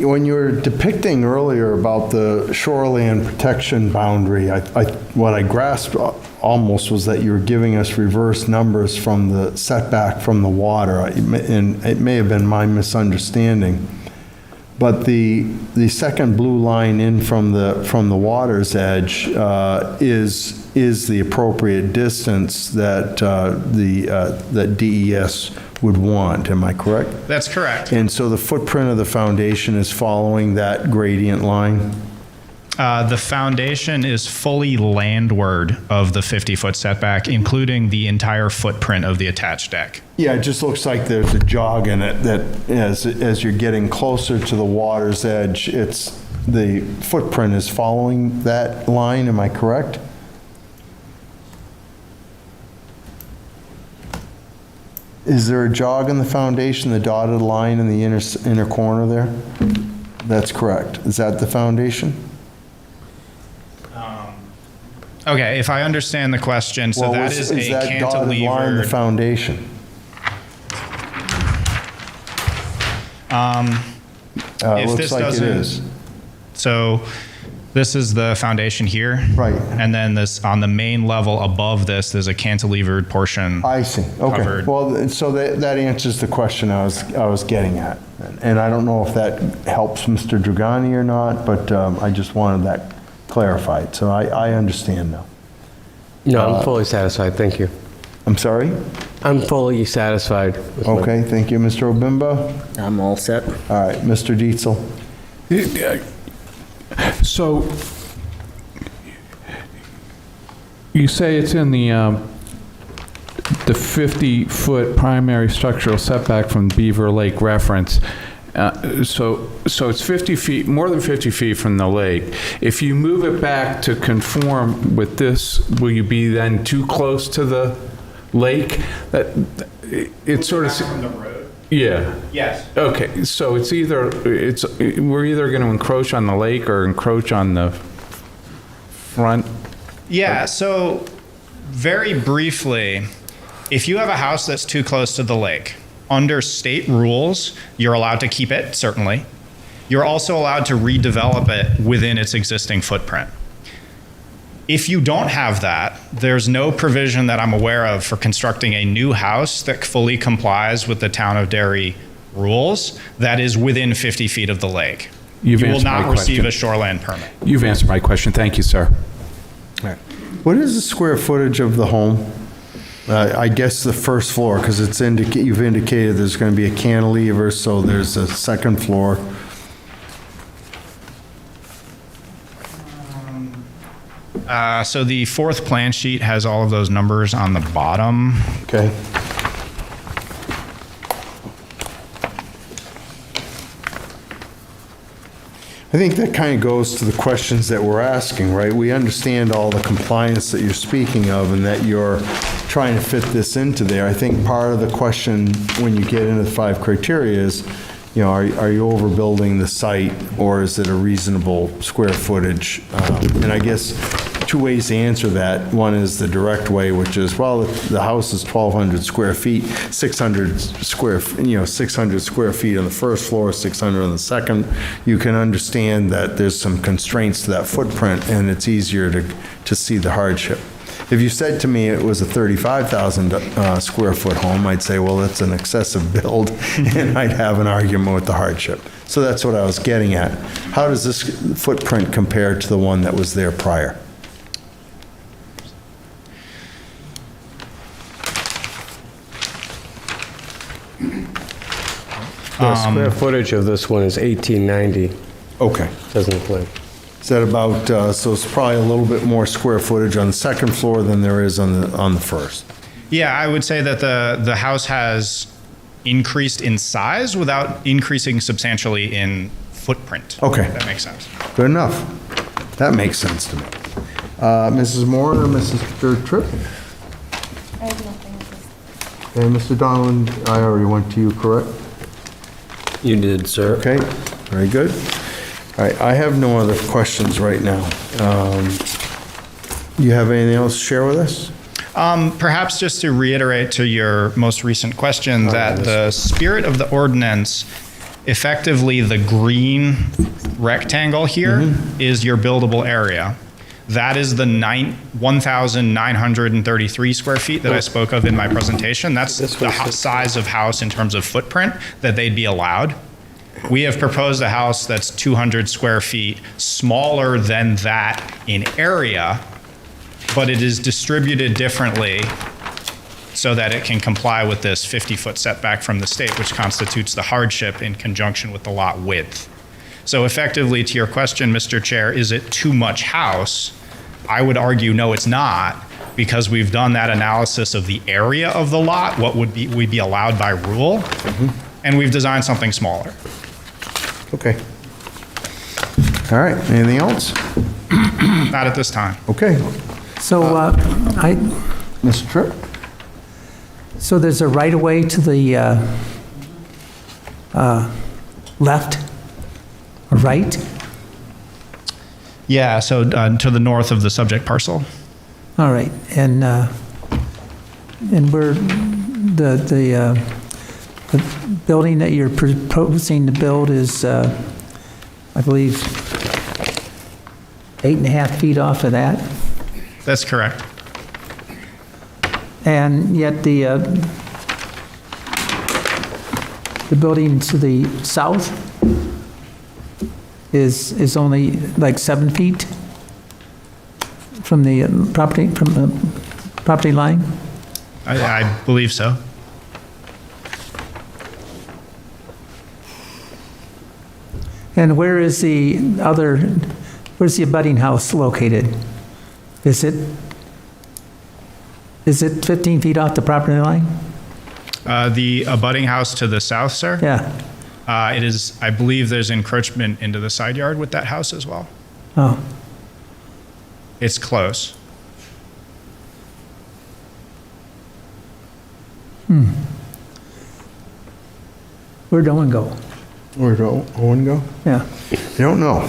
when you were depicting earlier about the shoreline protection boundary, what I grasped almost was that you were giving us reverse numbers from the setback from the water, and it may have been my misunderstanding. But the second blue line in from the water's edge is the appropriate distance that that DES would want. Am I correct? That's correct. And so the footprint of the foundation is following that gradient line? The foundation is fully landward of the 50-foot setback, including the entire footprint of the attached deck. Yeah, it just looks like there's a jog in it that as you're getting closer to the water's edge, the footprint is following that line. Am I correct? Is there a jog in the foundation, the dotted line in the inner corner there? That's correct. Is that the foundation? Okay, if I understand the question, so that is a that dotted line the cantilevered. foundation? It If looks this like it doesn't, is. so this is the foundation here. Right. And then this, on the main level above this, there's a cantilevered portion. I see. Okay. Covered. Well, so that answers the question I was getting at. And I don't know if that helps Mr. Dragani or not, but I just wanted that clarified. So I understand now. No, I'm fully satisfied, thank you. I'm sorry? I'm fully satisfied. Okay, thank you, Mr. Obimba. I'm all set. All right, Mr. Dietzel. So you say it's in the 50-foot primary structural setback from Beaver Lake reference. So it's 50 feet, more than 50 feet from the lake. If you move it back to conform with this, will you be then too close to the lake? It's sort of From the road? yeah. Yes. Okay, so we're either going to encroach on the lake or encroach on the front. Yeah, so very briefly, if you have a house that's too close to the lake, under state rules, you're allowed to keep it, certainly. You're also allowed to redevelop it within its existing footprint. If you don't have that, there's no provision that I'm aware of for constructing a new house that fully complies with the town of Derry rules that is within 50 feet of the lake. You've You will answered my not receive question. a shoreline permit. You've answered my question. Thank you, sir. What is the square footage of the home? I guess the first floor, because you've indicated there's going to be a cantilever, so there's a second floor. So the fourth plan sheet has all of those numbers on the bottom. Okay. I think that kind of goes to the questions that we're asking, right? We understand all the compliance that you're speaking of and that you're trying to fit this into there. I think part of the question when you get into the 5 criteria is, are you overbuilding the site or is it a reasonable square footage? And I guess two ways to answer that. One is the direct way, which is, well, the house is 1,200 square feet, 600 square feet on the first floor, 600 on the second. You can understand that there's some constraints to that footprint, and it's easier to see the hardship. If you said to me it was a 35,000 square foot home, I'd say, well, that's an excessive build, and I'd have an argument with the hardship. So that's what I was getting at. How does this footprint compare to the one that was there prior? The square footage of this one is 1890. Okay. Doesn't play. Is that about, so it's probably a little bit more square footage on the second floor than there is on the first? Yeah, I would say that the house has increased in size without increasing substantially in footprint. Okay. If that makes sense. Good enough. That makes sense to me. Mrs. Moore or Mrs. Tripp? I have nothing. Okay, Mr. Donlin, I already went to you, correct? You did, sir. Okay, very good. All right, I have no other questions right now. You have anything else to share with us? Perhaps just to reiterate to your most recent question that the spirit of the ordinance, effectively the green rectangle here is your buildable area. That is the 1,933 square feet that I spoke of in my presentation. That's the size of house in terms of footprint that they'd be allowed. We have proposed a house that's 200 square feet smaller than that in area, but it is distributed differently so that it can comply with this 50-foot setback from the state, which constitutes the hardship in conjunction with the lot width. So effectively, to your question, Mr. Chair, is it too much house? I would argue no, it's not, because we've done that analysis of the area of the lot, what would we be allowed by rule, and we've designed something smaller. Okay. All right, anything else? Not at this time. Okay. So, Mr. Tripp? So there's a right-of-way to the left or right? Yeah, so to the north of the subject parcel. All right, and where the building that you're proposing to build is, I believe, 8.5 feet off of that? That's correct. And yet the building to the south is only like 7 feet from the property line? I believe so. And where's the abutting house located? Is it 15 feet off the property line? The abutting house to the south, sir? Yeah. It is, I believe there's encroachment into the side yard with that house as well. Oh. It's close. Where'd Owen go? Where'd Owen go? Yeah. You don't know.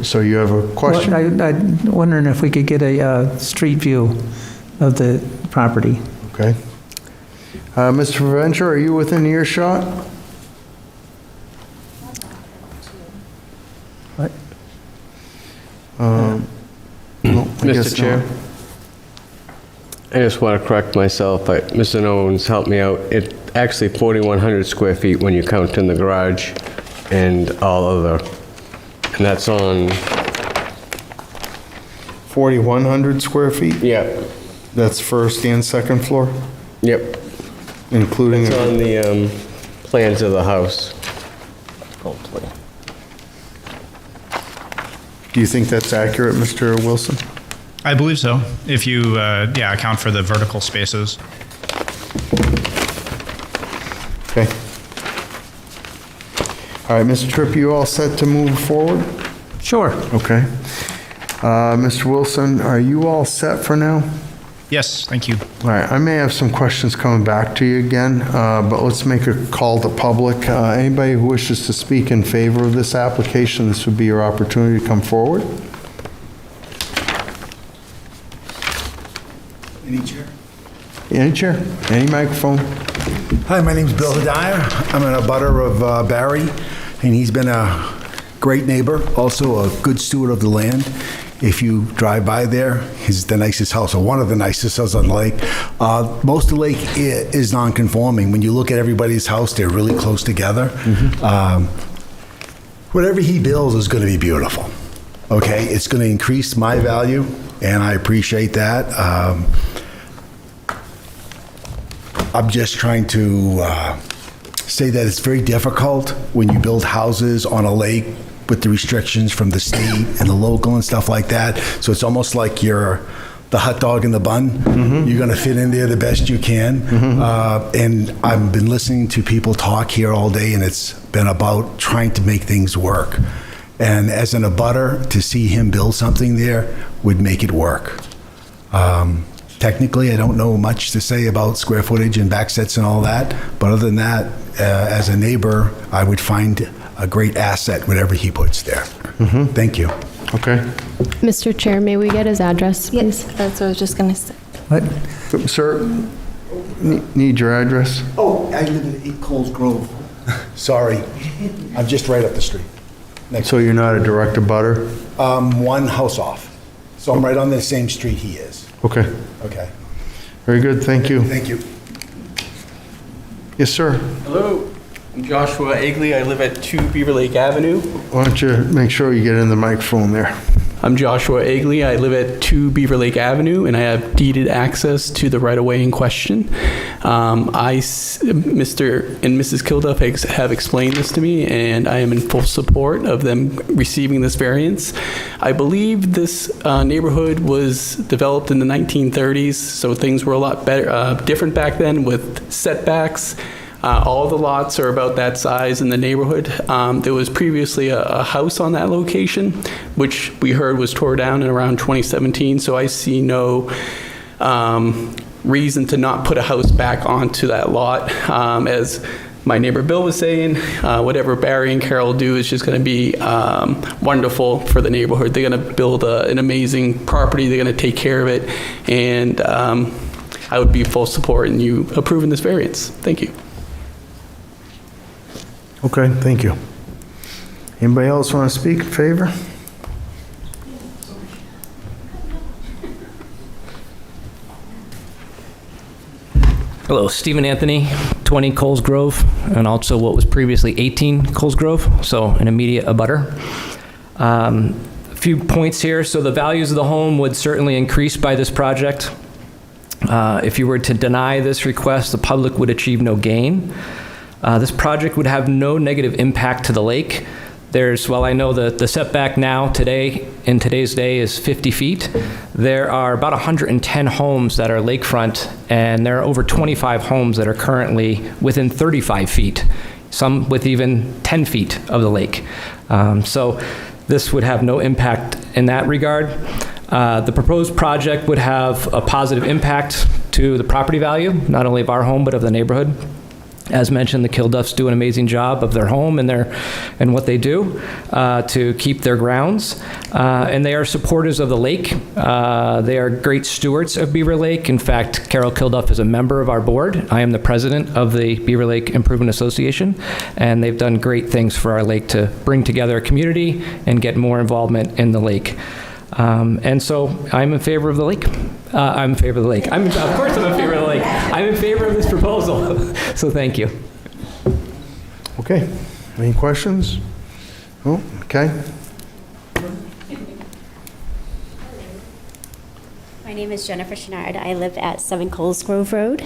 So you have a question? Well, I'm wondering if we could get a street view of the property. Okay. Mr. Venture, are you within earshot? What? No, Mr. Chair, I just want to correct myself. Mr. Owens helped me out. It's actually 4,100 square feet when you count in the garage and all other. And that's on... 4,100 square feet? Yeah. That's first and second floor? Yep. Including... It's on the plans of the house. Do you think that's accurate, Mr. Wilson? I believe so, if you, account for the vertical spaces. Okay. All right, Mr. Tripp, you all set to move forward? Sure. Okay. Mr. Wilson, are you all set for now? Yes, thank you. All right, I may have some questions coming back to you again, but let's make a call to public. Anybody who wishes to speak in favor of this application, this would be your opportunity to come forward. Any chair? Any chair, any microphone. Hi, my name's Bill Hedaya. I'm a butter of Barry, and he's been a great neighbor, also a good steward of the land. If you drive by there, he's the nicest house, or one of the nicest houses on the lake. Most of the lake is non-conforming. When you look at everybody's house, they're really close together. Whatever he builds is going to be beautiful. Okay, it's going to increase my value, and I appreciate that. I'm just trying to say that it's very difficult when you build houses on a lake with the restrictions from the state and the local and stuff like that. So it's almost like you're the hot dog in the bun. You're going to fit in there the best you can. And I've been listening to people talk here all day, and it's been about trying to make things work. And as an abutter, to see him build something there would make it work. Technically, I don't know much to say about square footage and back sets and all that, but other than that, as a neighbor, I would find a great asset, whatever he puts there. Thank you. Okay. Mr. Chair, may we get his address, please? Yes, that's what I was just going to say. What? Sir, need your address? Oh, I live in 8 Coles Grove. Sorry. I'm just right up the street. So you're not a direct abutter? One house off. So I'm right on the same street he is. Okay. Okay. Very good, thank you. Thank you. Yes, sir. Hello, I'm Joshua Agley. I live at 2 Beaver Lake Avenue. Why don't you make sure you get in the microphone there? I'm Joshua Agley. I live at 2 Beaver Lake Avenue, and I have deeded access to the right-of-way in question. Mr. and Mrs. Kilduff have explained this to me, and I am in full support of them receiving this variance. I believe this neighborhood was developed in the 1930s, so things were a lot better, different back then with setbacks. All the lots are about that size in the neighborhood. There was previously a house on that location, which we heard was tore down in around 2017, so I see no reason to not put a house back onto that lot. As my neighbor Bill was saying, whatever Barry and Carol do is just going to be wonderful for the neighborhood. They're going to build an amazing property. They're going to take care of it, and I would be full support in you approving this variance. Thank you. Okay, thank you. Anybody else want to speak in favor? Hello, Stephen Anthony, 20 Coles Grove, and also what was previously 18 Coles Grove, so an immediate abutter. A few points here. So the values of the home would certainly increase by this project. If you were to deny this request, the public would achieve no gain. This project would have no negative impact to the lake. Well, I know the setback now in today's day is 50 feet. There are about 110 homes that are lakefront, and there are over 25 homes that are currently within 35 feet, some with even 10 feet of the lake. So this would have no impact in that regard. The proposed project would have a positive impact to the property value, not only of our home, but of the neighborhood. As mentioned, the Kilduffs do an amazing job of their home and what they do to keep their grounds. And they are supporters of the lake. They are great stewards of Beaver Lake. In fact, Carol Kilduff is a member of our board. I am the president of the Beaver Lake Improvement Association, and they've done great things for our lake to bring together a community and get more involvement in the lake. And so I'm in favor of the lake. I'm in favor of the lake. Of course I'm in favor of the lake. I'm in favor of this proposal. So thank you. Okay. Any questions? Oh, okay. My name is Jennifer Chenard. I live at 7 Coles Grove Road,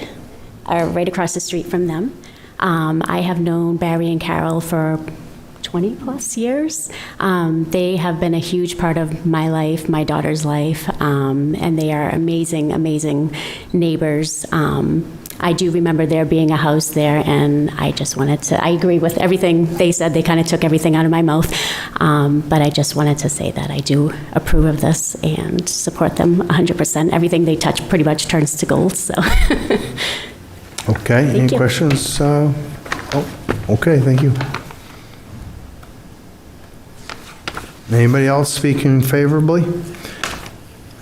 right across the street from them. I have known Barry and Carol for 20 plus years. They have been a huge part of my life, my daughter's life, and they are amazing, amazing neighbors. I do remember there being a house there, and I just wanted to, I agree with everything they said. They kind of took everything out of my mouth, but I just wanted to say that I do approve of this and support them 100%. Everything they touch pretty much turns to gold, so. Okay, any questions? Okay, thank you. Anybody else speaking favorably?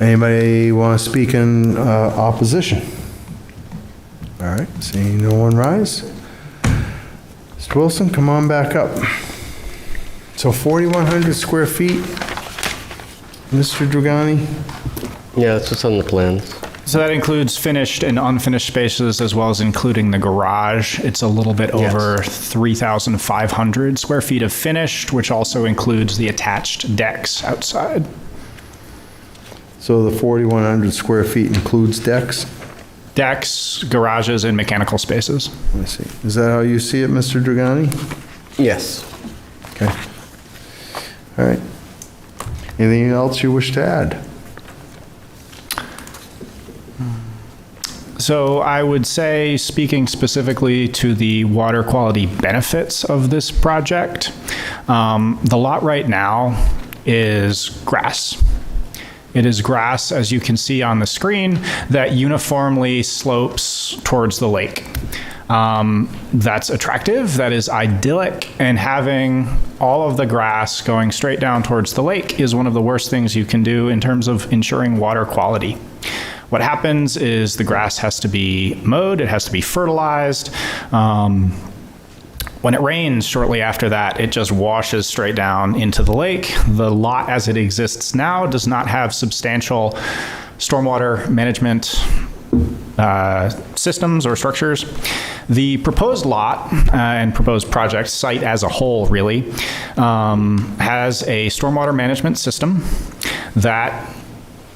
Anybody want to speak in opposition? All right, seeing no one rise. Mr. Wilson, come on back up. So 4,100 square feet, Mr. Dragani? Yeah, that's what's on the plans. So that includes finished and unfinished spaces, as well as including the garage. It's a little bit over 3,500 square feet of finished, which also includes the attached decks outside. So the 4,100 square feet includes decks? Decks, garages, and mechanical spaces. I see. Is that how you see it, Mr. Dragani? Yes. Okay. All right. Anything else you wish to add? So I would say, speaking specifically to the water quality benefits of this project, the lot right now is grass. It is grass, as you can see on the screen, that uniformly slopes towards the lake. That's attractive, that is idyllic, and having all of the grass going straight down towards the lake is one of the worst things you can do in terms of ensuring water quality. What happens is the grass has to be mowed, it has to be fertilized. When it rains shortly after that, it just washes straight down into the lake. The lot as it exists now does not have substantial stormwater management systems or structures. The proposed lot and proposed project site as a whole really has a stormwater management system that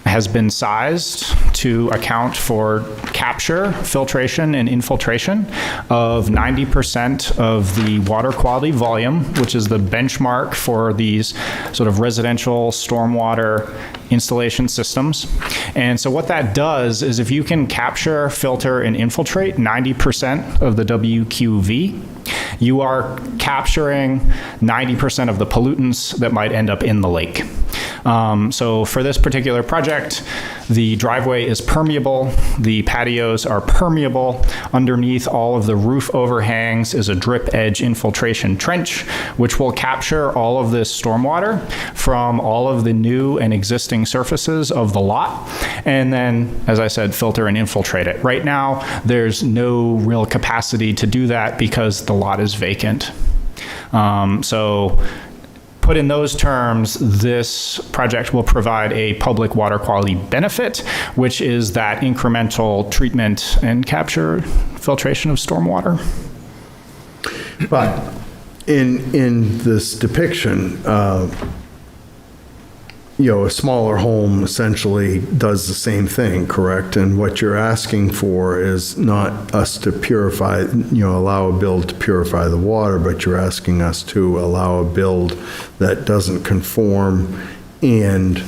has been sized to account for capture, filtration, and infiltration of 90% of the water quality volume, which is the benchmark for these sort of residential stormwater installation systems. And so what that does is if you can capture, filter, and infiltrate 90% of the WQV, you are capturing 90% of the pollutants that might end up in the lake. So for this particular project, the driveway is permeable, the patios are permeable. Underneath all of the roof overhangs is a drip edge infiltration trench, which will capture all of this stormwater from all of the new and existing surfaces of the lot. And then, as I said, filter and infiltrate it. Right now, there's no real capacity to do that because the lot is vacant. So put in those terms, this project will provide a public water quality benefit, which is that incremental treatment and capture, filtration of stormwater. But in this depiction, a smaller home essentially does the same thing, correct? And what you're asking for is not us to purify, allow a build to purify the water, but you're asking us to allow a build that doesn't conform and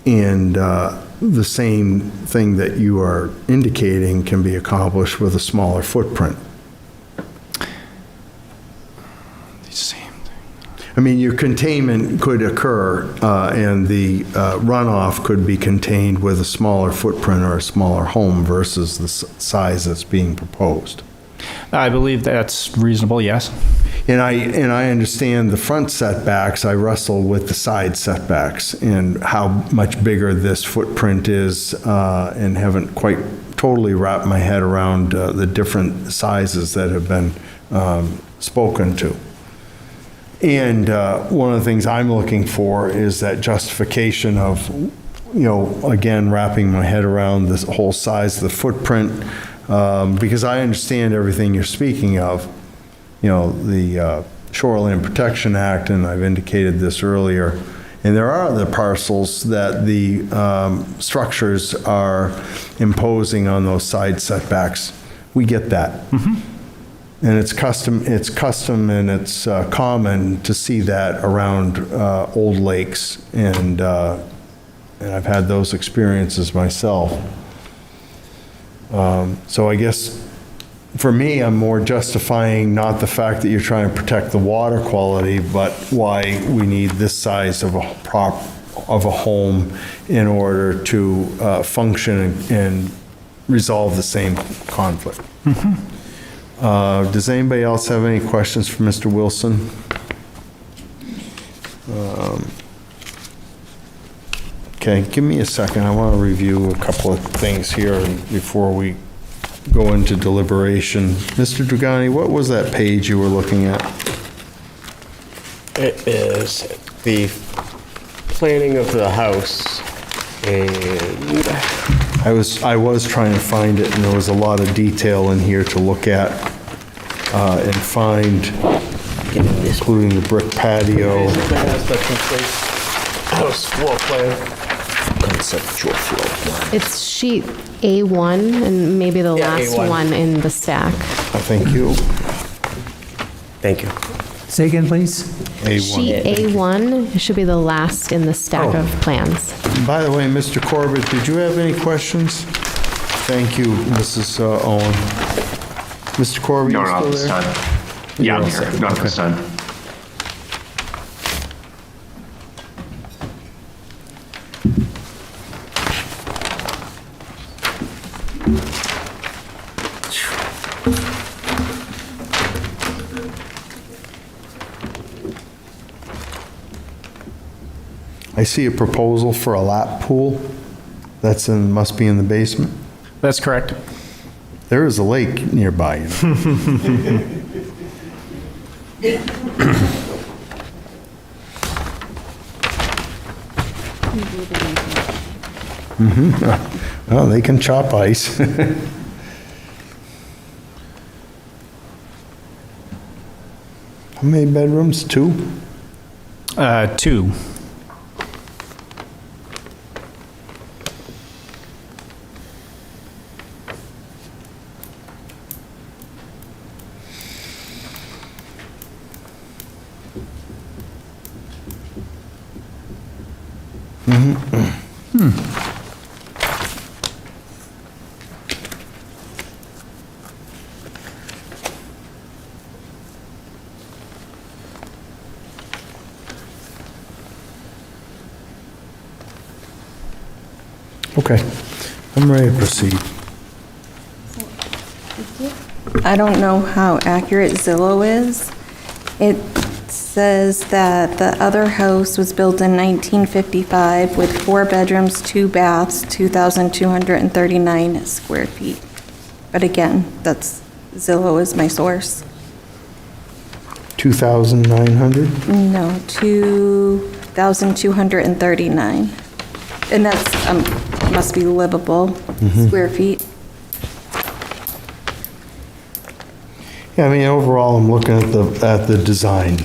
the same thing that you are indicating can be accomplished with a smaller footprint. I mean, your containment could occur and the runoff could be contained with a smaller footprint or a smaller home versus the size that's being proposed. I believe that's reasonable, yes. And I understand the front setbacks. I wrestle with the side setbacks and how much bigger this footprint is and haven't quite totally wrapped my head around the different sizes that have been spoken to. And one of the things I'm looking for is that justification of, again, wrapping my head around this whole size of the footprint, because I understand everything you're speaking of, the Shoreline Protection Act, and I've indicated this earlier, and there are other parcels that the structures are imposing on those side setbacks. We get that. Mm-hmm. And it's custom and it's common to see that around old lakes, and I've had those experiences myself. So I guess for me, I'm more justifying not the fact that you're trying to protect the water quality, but why we need this size of a home in order to function and resolve the same conflict. Mm-hmm. Does anybody else have any questions for Mr. Wilson? Okay, give me a second. I want to review a couple of things here before we go into deliberation. Mr. Dragani, what was that page you were looking at? It is the planning of the house, and I was trying to find it, and there was a lot of detail in here to look at and find, including the brick patio. that's the complete house floor plan. Conceptual floor plan. It's sheet A1 and maybe the last A1. one in the stack. Thank you. Thank you. Say again, please. Sheet A1 should be the last in the stack of plans. By the way, Mr. Corbett, did you have any questions? Thank you, Mrs. Owen. Mr. Corbett, No, you not still this there? time. Yeah, I'm here. Not this time. I see a proposal for a lap pool. Must be in the basement. That's correct. There is a lake nearby, you know. Well, they can chop ice. How many bedrooms? 2? 2. Okay, I'm ready to proceed. I don't know how accurate Zillow is. It says that the other house was built in 1955 with 4 bedrooms, 2 baths, 2,239 square feet. But again, Zillow is my source. 2,900? No, 2,239. And that's, must be livable square feet. Yeah, I mean, overall, I'm looking at the design.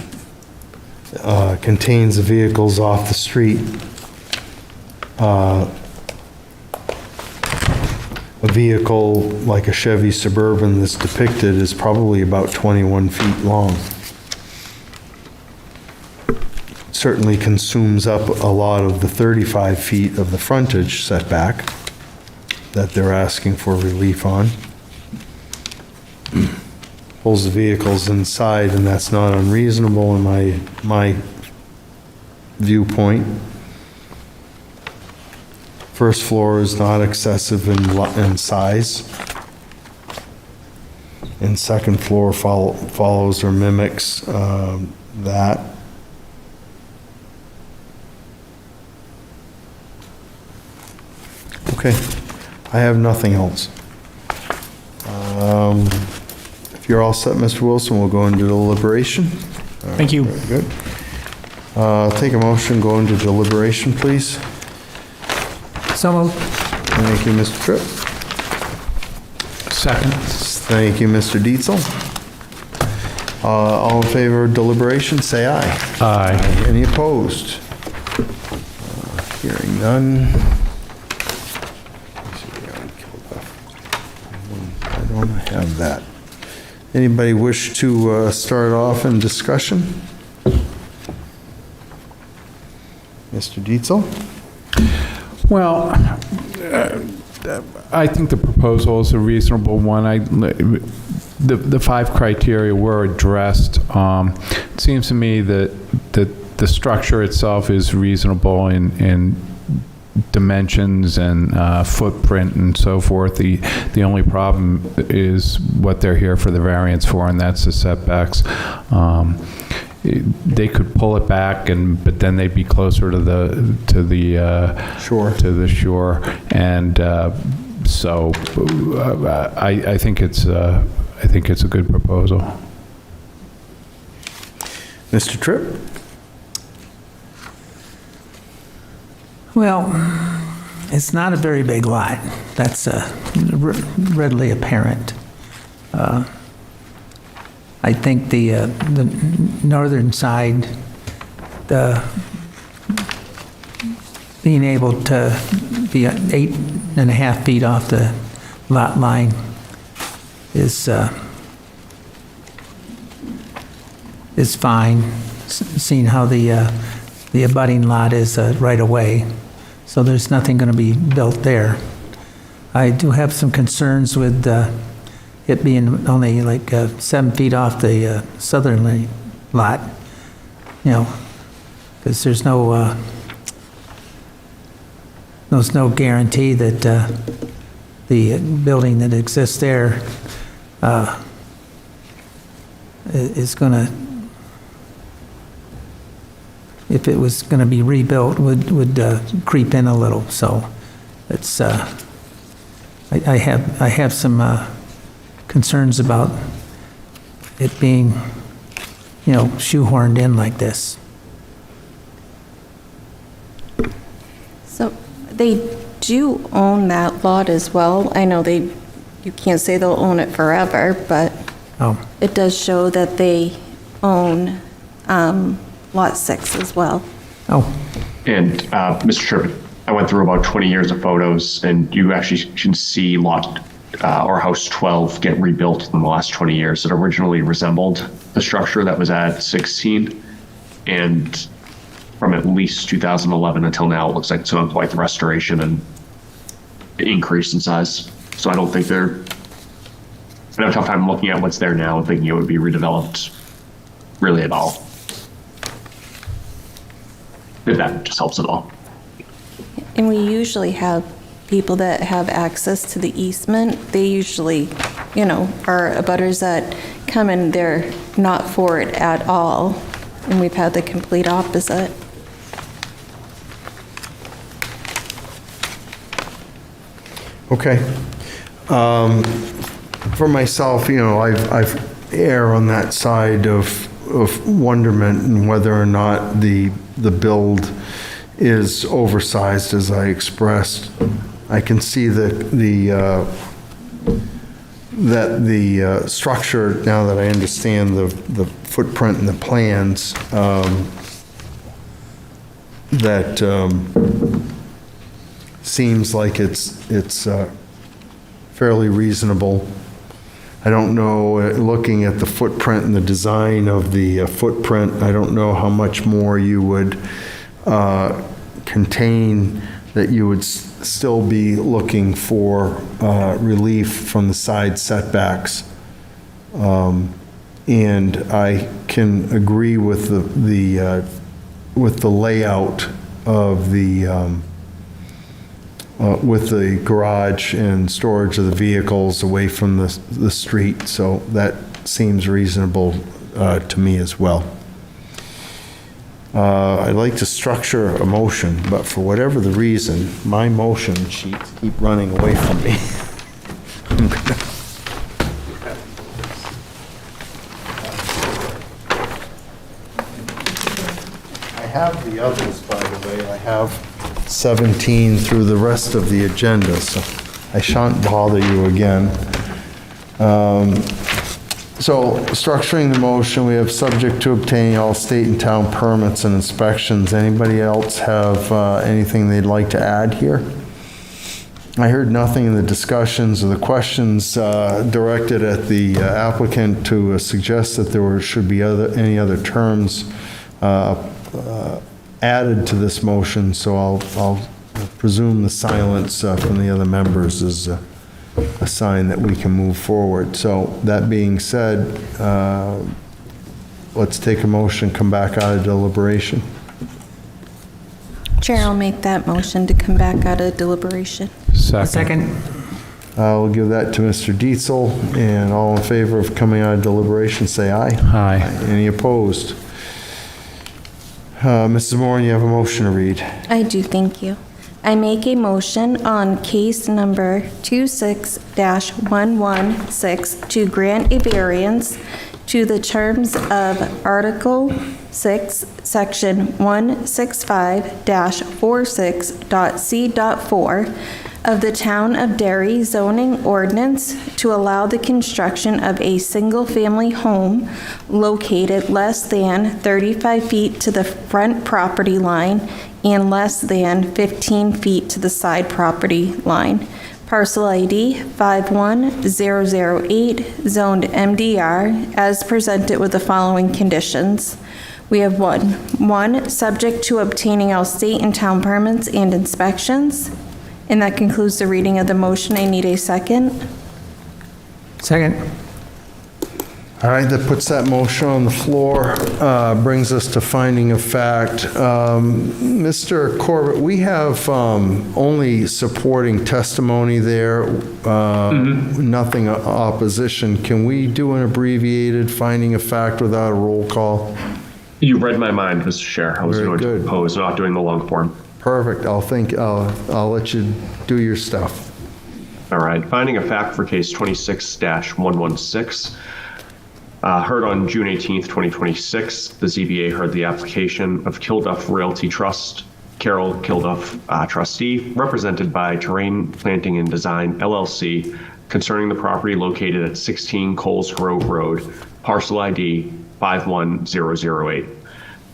Contains the vehicles off the street. A vehicle like a Chevy Suburban that's depicted is probably about 21 feet long. Certainly consumes up a lot of the 35 feet of the frontage setback that they're asking for relief on. Pulls the vehicles inside, and that's not unreasonable in my viewpoint. First floor is not excessive in size. And second floor follows or mimics that. Okay, I have nothing else. If you're all set, Mr. Wilson, we'll go into deliberation. Thank you. Very good. Take a motion, go into deliberation, please. So moved. Thank you, Mr. Tripp. Second. Thank you, Mr. Dietzel. All in favor of deliberation, say aye. Aye. Any opposed? Hearing none. I don't have that. Anybody wish to start off in discussion? Mr. Dietzel? Well, I think the proposal is a reasonable one. The 5 criteria were addressed. It seems to me that the structure itself is reasonable in dimensions and footprint and so forth. The only problem is what they're here for the variance for, and that's the setbacks. they could pull it back, but then they'd be closer to the shore, and so I think it's a good proposal. Mr. Tripp? Well, it's not a very big lot. That's readily apparent. I think the northern side, being able to be 8.5 feet off the lot line is fine, seeing how the abutting lot is right away. So there's nothing going to be built there. I do have some concerns with it being only like 7 feet off the southerly lot, because there's no guarantee that the building that exists there is going to, if it was going to be rebuilt, would creep in a little. So it's I have some concerns about it being, shoehorned in like this. So they do own that lot as well. I know you can't say they'll own it forever, but it does show that they own Lot 6 as well. And Mr. Tripp, I went through about 20 years of photos, and you actually can see lot or house 12 get rebuilt in the last 20 years. It originally resembled the structure that was at 16, and from at least 2011 until now, it looks like it's on quite the restoration and increase in size. So I don't think I have a tough time looking at what's there now and thinking it would be redeveloped really at all. If that just helps at all. And we usually have people that have access to the easement. They usually, are abutters that come and they're not for it at all. And we've had the complete opposite. Okay. For myself, I've err on that side of wonderment and whether or not the build is oversized, as I expressed. I can see that the structure, now that I understand the footprint and the plans, that seems like it's fairly reasonable. I don't know, looking at the footprint and the design of the footprint, I don't know how much more you would contain, that you would still be looking for relief from the side setbacks. And I can agree with the layout of with the garage and storage of the vehicles away from the street, so that seems reasonable to me as well. I'd like to structure a motion, but for whatever the reason, my motion sheets keep running away from me. I have the others, by the way. I have 17 through the rest of the agenda, so I shan't bother you again. So structuring the motion, we have subject to obtaining all state and town permits and inspections. Anybody else have anything they'd like to add here? I heard nothing in the discussions or the questions directed at the applicant to suggest that there should be any other terms added to this motion, so I'll presume the silence from the other members is a sign that we can move forward. So that being said, let's take a motion, come back out of deliberation. Chair, I'll make that motion to come back out of deliberation. Second. I'll give that to Mr. Dietzel, and all in favor of coming out of deliberation, say aye. Aye. Any opposed? Mrs. Moore, you have a motion to read. I do, thank you. I make a motion on case number 26-116 to grant a variance to the terms of Article 6, Section 165-46.c.4 of the Town of Derry zoning ordinance to allow the construction of a single-family home located less than 35 feet to the front property line and less than 15 feet to the side property line. Parcel ID 51008, zoned MDR, as presented with the following conditions. We have one, subject to obtaining all state and town permits and inspections. And that concludes the reading of the motion. I need a second. Second. All right, that puts that motion on the floor, brings us to finding of fact. Mr. Corbett, we have only supporting testimony there, nothing opposition. Can we do an abbreviated finding of fact without a roll call? You read my mind, Mr. Chair. I was Very going good. to oppose not doing the long form. Perfect. I'll let you do your stuff. All right. Finding of fact for case 26-116. Heard on June 18th, 2026, the ZBA heard the application of Kilduff Realty Trust, Carol Kilduff, trustee, represented by Terrain Planting and Design, LLC, concerning the property located at 16 Coles Grove Road, parcel ID 51008.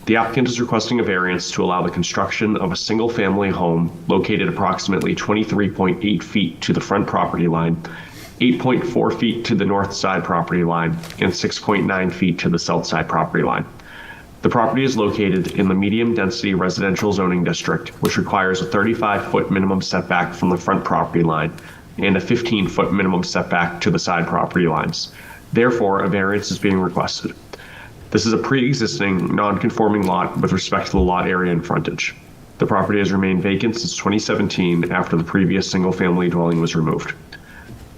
The applicant is requesting a variance to allow the construction of a single-family home located approximately 23.8 feet to the front property line, 8.4 feet to the north side property line, and 6.9 feet to the south side property line. The property is located in the medium-density residential zoning district, which requires a 35-foot minimum setback from the front property line and a 15-foot minimum setback to the side property lines. Therefore, a variance is being requested. This is a pre-existing, non-conforming lot with respect to the lot area and frontage. The property has remained vacant since 2017 after the previous single-family dwelling was removed.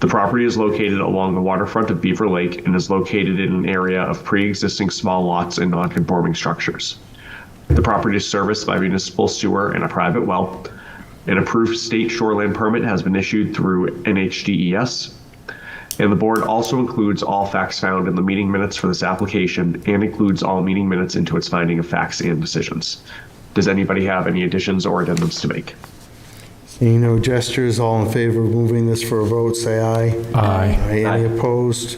The property is located along the waterfront of Beaver Lake and is located in an area of pre-existing small lots and non-conforming structures. The property is serviced by municipal sewer and a private well. An approved state shoreline permit has been issued through NHDES. And the board also includes all facts found in the meeting minutes for this application and includes all meeting minutes into its finding of facts and decisions. Does anybody have any additions or addendums to make? Seeing no gestures, all in favor of moving this for a vote, say aye. Aye. Any opposed?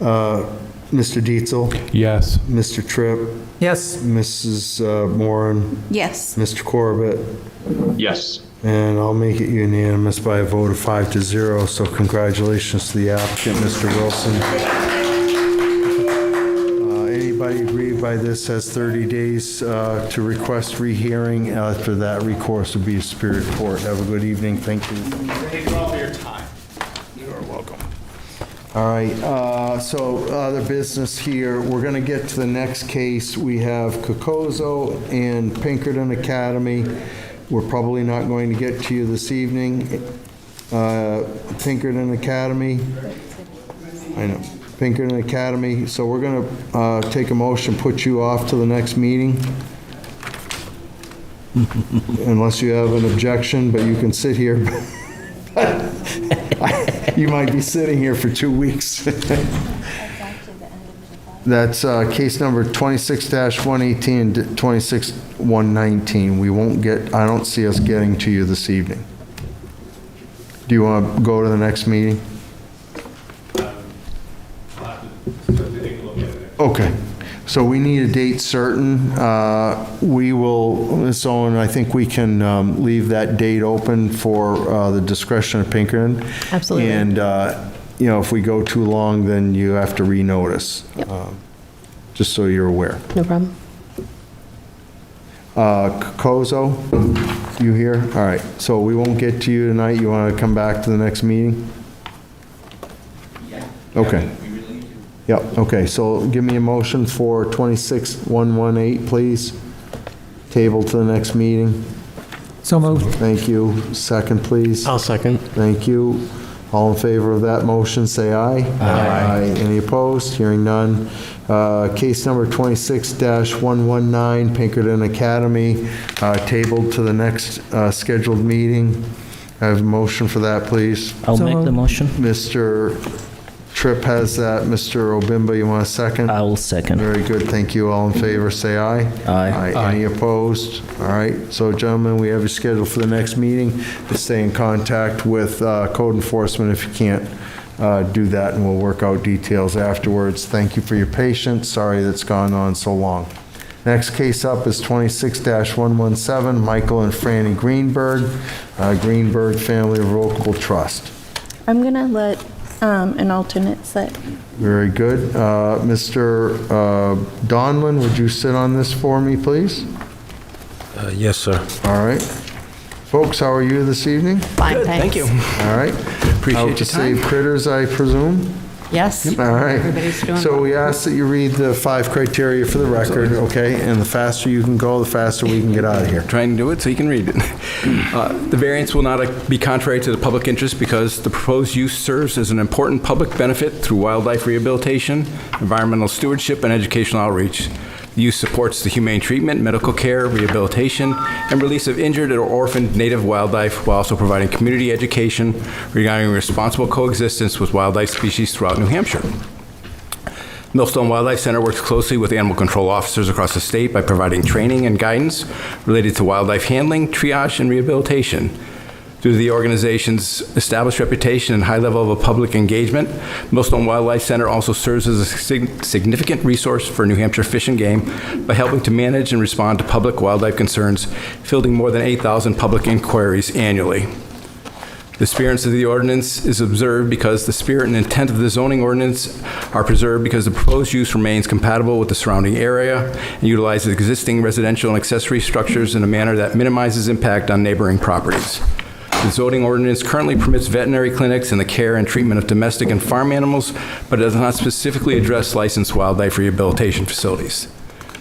Mr. Dietzel? Yes. Mr. Tripp? Yes. Mrs. Moran? Yes. Mr. Corbett? Yes. And I'll make it unanimous by a vote of 5-0, so congratulations to the applicant, Mr. Wilson. Anybody aggrieved by this has 30 days to request rehearing. After that, recourse will be to Superior Court. Have a good evening. Thank you. Thank you all for your time. You are welcome. All right, so other business here. We're going to get to the next case. We have Cocozo and Pinkerton Academy. We're probably not going to get to you this evening. Pinkerton Academy. I know. Pinkerton Academy. So we're going to take a motion, put you off to the next meeting. Unless you have an objection, but you can sit here. You might be sitting here for 2 weeks. That's case number 26-118 and 26-119. We won't get, I don't see us getting to you this evening. Do you want to go to the next meeting? Okay. So we need a date certain. We will, Ms. Owen, I think we can leave that date open for the discretion of Pinkerton. Absolutely. And, you know, if we go too long, then you have to renotice. Yep. Just so you're aware. No problem. Kozo, you here? All right. So we won't get to you tonight. You want to come back to the next meeting? Yeah. Okay. Yep, okay, so give me a motion for 26-118, please. Table to the next meeting. So moved. Thank you. Second, please. I'll second. Thank you. All in favor of that motion, say aye. Aye. Any opposed? Hearing none. Case number 26-119, Pinkerton Academy, tabled to the next scheduled meeting. I have a motion for that, please. I'll make the motion. Mr. Tripp has that. Mr. Obimba, you want a second? I will second. Very good, thank you. All in favor, say aye. Aye. Any opposed? All right, so gentlemen, we have you scheduled for the next meeting. Just stay in contact with code enforcement if you can't do that, and we'll work out details afterwards. Thank you for your patience. Sorry that's gone on so long. Next case up is 26-117, Michael and Franny Greenberg, Greenberg Family Revocable Trust. I'm going to let an alternate sit. Very good. Mr. Donlin, would you sit on this for me, please? Yes, sir. All right. Folks, how are you this evening? Fine, thanks. Thank you. All right. Appreciate Out your to time. save critters, I presume? Yes. All right. Everybody's doing So well. we ask that you read the 5 criteria for the record, okay? And the faster you can go, the faster we can get out of here. Trying to do it so you can read it. The variance will not be contrary to the public interest because the proposed use serves as an important public benefit through wildlife rehabilitation, environmental stewardship, and educational outreach. The use supports the humane treatment, medical care, rehabilitation, and release of injured or orphaned native wildlife while also providing community education regarding responsible coexistence with wildlife species throughout New Hampshire. Millstone Wildlife Center works closely with animal control officers across the state by providing training and guidance related to wildlife handling, triage, and rehabilitation. Due to the organization's established reputation and high level of public engagement, Millstone Wildlife Center also serves as a significant resource for New Hampshire Fish and Game by helping to manage and respond to public wildlife concerns, fielding more than 8,000 public inquiries annually. The spirit of the ordinance is observed because the spirit and intent of the zoning ordinance are preserved because the proposed use remains compatible with the surrounding area and utilizes existing residential and accessory structures in a manner that minimizes impact on neighboring properties. The zoning ordinance currently permits veterinary clinics and the care and treatment of domestic and farm animals, but it does not specifically address licensed wildlife rehabilitation facilities.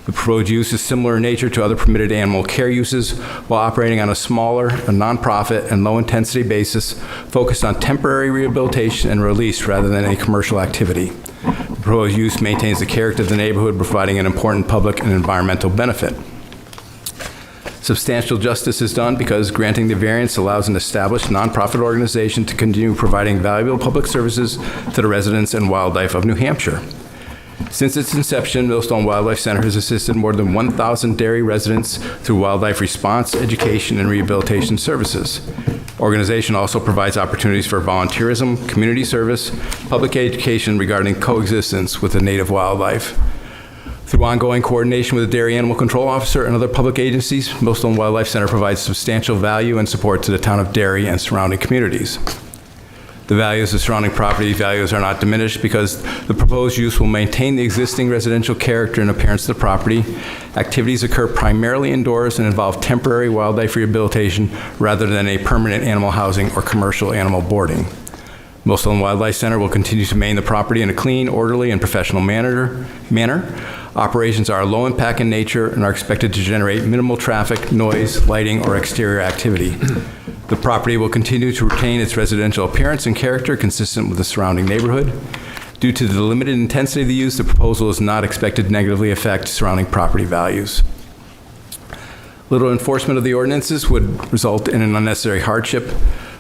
The proposed use is similar in nature to other permitted animal care uses while operating on a smaller, a nonprofit, and low-intensity basis focused on temporary rehabilitation and release rather than a commercial activity. The proposed use maintains the character of the neighborhood, providing an important public and environmental benefit. Substantial justice is done because granting the variance allows an established nonprofit organization to continue providing valuable public services to the residents and wildlife of New Hampshire. Since its inception, Millstone Wildlife Center has assisted more than 1,000 Derry residents through wildlife response, education, and rehabilitation services. Organization also provides opportunities for volunteerism, community service, public education regarding coexistence with the native wildlife. Through ongoing coordination with the Derry Animal Control Officer and other public agencies, Millstone Wildlife Center provides substantial value and support to the town of Derry and surrounding communities. The values of surrounding property values are not diminished because the proposed use will maintain the existing residential character and appearance of the property. Activities occur primarily indoors and involve temporary wildlife rehabilitation rather than a permanent animal housing or commercial animal boarding. Millstone Wildlife Center will continue to maintain the property in a clean, orderly, and professional manner. Operations are low impact in nature and are expected to generate minimal traffic, noise, lighting, or exterior activity. The property will continue to retain its residential appearance and character consistent with the surrounding neighborhood. Due to the limited intensity of the use, the proposal is not expected to negatively affect surrounding property values. Little enforcement of the ordinances would result in an unnecessary hardship.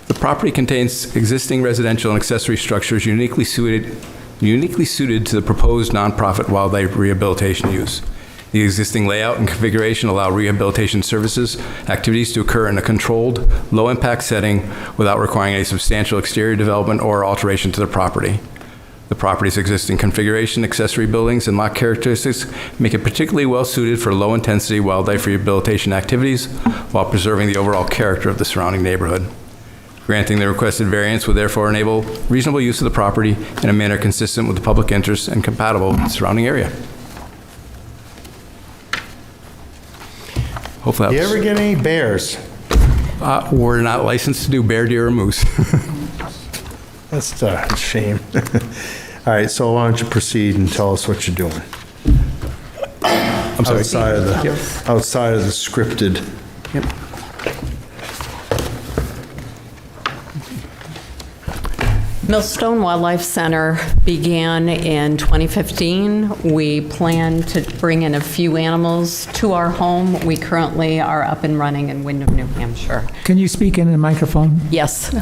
The property contains existing residential and accessory structures uniquely suited to the proposed nonprofit wildlife rehabilitation use. The existing layout and configuration allow rehabilitation services activities to occur in a controlled, low-impact setting without requiring a substantial exterior development or alteration to the property. The property's existing configuration, accessory buildings, and lot characteristics make it particularly well-suited for low-intensity wildlife rehabilitation activities while preserving the overall character of the surrounding neighborhood. Granting the requested variance would therefore enable reasonable use of the property in a manner consistent with the public interest and compatible with the surrounding area. Hopefully that You was- ever get any bears? We're not licensed to do bear, deer, or moose. That's a shame. All right, so why don't you proceed and tell us what you're doing? I'm sorry. Outside of the scripted. Millstone Wildlife Center began in 2015. We plan to bring in a few animals to our home. We currently are up and running in Windham, New Hampshire. Can you speak into the microphone? Yes.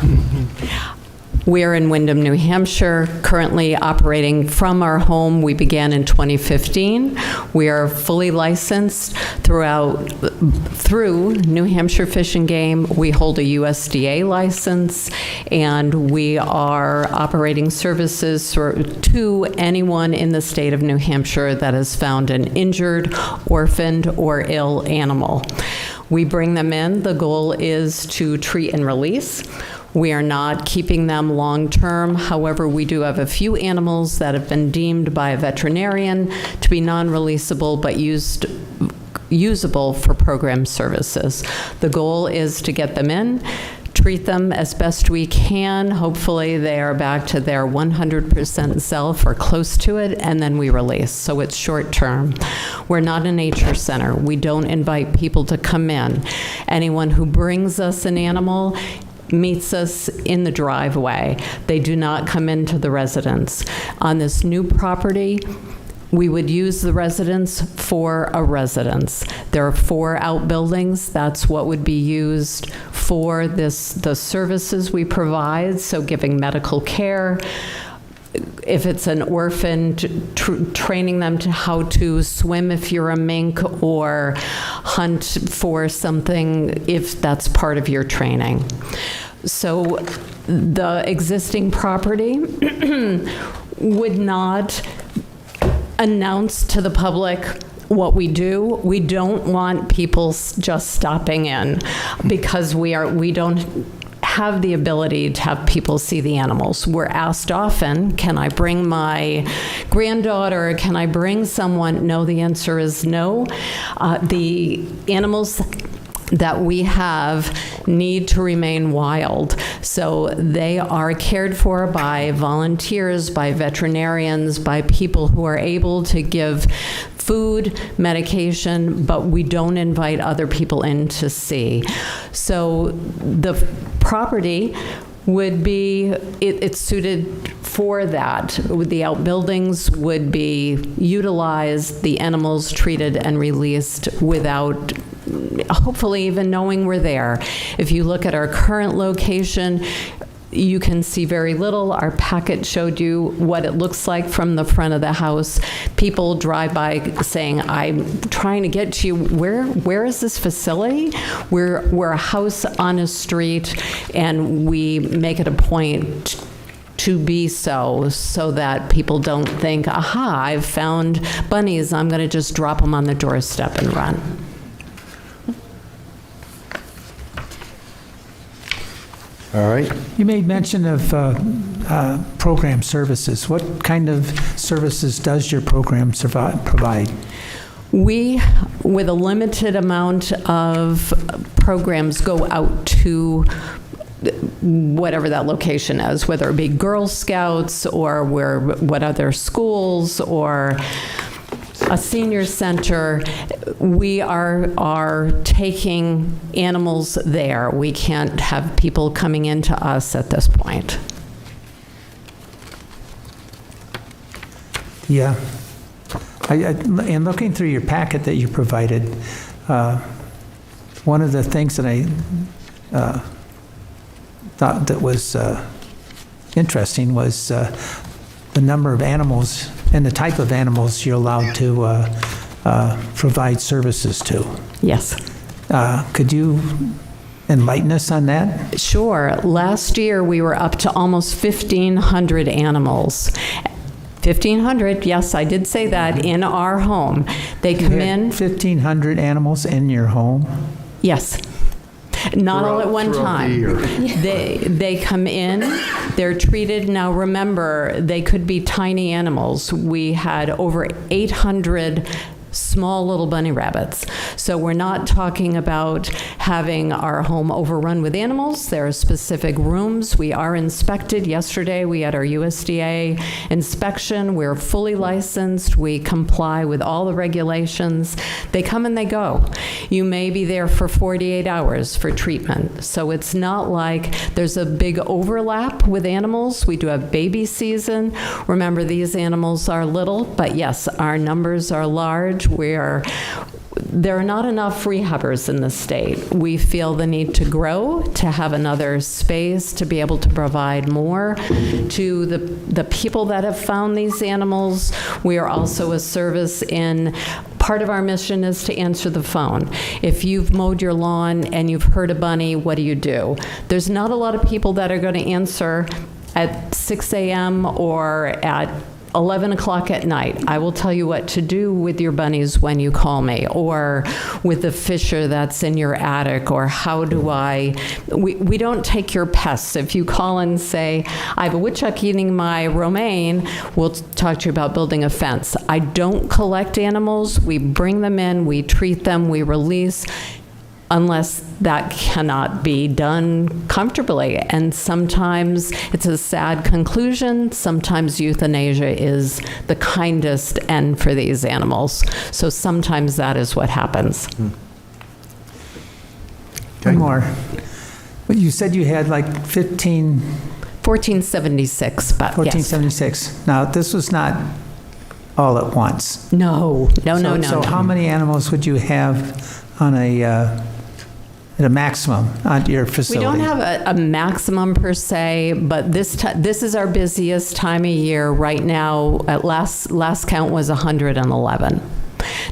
We're in Windham, New Hampshire, currently operating from our home. We began in 2015. We are fully licensed through New Hampshire Fish and Game. We hold a USDA license, and we are operating services to anyone in the state of New Hampshire that has found an injured, orphaned, or ill animal. We bring them in. The goal is to treat and release. We are not keeping them long-term. However, we do have a few animals that have been deemed by a veterinarian to be non-releasable but usable for program services. The goal is to get them in, treat them as best we can. Hopefully they are back to their 100% self or close to it, and then we release. So it's short term. We're not a nature center. We don't invite people to come in. Anyone who brings us an animal meets us in the driveway. They do not come into the residence. On this new property, we would use the residence for a residence. There are 4 outbuildings. That's what would be used for the services we provide, so giving medical care. If it's an orphan, training them to how to swim if you're a mink, or hunt for something if that's part of your training. So the existing property would not announce to the public what we do. We don't want people just stopping in, because we don't have the ability to have people see the animals. We're asked often, can I bring my granddaughter? Can I bring someone? No, the answer is no. The animals that we have need to remain wild. So they are cared for by volunteers, by veterinarians, by people who are able to give food, medication, but we don't invite other people in to see. So the property would be, it's suited for that. The outbuildings would be utilized, the animals treated and released without hopefully even knowing we're there. If you look at our current location, you can see very little. Our packet showed you what it looks like from the front of the house. People drive by saying, I'm trying to get to you. Where is this facility? We're a house on a street, and we make it a point to be so that people don't think, aha, I've found bunnies, I'm going to just drop them on the doorstep and run. All right. You made mention of program services. What kind of services does your program provide? We, with a limited amount of programs, go out to whatever that location is, whether it be Girl Scouts or what other schools or a senior center. We are taking animals there. We can't have people coming into us at this point. Yeah. And looking through your packet that you provided, one of the things that I thought that was interesting was the number of animals and the type of animals you're allowed to provide services to. Yes. Could you enlighten us on that? Sure. Last year, we were up to almost 1,500 animals. 1,500, yes, I did say that, in our home. They come in. 1,500 animals in your home? Yes. Not all at one time. They come in, they're treated. Now remember, they could be tiny animals. We had over 800 small little bunny rabbits. So we're not talking about having our home overrun with animals. There are specific rooms. We are inspected. Yesterday, we had our USDA inspection. We're fully licensed. We comply with all the regulations. They come and they go. You may be there for 48 hours for treatment. So it's not like there's a big overlap with animals. We do have baby season. Remember, these animals are little, but yes, our numbers are large. There are not enough rehabbers in the state. We feel the need to grow, to have another space, to be able to provide more to the people that have found these animals. We are also a service in, part of our mission is to answer the phone. If you've mowed your lawn and you've heard a bunny, what do you do? There's not a lot of people that are going to answer at 6 a.m. or at 11 o'clock at night. I will tell you what to do with your bunnies when you call me, or with the fisher that's in your attic, or how do we don't take your pests. If you call and say, I have a woodchuck eating my romaine, we'll talk to you about building a fence. I don't collect animals. We bring them in, we treat them, we release, unless that cannot be done comfortably. And sometimes it's a sad conclusion. Sometimes euthanasia is the kindest end for these animals. So sometimes that is what happens. One more. But you said you had like 1476, but 1476. Now, this was not all at once. No. So how many animals would you have on at a maximum on your facility? We don't have a maximum per se, but this is our busiest time of year. Right now, at last count was 111.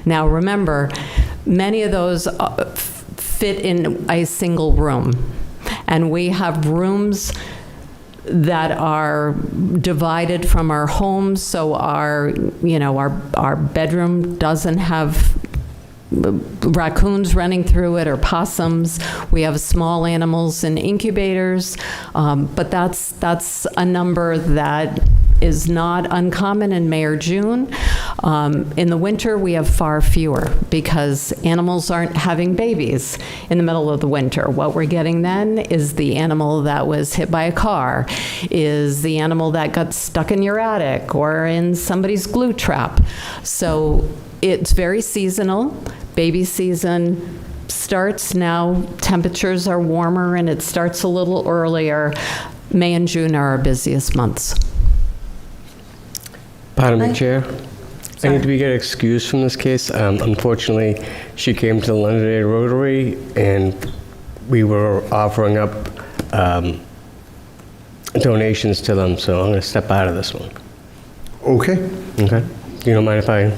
Now remember, many of those fit in a single room, and we have rooms that are divided from our homes, so our bedroom doesn't have raccoons running through it or possums. We have small animals in incubators, but that's a number that is not uncommon in May or June. In the winter, we have far fewer because animals aren't having babies in the middle of the winter. What we're getting then is the animal that was hit by a car, is the animal that got stuck in your attic or in somebody's glue trap. So it's very seasonal. Baby season starts now. Temperatures are warmer and it starts a little earlier. May and June are our busiest months. Pardon me, Chair. I need to get excused from this case. Unfortunately, she came to the Londonderry Rotary and we were offering up donations to them, so I'm going to step out of this one. Okay. Okay. You don't mind if I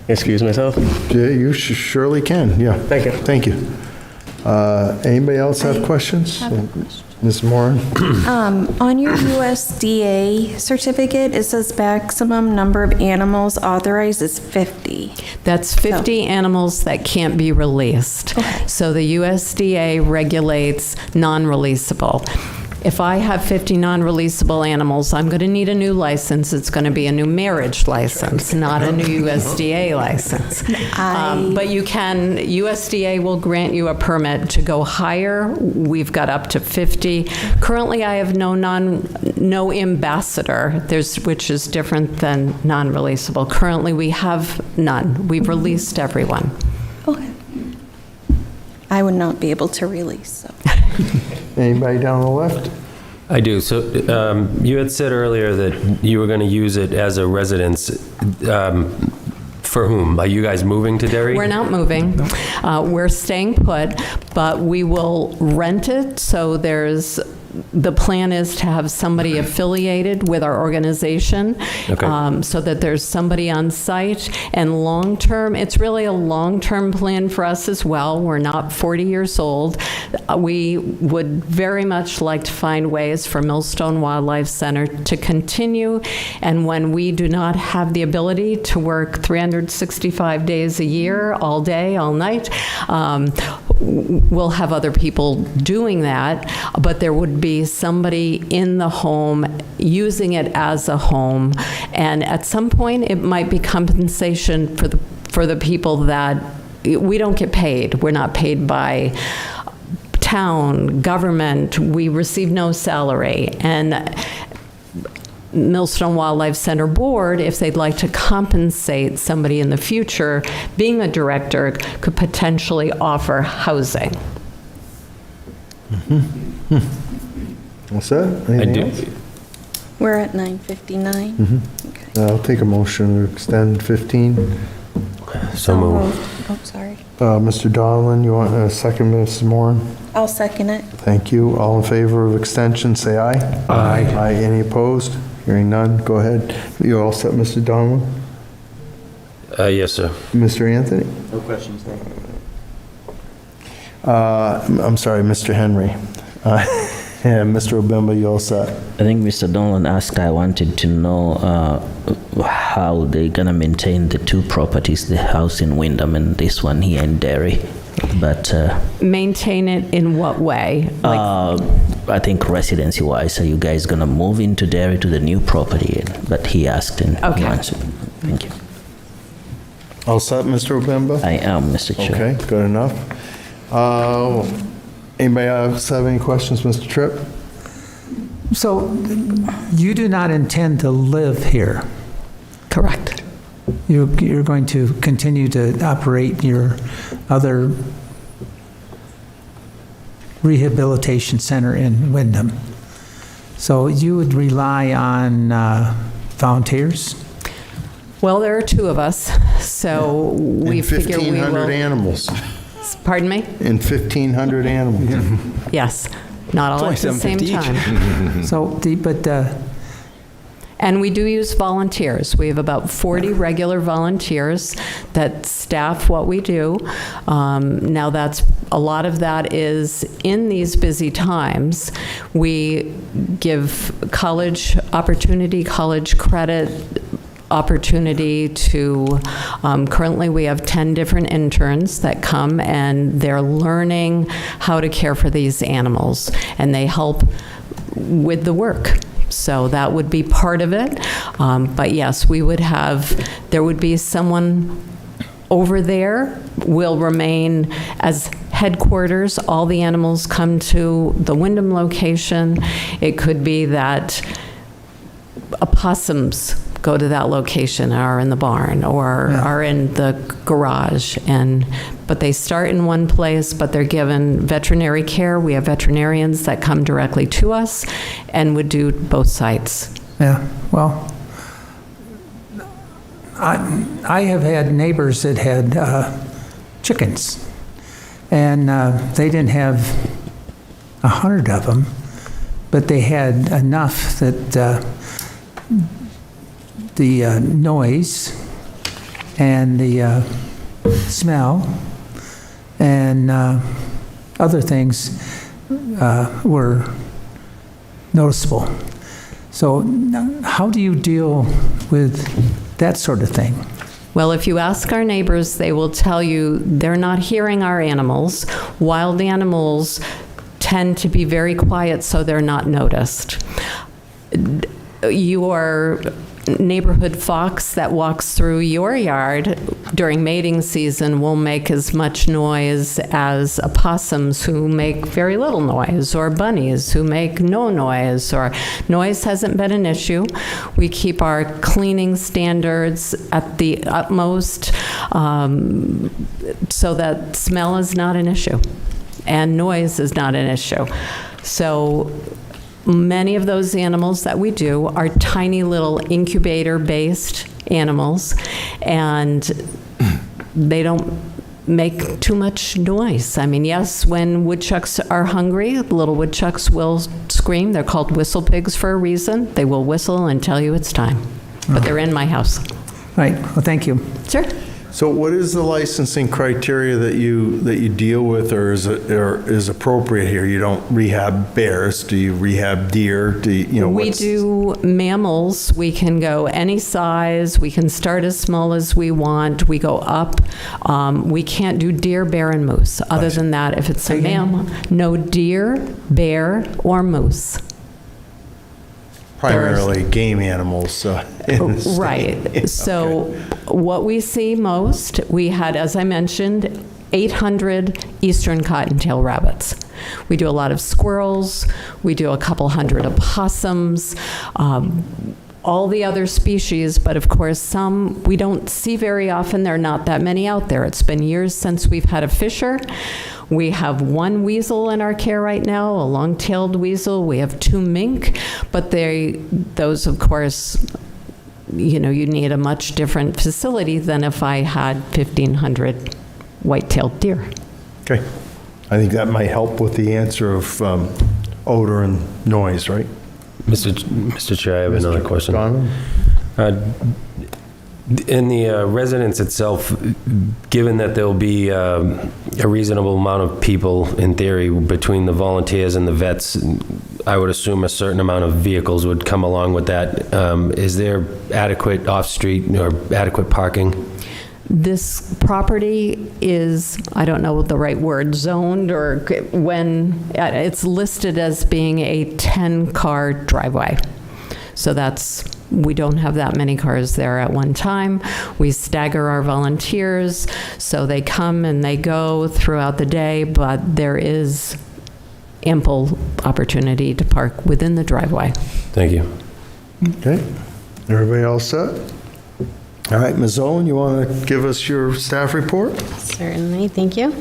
excuse myself? Yeah, you surely can, yeah. Thank you. Thank you. Anybody else have questions? Ms. Moran? On your USDA certificate, it says maximum number of animals authorized is 50. That's 50 animals that can't be released. Okay. So the USDA regulates non-releasable. If I have 50 non-releasable animals, I'm going to need a new license. It's going to be a new marriage license, not a new USDA license. But you can, USDA will grant you a permit to go higher. We've got up to 50. Currently, I have no ambassador, which is different than non-releasable. Currently, we have none. We've released everyone. Okay. I would not be able to release, so. Anybody down the left? I do. So you had said earlier that you were going to use it as a residence. For whom? Are you guys moving to Derry? We're not moving. We're staying put, but we will rent it. So the plan is to have somebody affiliated with our organization, Okay. so that there's somebody on site. And long-term, it's really a long-term plan for us as well. We're not 40 years old. We would very much like to find ways for Millstone Wildlife Center to continue. And when we do not have the ability to work 365 days a year, all day, all night, we'll have other people doing that, but there would be somebody in the home using it as a home, and at some point it might be compensation for for the people that, we don't get paid. We're not paid by town, government. We receive no salary. And Millstone Wildlife Center Board, if they'd like to compensate somebody in the future, being a director could potentially offer housing. All set? Anything else? We're at 9:59. I'll take a motion to extend 15. So moved. Oh, sorry. Mr. Donlin, you want a second, Mrs. Moran? I'll second it. Thank you. All in favor of extension, say aye. Aye. Aye. Any opposed? Hearing none, go ahead. You all set, Mr. Donlin? Yes, sir. Mr. Anthony? No questions, thank you. I'm sorry, Mr. Henry. And Mr. Obemba, you all set? I think Mr. Donlan asked, I wanted to know how they're gonna maintain the two properties, the house in Wyndham and this one here in Derry. But Maintain it in what way? I think residency-wise, are you guys gonna move into Derry to the new property? But he asked and he answered. Thank you. All set, Mr. Obemba? I am, Mr. Chair. Okay, good enough. Anybody else have any questions, Mr. Tripp? So you do not intend to live here? Correct. You're going to continue to operate your other rehabilitation center in Wyndham. So you would rely on volunteers? Well, there are two of us, so we figure we will. 1,500 animals. Pardon me? And 1,500 animals. Yes, not all at the same time. So, and we do use volunteers. We have about 40 regular volunteers that staff what we do. Now a lot of that is in these busy times. We give college opportunity, college credit opportunity to, currently we have 10 different interns that come and they're learning how to care for these animals and they help with the work. So that would be part of it. But yes, there would be someone over there, will remain as headquarters. All the animals come to the Wyndham location. It could be that opossums go to that location, are in the barn, or are in the garage. But they start in one place, but they're given veterinary care. We have veterinarians that come directly to us and would do both sites. Yeah, well, I have had neighbors that had chickens, and they didn't have 100 of them, but they had enough that the noise and the smell and other things were noticeable. So how do you deal with that sort of thing? Well, if you ask our neighbors, they will tell you they're not hearing our animals. Wild animals tend to be very quiet, so they're not noticed. Your neighborhood fox that walks through your yard during mating season will make as much noise as opossums who make very little noise, or bunnies who make no noise, or noise hasn't been an issue. We keep our cleaning standards at the utmost so that smell is not an issue and noise is not an issue. So many of those animals that we do are tiny little incubator-based animals, and they don't make too much noise. I mean, yes, when woodchucks are hungry, little woodchucks will scream. They're called whistle pigs for a reason. They will whistle and tell you it's time. But they're in my house. Right. Well, thank you. Sure. So what is the licensing criteria that you deal with, or is appropriate here? You don't rehab bears. Do you rehab deer? We do mammals. We can go any size. We can start as small as we want. We go up. We can't do deer, bear, and moose. Other than that, if it's a mammal, no deer, bear, or moose. primarily game animals. In the state. Right. So what we see most, we had, as I mentioned, 800 eastern cottontail rabbits. We do a lot of squirrels. We do a couple hundred opossums. All the other species, but of course some we don't see very often. There are not that many out there. It's been years since we've had a fisher. We have one weasel in our care right now, a long-tailed weasel. We have 2 mink, but those of course, you need a much different facility than if I had 1,500 white-tailed deer. Okay. I think that might help with the answer of odor and noise, right? Mr. Chair, I have another question. In the residence itself, given that there'll be a reasonable amount of people, in theory, between the volunteers and the vets, I would assume a certain amount of vehicles would come along with that. Is there adequate off-street or adequate parking? This property is, I don't know the right word, zoned, or when it's listed as being a 10-car driveway. So we don't have that many cars there at one time. We stagger our volunteers, so they come and they go throughout the day, but there is ample opportunity to park within the driveway. Thank you. Okay. Everybody all set? All right, Ms. Owen, you want to give us your staff report? Certainly, thank you.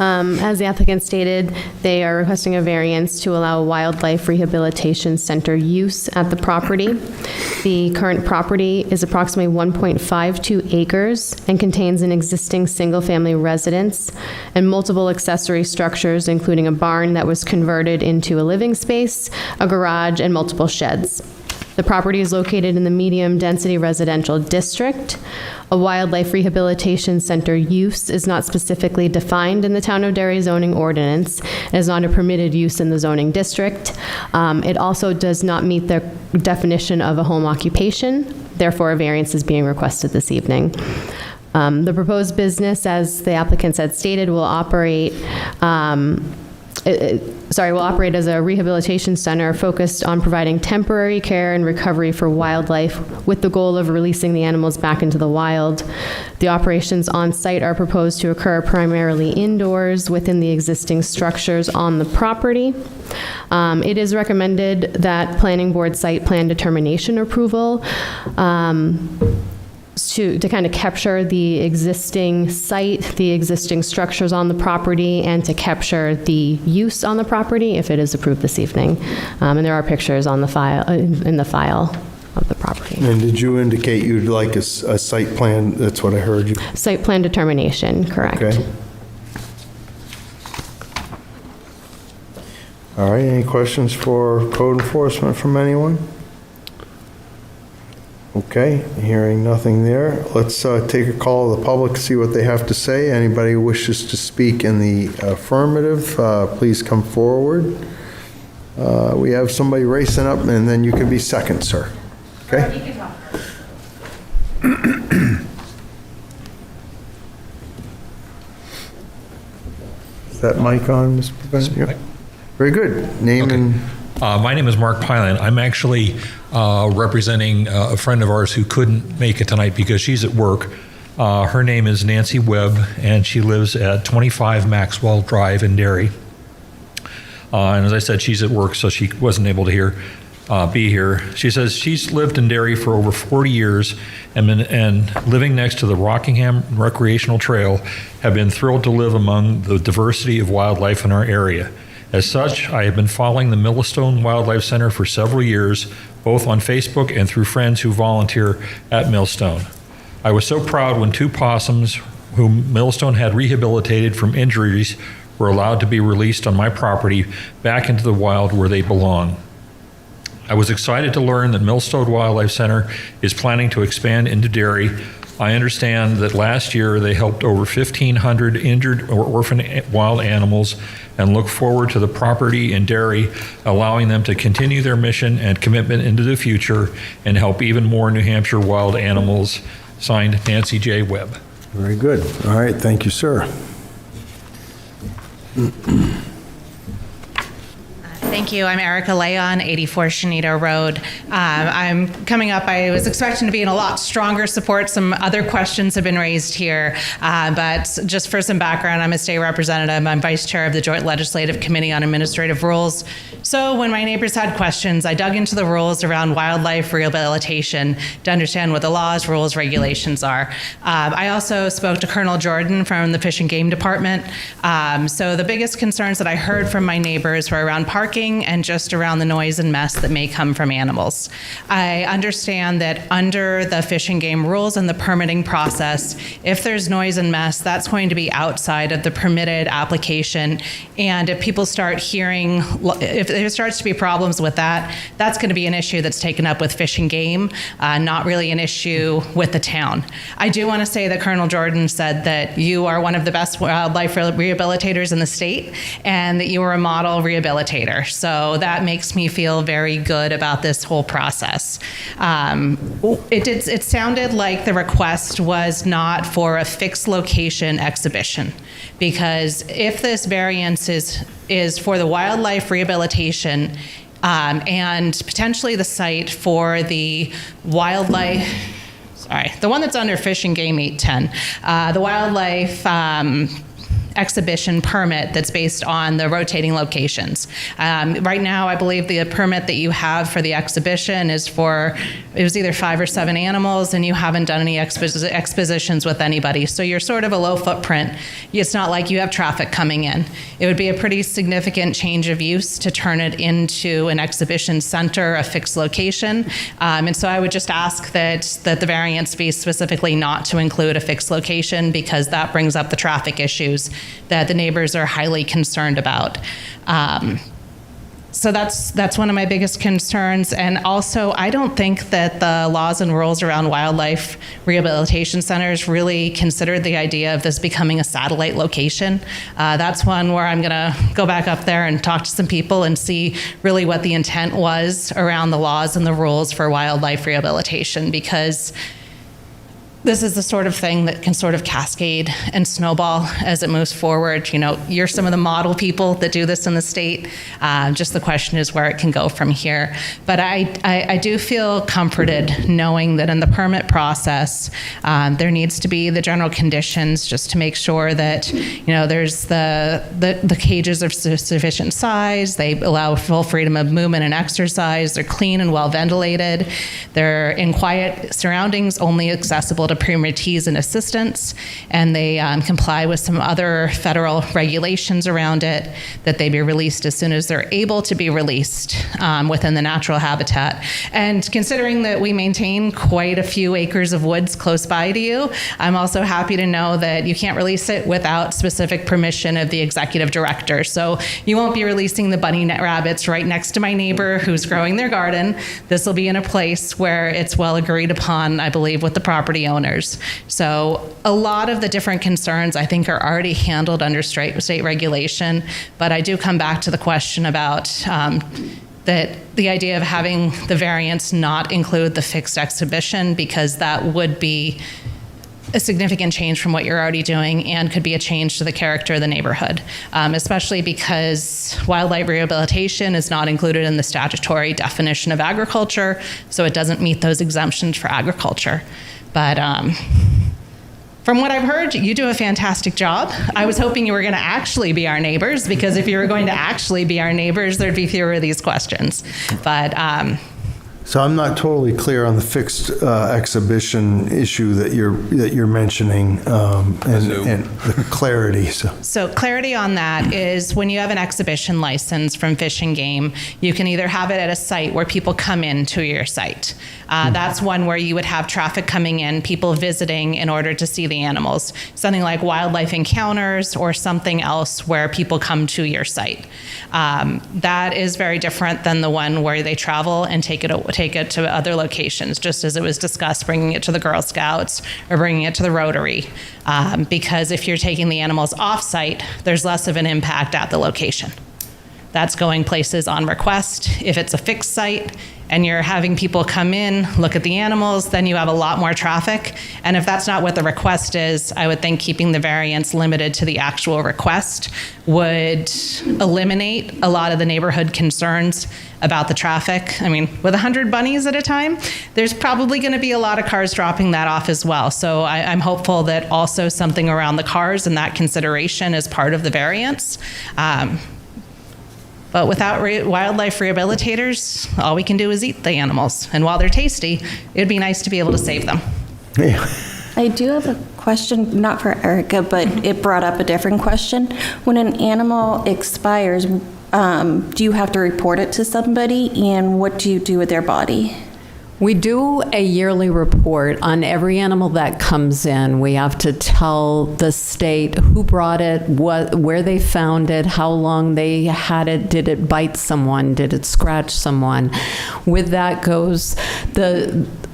As the applicant stated, they are requesting a variance to allow a wildlife rehabilitation center use at the property. The current property is approximately 1.52 acres and contains an existing single-family residence and multiple accessory structures, including a barn that was converted into a living space, a garage, and multiple sheds. The property is located in the medium-density residential district. A wildlife rehabilitation center use is not specifically defined in the Town of Derry zoning ordinance and is not a permitted use in the zoning district. It also does not meet the definition of a home occupation. Therefore, a variance is being requested this evening. The proposed business, as the applicants had stated, will operate will operate as a rehabilitation center focused on providing temporary care and recovery for wildlife with the goal of releasing the animals back into the wild. The operations on site are proposed to occur primarily indoors within the existing structures on the property. It is recommended that Planning Board site plan determination approval to kind of capture the existing site, the existing structures on the property, and to capture the use on the property if it is approved this evening. And there are pictures on the file, in the file of the property. And did you indicate you'd like a site plan? That's what I heard you. Site plan determination, correct. Okay. All right, any questions for code enforcement from anyone? Okay, hearing nothing there. Let's take a call of the public, see what they have to say. Anybody who wishes to speak in the affirmative, please come forward. We have somebody racing up, and then you can be second, sir. Okay? You can talk Is that mic on, Mr. President? Yep. Very good. Name and... My name is Mark Pylan. I'm actually representing a friend of ours who couldn't make it tonight because she's at work. Her name is Nancy Webb, and she lives at 25 Maxwell Drive in Derry. And as I said, she's at work, so she wasn't able to be here. She says she's lived in Derry for over 40 years and living next to the Rockingham Recreational Trail, have been thrilled to live among the diversity of wildlife in our area. As such, I have been following the Millstone Wildlife Center for several years, both on Facebook and through friends who volunteer at Millstone. I was so proud when 2 possums, whom Millstone had rehabilitated from injuries, were allowed to be released on my property back into the wild where they belong. I was excited to learn that Millstone Wildlife Center is planning to expand into Derry. I understand that last year they helped over 1,500 injured or orphaned wild animals, and look forward to the property in Derry allowing them to continue their mission and commitment into the future and help even more New Hampshire wild animals. Signed, Nancy J. Webb. Very good. All right, thank you, sir. Thank Thank you. I'm Erica Leon, 84 Tsienneto Road. I'm coming up. I was expecting to be in a lot stronger support. Some other questions have been raised here, but just for some background, I'm a state representative. I'm vice chair of the Joint Legislative Committee on Administrative Rules. So when my neighbors had questions, I dug into the rules around wildlife rehabilitation to understand what the laws, rules, regulations are. I also spoke to Colonel Jordan from the Fish and Game Department. So the biggest concerns that I heard from my neighbors were around parking and just around the noise and mess that may come from animals. I understand that under the Fish and Game rules and the permitting process, if there's noise and mess, that's going to be outside of the permitted application. And if people start hearing, if there starts to be problems with that, that's going to be an issue that's taken up with Fish and Game, not really an issue with the town. I do want to say that Colonel Jordan said that you are one of the best wildlife rehabilitators in the state and that you are a model rehabilitator. So that makes me feel very good about this whole process. It sounded like the request was not for a fixed location exhibition, because if this variance is for the wildlife rehabilitation and potentially the site for the wildlife, the one that's under Fish and Game 810, the wildlife exhibition permit that's based on the rotating locations. Right now, I believe the permit that you have for the exhibition is for, it was either 5 or 7 animals, and you haven't done any expositions with anybody. So you're sort of a low footprint. It's not like you have traffic coming in. It would be a pretty significant change of use to turn it into an exhibition center, a fixed location. And so I would just ask that the variance be specifically not to include a fixed location, because that brings up the traffic issues that the neighbors are highly concerned about. So that's one of my biggest concerns. And also, I don't think that the laws and rules around wildlife rehabilitation centers really considered the idea of this becoming a satellite location. That's one where I'm gonna go back up there and talk to some people and see really what the intent was around the laws and the rules for wildlife rehabilitation, because this is the sort of thing that can sort of cascade and snowball as it moves forward. You know, you're some of the model people that do this in the state. Just the question is where it can go from here. But I do feel comforted knowing that in the permit process, there needs to be the general conditions just to make sure that, you know, there's the cages are sufficient size. They allow full freedom of movement and exercise. They're clean and well ventilated. They're in quiet surroundings, only accessible to permittees and assistants, and they comply with some other federal regulations around it, that they be released as soon as they're able to be released within the natural habitat. And considering that we maintain quite a few acres of woods close by to you, I'm also happy to know that you can't release it without specific permission of the executive director. So you won't be releasing the bunny rabbits right next to my neighbor who's growing their garden. This will be in a place where it's well agreed upon, I believe, with the property owners. So a lot of the different concerns, I think, are already handled under state regulation. But I do come back to the question about that the idea of having the variance not include the fixed exhibition, because that would be a significant change from what you're already doing and could be a change to the character of the neighborhood, especially because wildlife rehabilitation is not included in the statutory definition of agriculture, so it doesn't meet those exemptions for agriculture. But from what I've heard, you do a fantastic job. I was hoping you were going to actually be our neighbors, because if you were going to actually be our neighbors, there'd be fewer of these questions. But so I'm not totally clear on the fixed exhibition issue that you're mentioning, and the clarity. So clarity on that is when you have an exhibition license from Fish and Game, you can either have it at a site where people come in to your site. That's one where you would have traffic coming in, people visiting in order to see the animals. Something like wildlife encounters or something else where people come to your site. That is very different than the one where they travel and take it to other locations, just as it was discussed, bringing it to the Girl Scouts or bringing it to the Rotary. Because if you're taking the animals off-site, there's less of an impact at the location. that's going places on request. If it's a fixed site and you're having people come in, look at the animals, then you have a lot more traffic. And if that's not what the request is, I would think keeping the variance limited to the actual request would eliminate a lot of the neighborhood concerns about the traffic. I mean, with 100 bunnies at a time, there's probably going to be a lot of cars dropping that off as well. So I'm hopeful that also something around the cars and that consideration is part of the variance. But without wildlife rehabilitators, all we can do is eat the animals. And while they're tasty, it'd be nice to be able to save them. Yeah. I do have a question, not for Erica, but it brought up a different question. When an animal expires, do you have to report it to somebody, and what do you do with their body? We do a yearly report on every animal that comes in. We have to tell the state who brought it, where they found it, how long they had it, did it bite someone, did it scratch someone. With that goes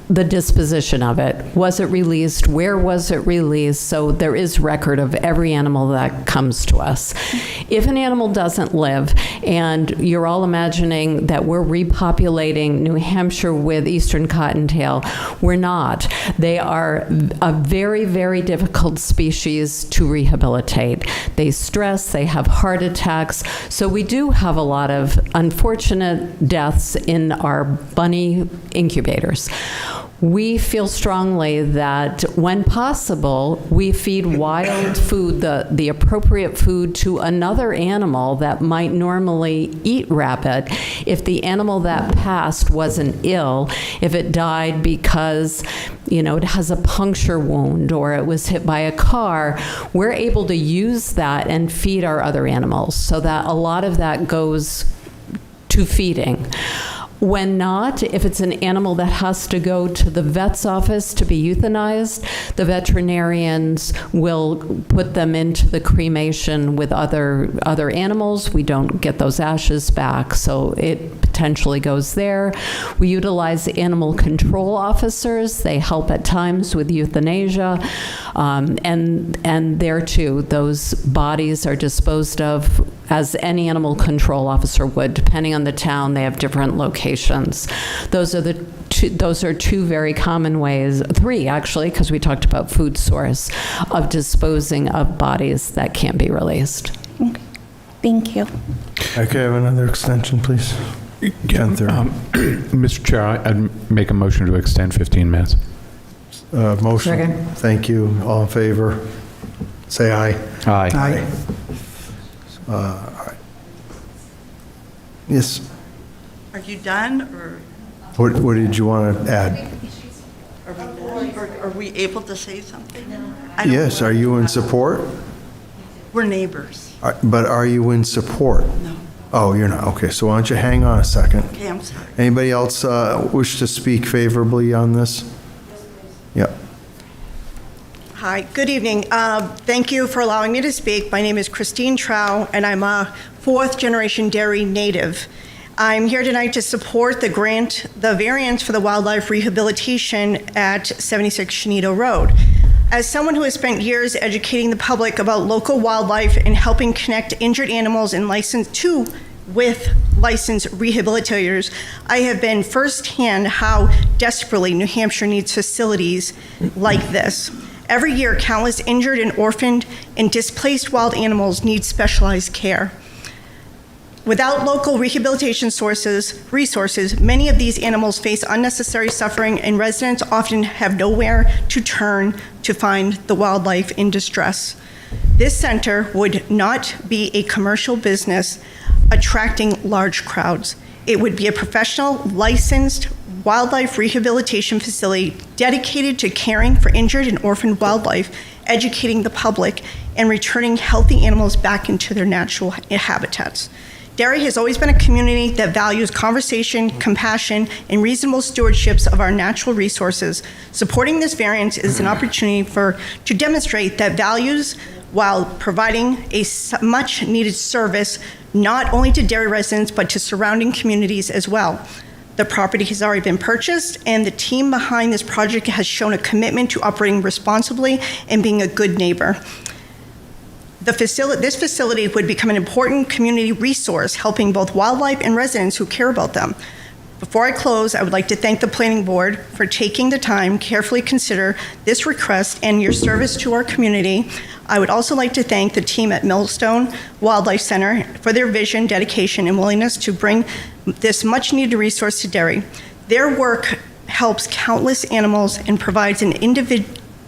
the disposition of it. Was it released? Where was it released? So there is record of every animal that comes to us. If an animal doesn't live, and you're all imagining that we're repopulating New Hampshire with eastern cottontail, we're not. They are a very, very difficult species to rehabilitate. They stress, they have heart attacks. So we do have a lot of unfortunate deaths in our bunny incubators. We feel strongly that when possible, we feed wild food, the appropriate food, to another animal that might normally eat rabbit. If the animal that passed wasn't ill, if it died because, it has a puncture wound or it was hit by a car, we're able to use that and feed our other animals. So that a lot of that goes to feeding. When not, if it's an animal that has to go to the vet's office to be euthanized, the veterinarians will put them into the cremation with other animals. We don't get those ashes back, so it potentially goes there. We utilize animal control officers. They help at times with euthanasia, and there too, those bodies are disposed of as any animal control officer would. Depending on the town, they have different locations. Those are two very common ways, three actually, because we talked about food source, of disposing of bodies that can't be released. Okay. Thank you. I could have another extension, please. Mr. Chair, I'd make a motion to extend 15 minutes. Motion. Second. Thank you. All in favor? Say aye. Aye. Aye. All right. Yes. Are you done, or What did you want to add? are we able to say something? Yes. Are you in support? We're neighbors. But are you in support? No. Oh, you're not. Okay. So why don't you hang on a second? Okay, I'm sorry. Anybody else wish to speak favorably on this? Yep. Hi, good evening. Thank you for allowing me to speak. My name is Christine Trow, and I'm a fourth-generation Derry native. I'm here tonight to support the variance for the wildlife rehabilitation at 76 Tsienneto Road. As someone who has spent years educating the public about local wildlife and helping connect injured animals and with licensed rehabilitators, I have been firsthand how desperately New Hampshire needs facilities like this. Every year, countless injured and orphaned and displaced wild animals need specialized care. Without local rehabilitation resources, many of these animals face unnecessary suffering, and residents often have nowhere to turn to find the wildlife in distress. This center would not be a commercial business attracting large crowds. It would be a professional, licensed wildlife rehabilitation facility dedicated to caring for injured and orphaned wildlife, educating the public, and returning healthy animals back into their natural habitats. Derry has always been a community that values conversation, compassion, and reasonable stewardships of our natural resources. Supporting this variance is an opportunity to demonstrate that values while providing a much needed service not only to Derry residents but to surrounding communities as well. The property has already been purchased, and the team behind this project has shown a commitment to operating responsibly and being a good neighbor. This facility would become an important community resource, helping both wildlife and residents who care about them. Before I close, I would like to thank the Planning Board for taking the time to carefully consider this request and your service to our community. I would also like to thank the team at Millstone Wildlife Center for their vision, dedication, and willingness to bring this much-needed resource to Derry. Their work helps countless animals and provides an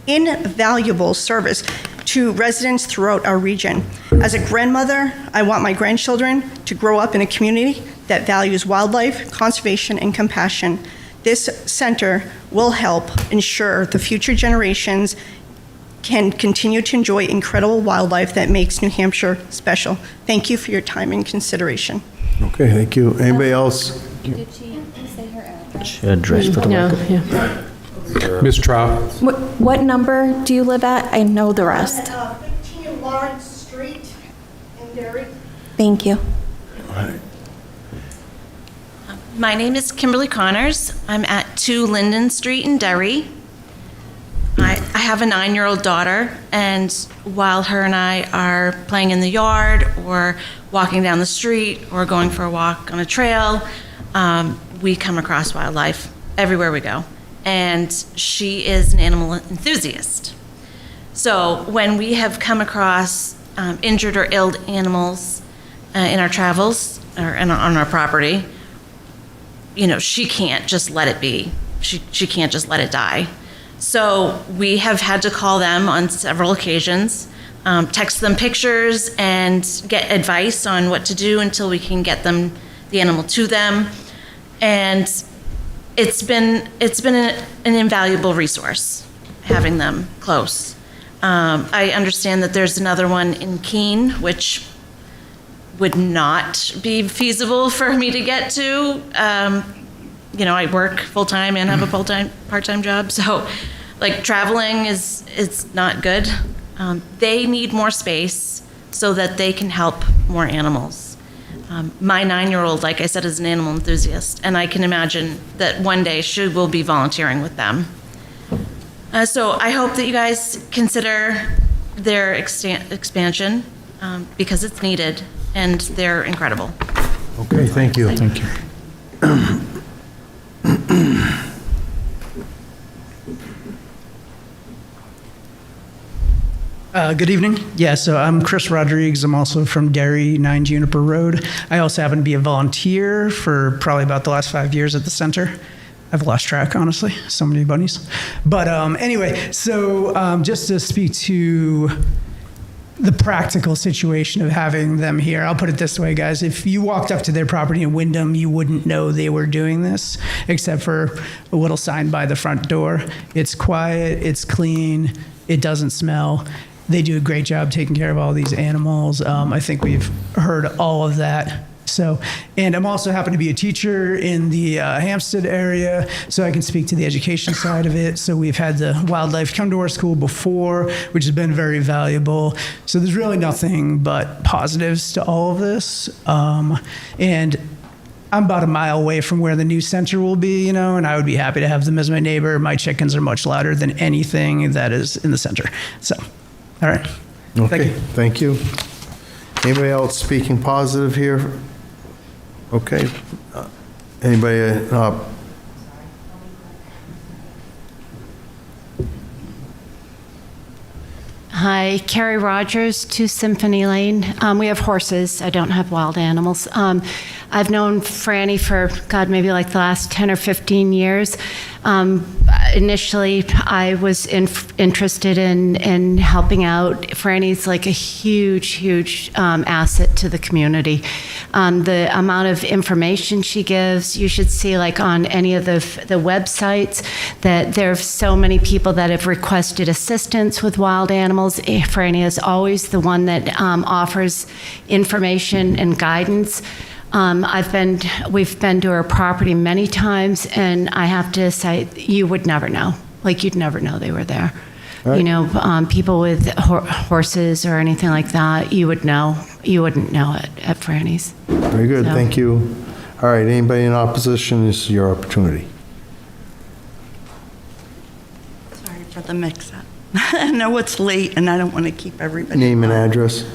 invaluable service to residents throughout our region. As a grandmother, I want my grandchildren to grow up in a community that values wildlife, conservation, and compassion. This center will help ensure the future generations can continue to enjoy incredible wildlife that makes New Hampshire special. Thank you for your time and consideration. Okay, thank you. Anybody else? Did she say her address? She addressed for the No, record. yeah. Ms. Trout? What number do you live at? I know the rest. 15 Lawrence Street in Derry. Thank you. My name is Kimberly Connors. I'm at 2 Linden Street in Derry. I have a 9-year-old daughter, and while her and I are playing in the yard or walking down the street or going for a walk on a trail, we come across wildlife everywhere we go. And she is an animal enthusiast. So when we have come across injured or ill animals in our travels or on our property, she can't just let it be. She can't just let it die. So we have had to call them on several occasions, text them pictures, and get advice on what to do until we can get the animal to them. And it's been an invaluable resource having them close. I understand that there's another one in Keene, which would not be feasible for me to get to. I work full-time and have a part-time job, so traveling is not good. They need more space so that they can help more animals. My 9-year-old, like I said, is an animal enthusiast, and I can imagine that one day she will be volunteering with them. So I hope that you guys consider their expansion because it's needed, and they're incredible. Okay, thank you. Thank you. Good evening. Yeah, so I'm Chris Rodriguez. I'm also from Derry, 9 Juniper Road. I also happen to be a volunteer for probably about the last 5 years at the center. I've lost track, honestly. So many bunnies. But anyway, so just to speak to the practical situation of having them here, I'll put it this way, guys. If you walked up to their property in Wyndham, you wouldn't know they were doing this, except for a little sign by the front door. It's quiet, it's clean, it doesn't smell. They do a great job taking care of all these animals. I think we've heard all of that. So, and I'm also happen to be a teacher in the Hampstead area, so I can speak to the education side of it. So we've had the wildlife come to our school before, which has been very valuable. So there's really nothing but positives to all of this. And I'm about a mile away from where the new center will be, and I would be happy to have them as my neighbor. My chickens are much louder than anything that is in the center. So, all right. Okay, thank you. Anybody else speaking positive here? Okay. Anybody? Hi, Carrie Rogers, 2 Symphony Lane. We have horses. I don't have wild animals. I've known Franny for, maybe like the last 10 or 15 years. Initially, I was interested in helping out. Franny's like a huge asset to the community. The amount of information she gives, you should see like on any of the websites that there are so many people that have requested assistance with wild animals. Franny is always the one that offers information and guidance. We've been to her property many times, and I have to say, you would never know. Like, you'd never know they were there. Right. People with horses or anything like that, you would know. You wouldn't know it at Franny's. Very good, thank you. All right, anybody in opposition, this is your opportunity. Sorry for the mix-up. I know it's late and I don't want to keep everybody. Name and address.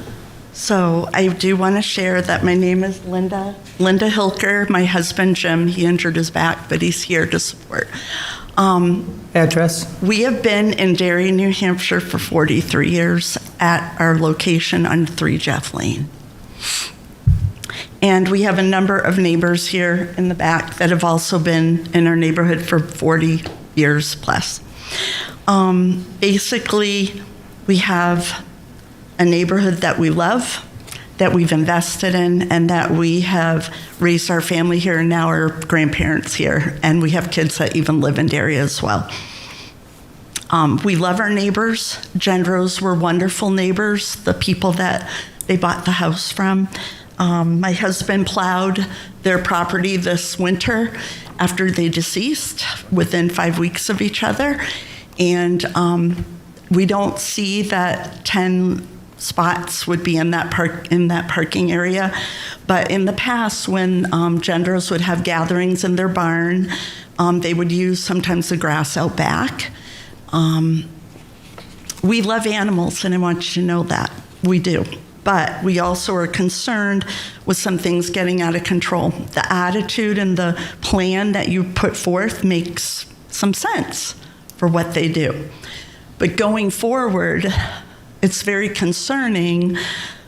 So I do want to share that my name is Linda Hilker. My husband, Jim, he injured his back, but he's here to support. Address? We have been in Derry, New Hampshire for 43 years at our location on 3 Jeff Lane. And we have a number of neighbors here in the back that have also been in our neighborhood for 40 years plus. Basically, we have a neighborhood that we love, that we've invested in, and that we have raised our family here, and now our grandparents here, and we have kids that even live in Derry as well. We love our neighbors. Gendros were wonderful neighbors, the people that they bought the house from. My husband plowed their property this winter after they deceased, within 5 weeks of each other, and we don't see that 10 spots would be in that parking area. But in the past, when Gendros would have gatherings in their barn, they would use sometimes the grass out back. We love animals, and I want you to know that. We do. But we also are concerned with some things getting out of control. The attitude and the plan that you put forth makes some sense for what they do. But going forward, it's very concerning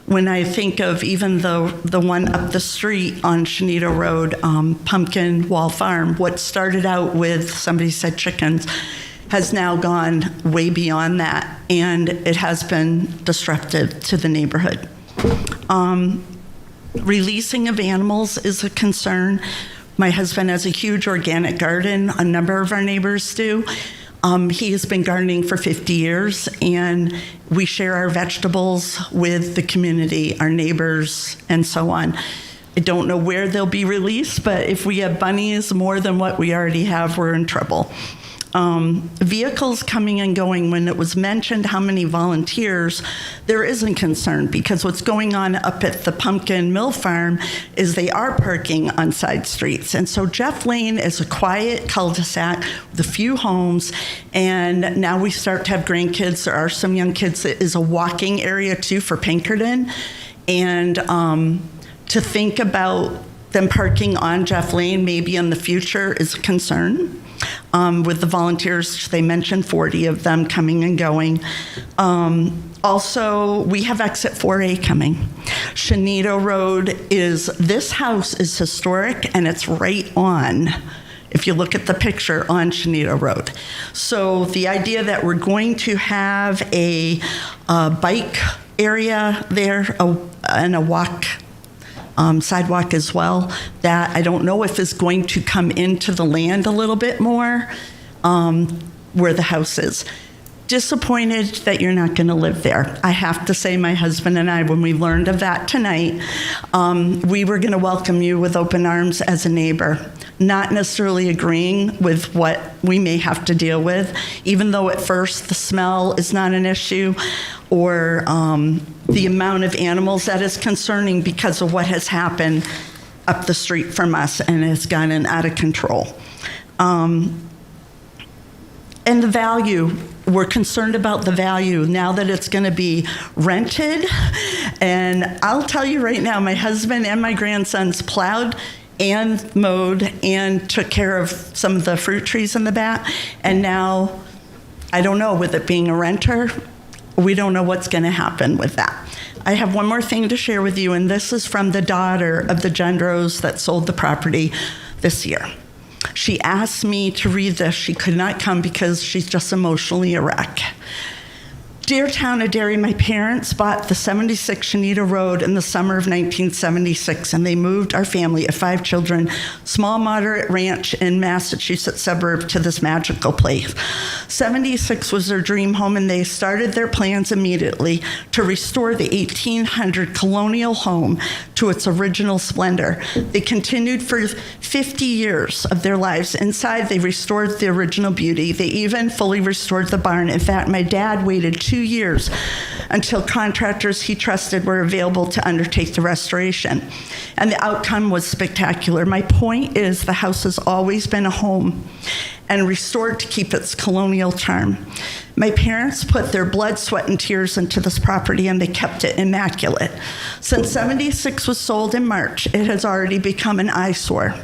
when I think of even the one up the street on Tsienneto Road, Pumpkin Wall Farm. What started out with, somebody said chickens, has now gone way beyond that, and it has been disruptive to the neighborhood. Releasing of animals is a concern. My husband has a huge organic garden. A number of our neighbors do. He has been gardening for 50 years, and we share our vegetables with the community, our neighbors, and so on. I don't know where they'll be released, but if we have bunnies more than what we already have, we're in trouble. Vehicles coming and going, when it was mentioned how many volunteers, there isn't concern, because what's going on up at the Pumpkin Mill Farm is they are parking on side streets. And so Jeff Lane is a quiet cul-de-sac with a few homes, and now we start to have grandkids. There are some young kids. It is a walking area too for Pinkerton. And to think about them parking on Jeff Lane maybe in the future is a concern. With the volunteers, they mentioned 40 of them coming and going. Also, we have exit 4A coming. Tsienneto Road this house is historic, and it's right on, if you look at the picture, on Tsienneto Road. So the idea that we're going to have a bike area there and a walk sidewalk as well, that I don't know if is going to come into the land a little bit more where the house is. Disappointed that you're not going to live there. I have to say, my husband and I, when we learned of that tonight, we were going to welcome you with open arms as a neighbor, not necessarily agreeing with what we may have to deal with, even though at first the smell is not an issue, or the amount of animals that is concerning because of what has happened up the street from us, and has gotten out of control. And the value, we're concerned about the value now that it's going to be rented. And I'll tell you right now, my husband and my grandsons plowed and mowed and took care of some of the fruit trees in the back. And now, I don't know, with it being a renter, we don't know what's going to happen with that. I have one more thing to share with you, and this is from the daughter of the Gendros that sold the property this year. She asked me to read this. She could not come because she's just emotionally a wreck. Dear Town of Derry, my parents bought the 76 Tsienneto Road in the summer of 1976, and they moved our family of 5 children, small moderate ranch in Massachusetts suburb, to this magical place. 76 was their dream home, and they started their plans immediately to restore the 1800 colonial home to its original splendor. They continued for 50 years of their lives. Inside, they restored the original beauty. They even fully restored the barn. In fact, my dad waited 2 years until contractors he trusted were available to undertake the restoration. And the outcome was spectacular. My point is the house has always been a home and restored to keep its colonial charm. My parents put their blood, sweat, and tears into this property, and they kept it immaculate. Since 76 was sold in March, it has already become an eyesore.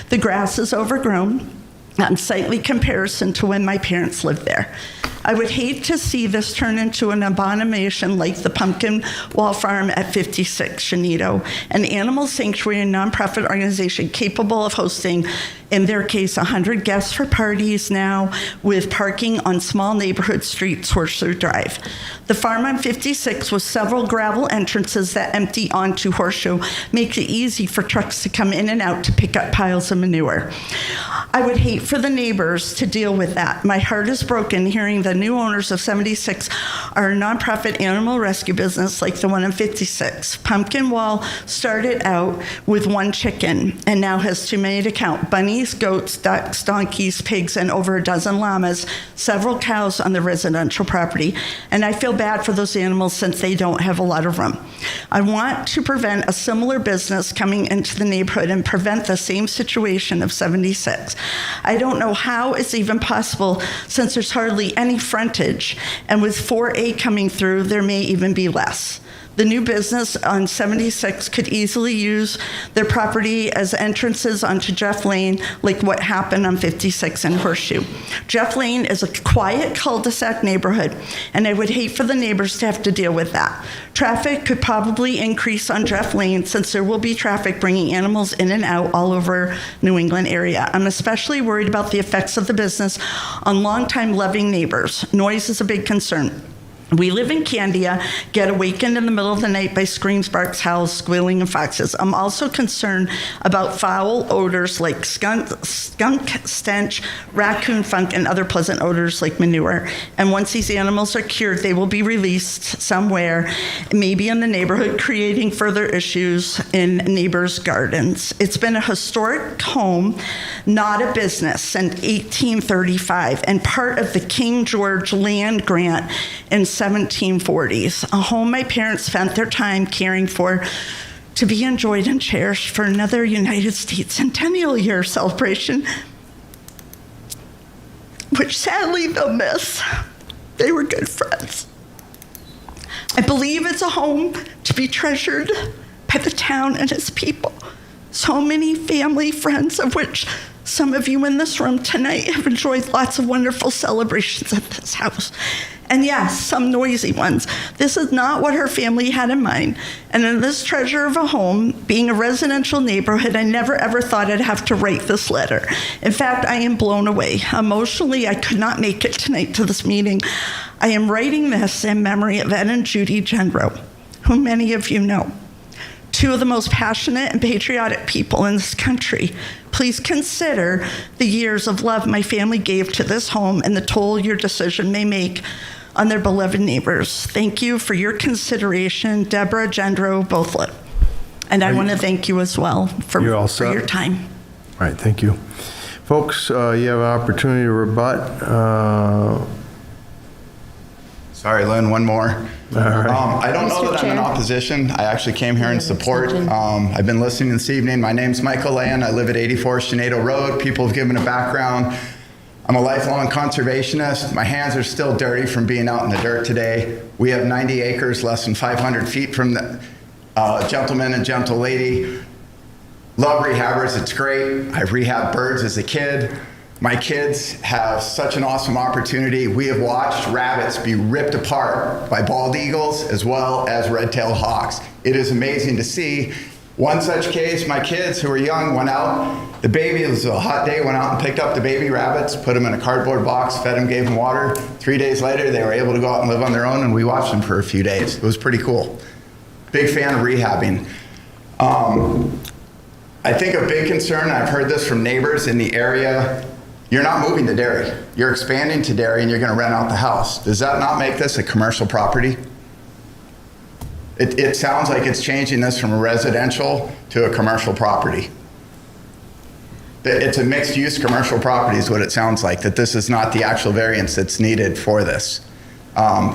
The grass is overgrown, unsightly comparison to when my parents lived there. I would hate to see this turn into an abomination like the Pumpkin Wall Farm at 56 Tsienneto, an animal sanctuary and nonprofit organization capable of hosting, in their case, 100 guests for parties now, with parking on small neighborhood streets, Horseshoe Drive. The farm on 56 with several gravel entrances that empty onto Horseshoe makes it easy for trucks to come in and out to pick up piles of manure. I would hate for the neighbors to deal with that. My heart is broken hearing the new owners of 76 are a nonprofit animal rescue business like the one in 56. Pumpkin Wall started out with 1 chicken and now has too many to count. Bunnies, goats, ducks, donkeys, pigs, and over a dozen llamas, several cows on the residential property. And I feel bad for those animals since they don't have a lot of room. I want to prevent a similar business coming into the neighborhood and prevent the same situation of 76. I don't know how it's even possible since there's hardly any frontage, and with 4A coming through, there may even be less. The new business on 76 could easily use their property as entrances onto Jeff Lane, like what happened on 56 and Horseshoe. Jeff Lane is a quiet cul-de-sac neighborhood, and I would hate for the neighbors to have to deal with that. Traffic could probably increase on Jeff Lane since there will be traffic bringing animals in and out all over New England area. I'm especially worried about the effects of the business on longtime loving neighbors. Noise is a big concern. We live in Candia, get awakened in the middle of the night by screams, barks, howls, squealing, and foxes. I'm also concerned about foul odors like skunk stench, raccoon funk, and other pleasant odors like manure. And once these animals are cured, they will be released somewhere, maybe in the neighborhood, creating further issues in neighbors' gardens. It's been a historic home, not a business, since 1835, and part of the King George land grant in 1740s, a home my parents spent their time caring for to be enjoyed and cherished for another United States centennial year celebration, which sadly they'll miss. They were good friends. I believe it's a home to be treasured by the town and its people. So many family friends, of which some of you in this room tonight have enjoyed lots of wonderful celebrations at this house. And yes, some noisy ones. This is not what her family had in mind. And in this treasure of a home, being a residential neighborhood, I never ever thought I'd have to write this letter. In fact, I am blown away. Emotionally, I could not make it tonight to this meeting. I am writing this in memory of Ed and Judy Gendro, who many of you know. 2 of the most passionate and patriotic people in this country. Please consider the years of love my family gave to this home and the toll your decision may make on their beloved neighbors. Thank you for your consideration, Deborah, Gendro, both live. And I want to thank you as well for your time. All right, thank you. Folks, you have an opportunity to rebut. Sorry, Lynn, one more. All right. I don't know that I'm in opposition. I actually came here in support. I've been listening this evening. My name's Michael Land. I live at 84 Tsienneto Road. People have given a background. I'm a lifelong conservationist. My hands are still dirty from being out in the dirt today. We have 90 acres, less than 500 feet from the gentleman and gentle lady. Love rehabbers, it's great. I've rehabbed birds as a kid. My kids have such an awesome opportunity. We have watched rabbits be ripped apart by bald eagles as well as red-tailed hawks. It is amazing to see. One such case, my kids who were young went out. The baby, it was a hot day, went out and picked up the baby rabbits, put them in a cardboard box, fed them, gave them water. 3 days later, they were able to go out and live on their own, and we watched them for a few days. It was pretty cool. Big fan of rehabbing. I think a big concern, I've heard this from neighbors in the area, you're not moving to Derry. You're expanding to Derry and you're going to rent out the house. Does that not make this a commercial property? It sounds like it's changing this from a residential to a commercial property. It's a mixed-use commercial property is what it sounds like, that this is not the actual variance that's needed for this.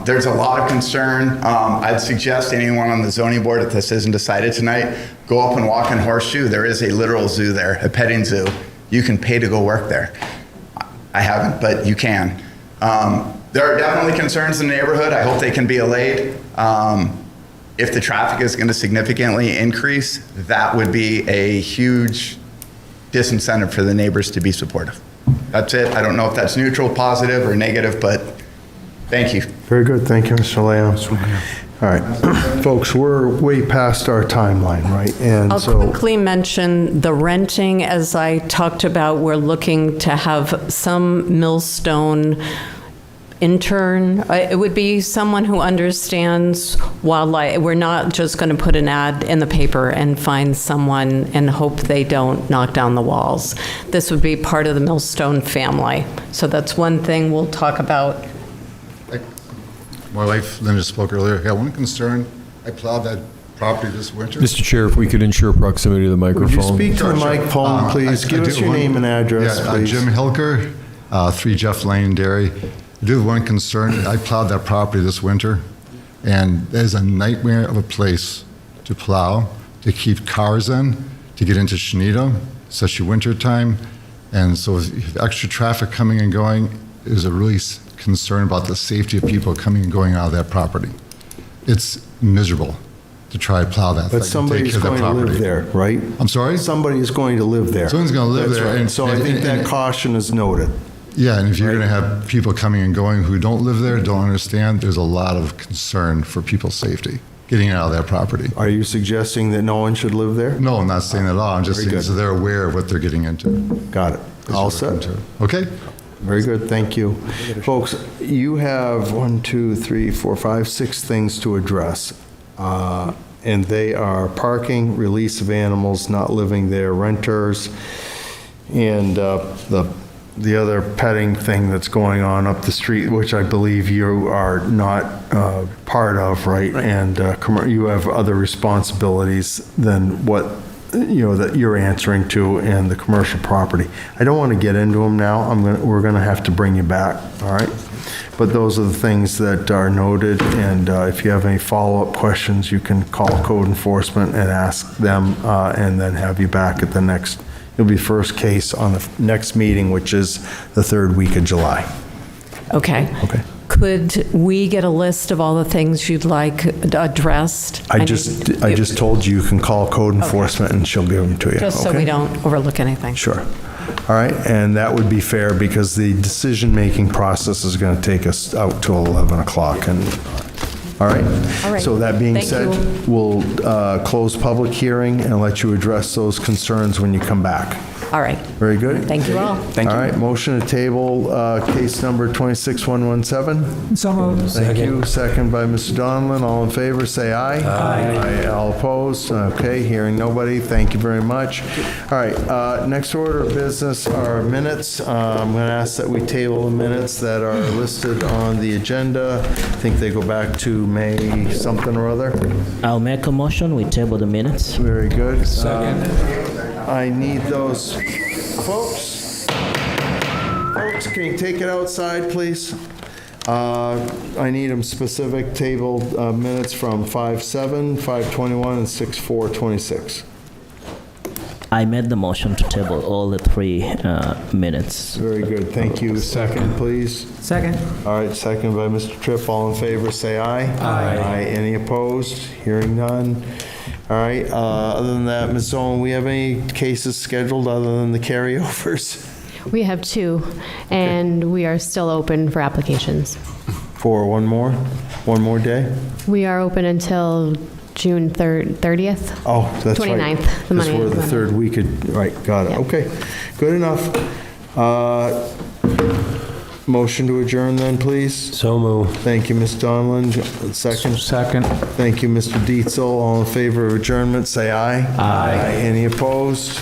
There's a lot of concern. I'd suggest anyone on the zoning board, if this isn't decided tonight, go up and walk in Horseshoe. There is a literal zoo there, a petting zoo. You can pay to go work there. I haven't, but you can. There are definitely concerns in the neighborhood. I hope they can be allayed. If the traffic is going to significantly increase, that would be a huge disincentive for the neighbors to be supportive. That's it. I don't know if that's neutral, positive, or negative, but thank you. Very good. Thank you, Mr. Leon. All right, folks, we're way past our timeline, right? And I'll quickly mention the renting. As I talked about, we're looking to have some Millstone intern. It would be someone who understands wildlife. We're not just going to put an ad in the paper and find someone and hope they don't knock down the walls. This would be part of the Millstone family. So that's one thing we'll talk about. My wife, Linda, spoke earlier. Yeah, one concern, I plowed that property this winter. Mr. Chair, if we could ensure proximity to the microphone. Would you speak to the microphone, please? Give us your name and address, please. Jim Hilker, 3 Jeff Lane, Derry. I do have one concern. I plowed that property this winter, and it is a nightmare of a place to plow, to keep cars in, to get into Tsienneto, especially winter time. And so if you have extra traffic coming and going, there's a really concern about the safety of people coming and going out of that property. It's miserable to try to plow that. But somebody's going to live there, right? I'm sorry? Somebody is going to live there. Someone's going to live there. Right. And so I think that caution is noted. Yeah, and if you're going to have people coming and going who don't live there, don't understand, there's a lot of concern for people's safety getting out of that property. Are you suggesting that no one should live there? No, I'm not saying that at all. I'm just saying so they're aware of what they're getting into. Got it. All set. Okay. Very good, thank you. Folks, you have 1, 2, 3, 4, 5, 6 things to address. And they are parking, release of animals not living there, renters, and the other petting thing that's going on up the street, which I believe you are not part of, right? And you have other responsibilities than what that you're answering to in the commercial property. I don't want to get into them now. We're going to have to bring you back, all right? But those are the things that are noted, and if you have any follow-up questions, you can call code enforcement and ask them, and then have you back at the next, it'll be first case on the next meeting, which is the 3rd week of July. Okay. Okay. Could we get a list of all the things you'd like addressed? I just told you can call code enforcement and she'll give them to you. Just so we don't overlook anything. Sure. All right, and that would be fair because the decision-making process is going to take us out till 11 o'clock. And all right. So that being said, we'll close public hearing and let you address those concerns when you come back. All right. Very good. Thank you all. All right, motion to table case number 26117. So moved. Thank you. Second by Mr. Donlin. All in favor, say aye. Aye. All opposed? Okay, hearing nobody. Thank you very much. All right, next order of business are minutes. I'm going to ask that we table the minutes that are listed on the agenda. I think they go back to May something or other. I'll make a motion, we table the minutes. Very good. Second. I need those. Folks, can you take it outside, please? I need them specific tabled minutes from 5/7, 5/21, and 6/4/26. I made the motion to table all the 3 minutes. Very good, thank you. Second, please. Second. All right, second by Mr. Tripp. All in favor, say aye. Aye. Any opposed? Hearing none. All right, other than that, Ms. Owen, we have any cases scheduled other than the carryovers? We have 2, and we are still open for applications. For one more day? We are open until June 30th. Oh, that's right. 29th, the Monday. Because we're the 3rd week of, right, got it. Yeah. Okay, good enough. Motion to adjourn then, please. So moved. Thank you, Ms. Donlin. Second. Second. Thank you, Mr. Dietzel. All in favor of adjournment, say aye. Aye. Any opposed?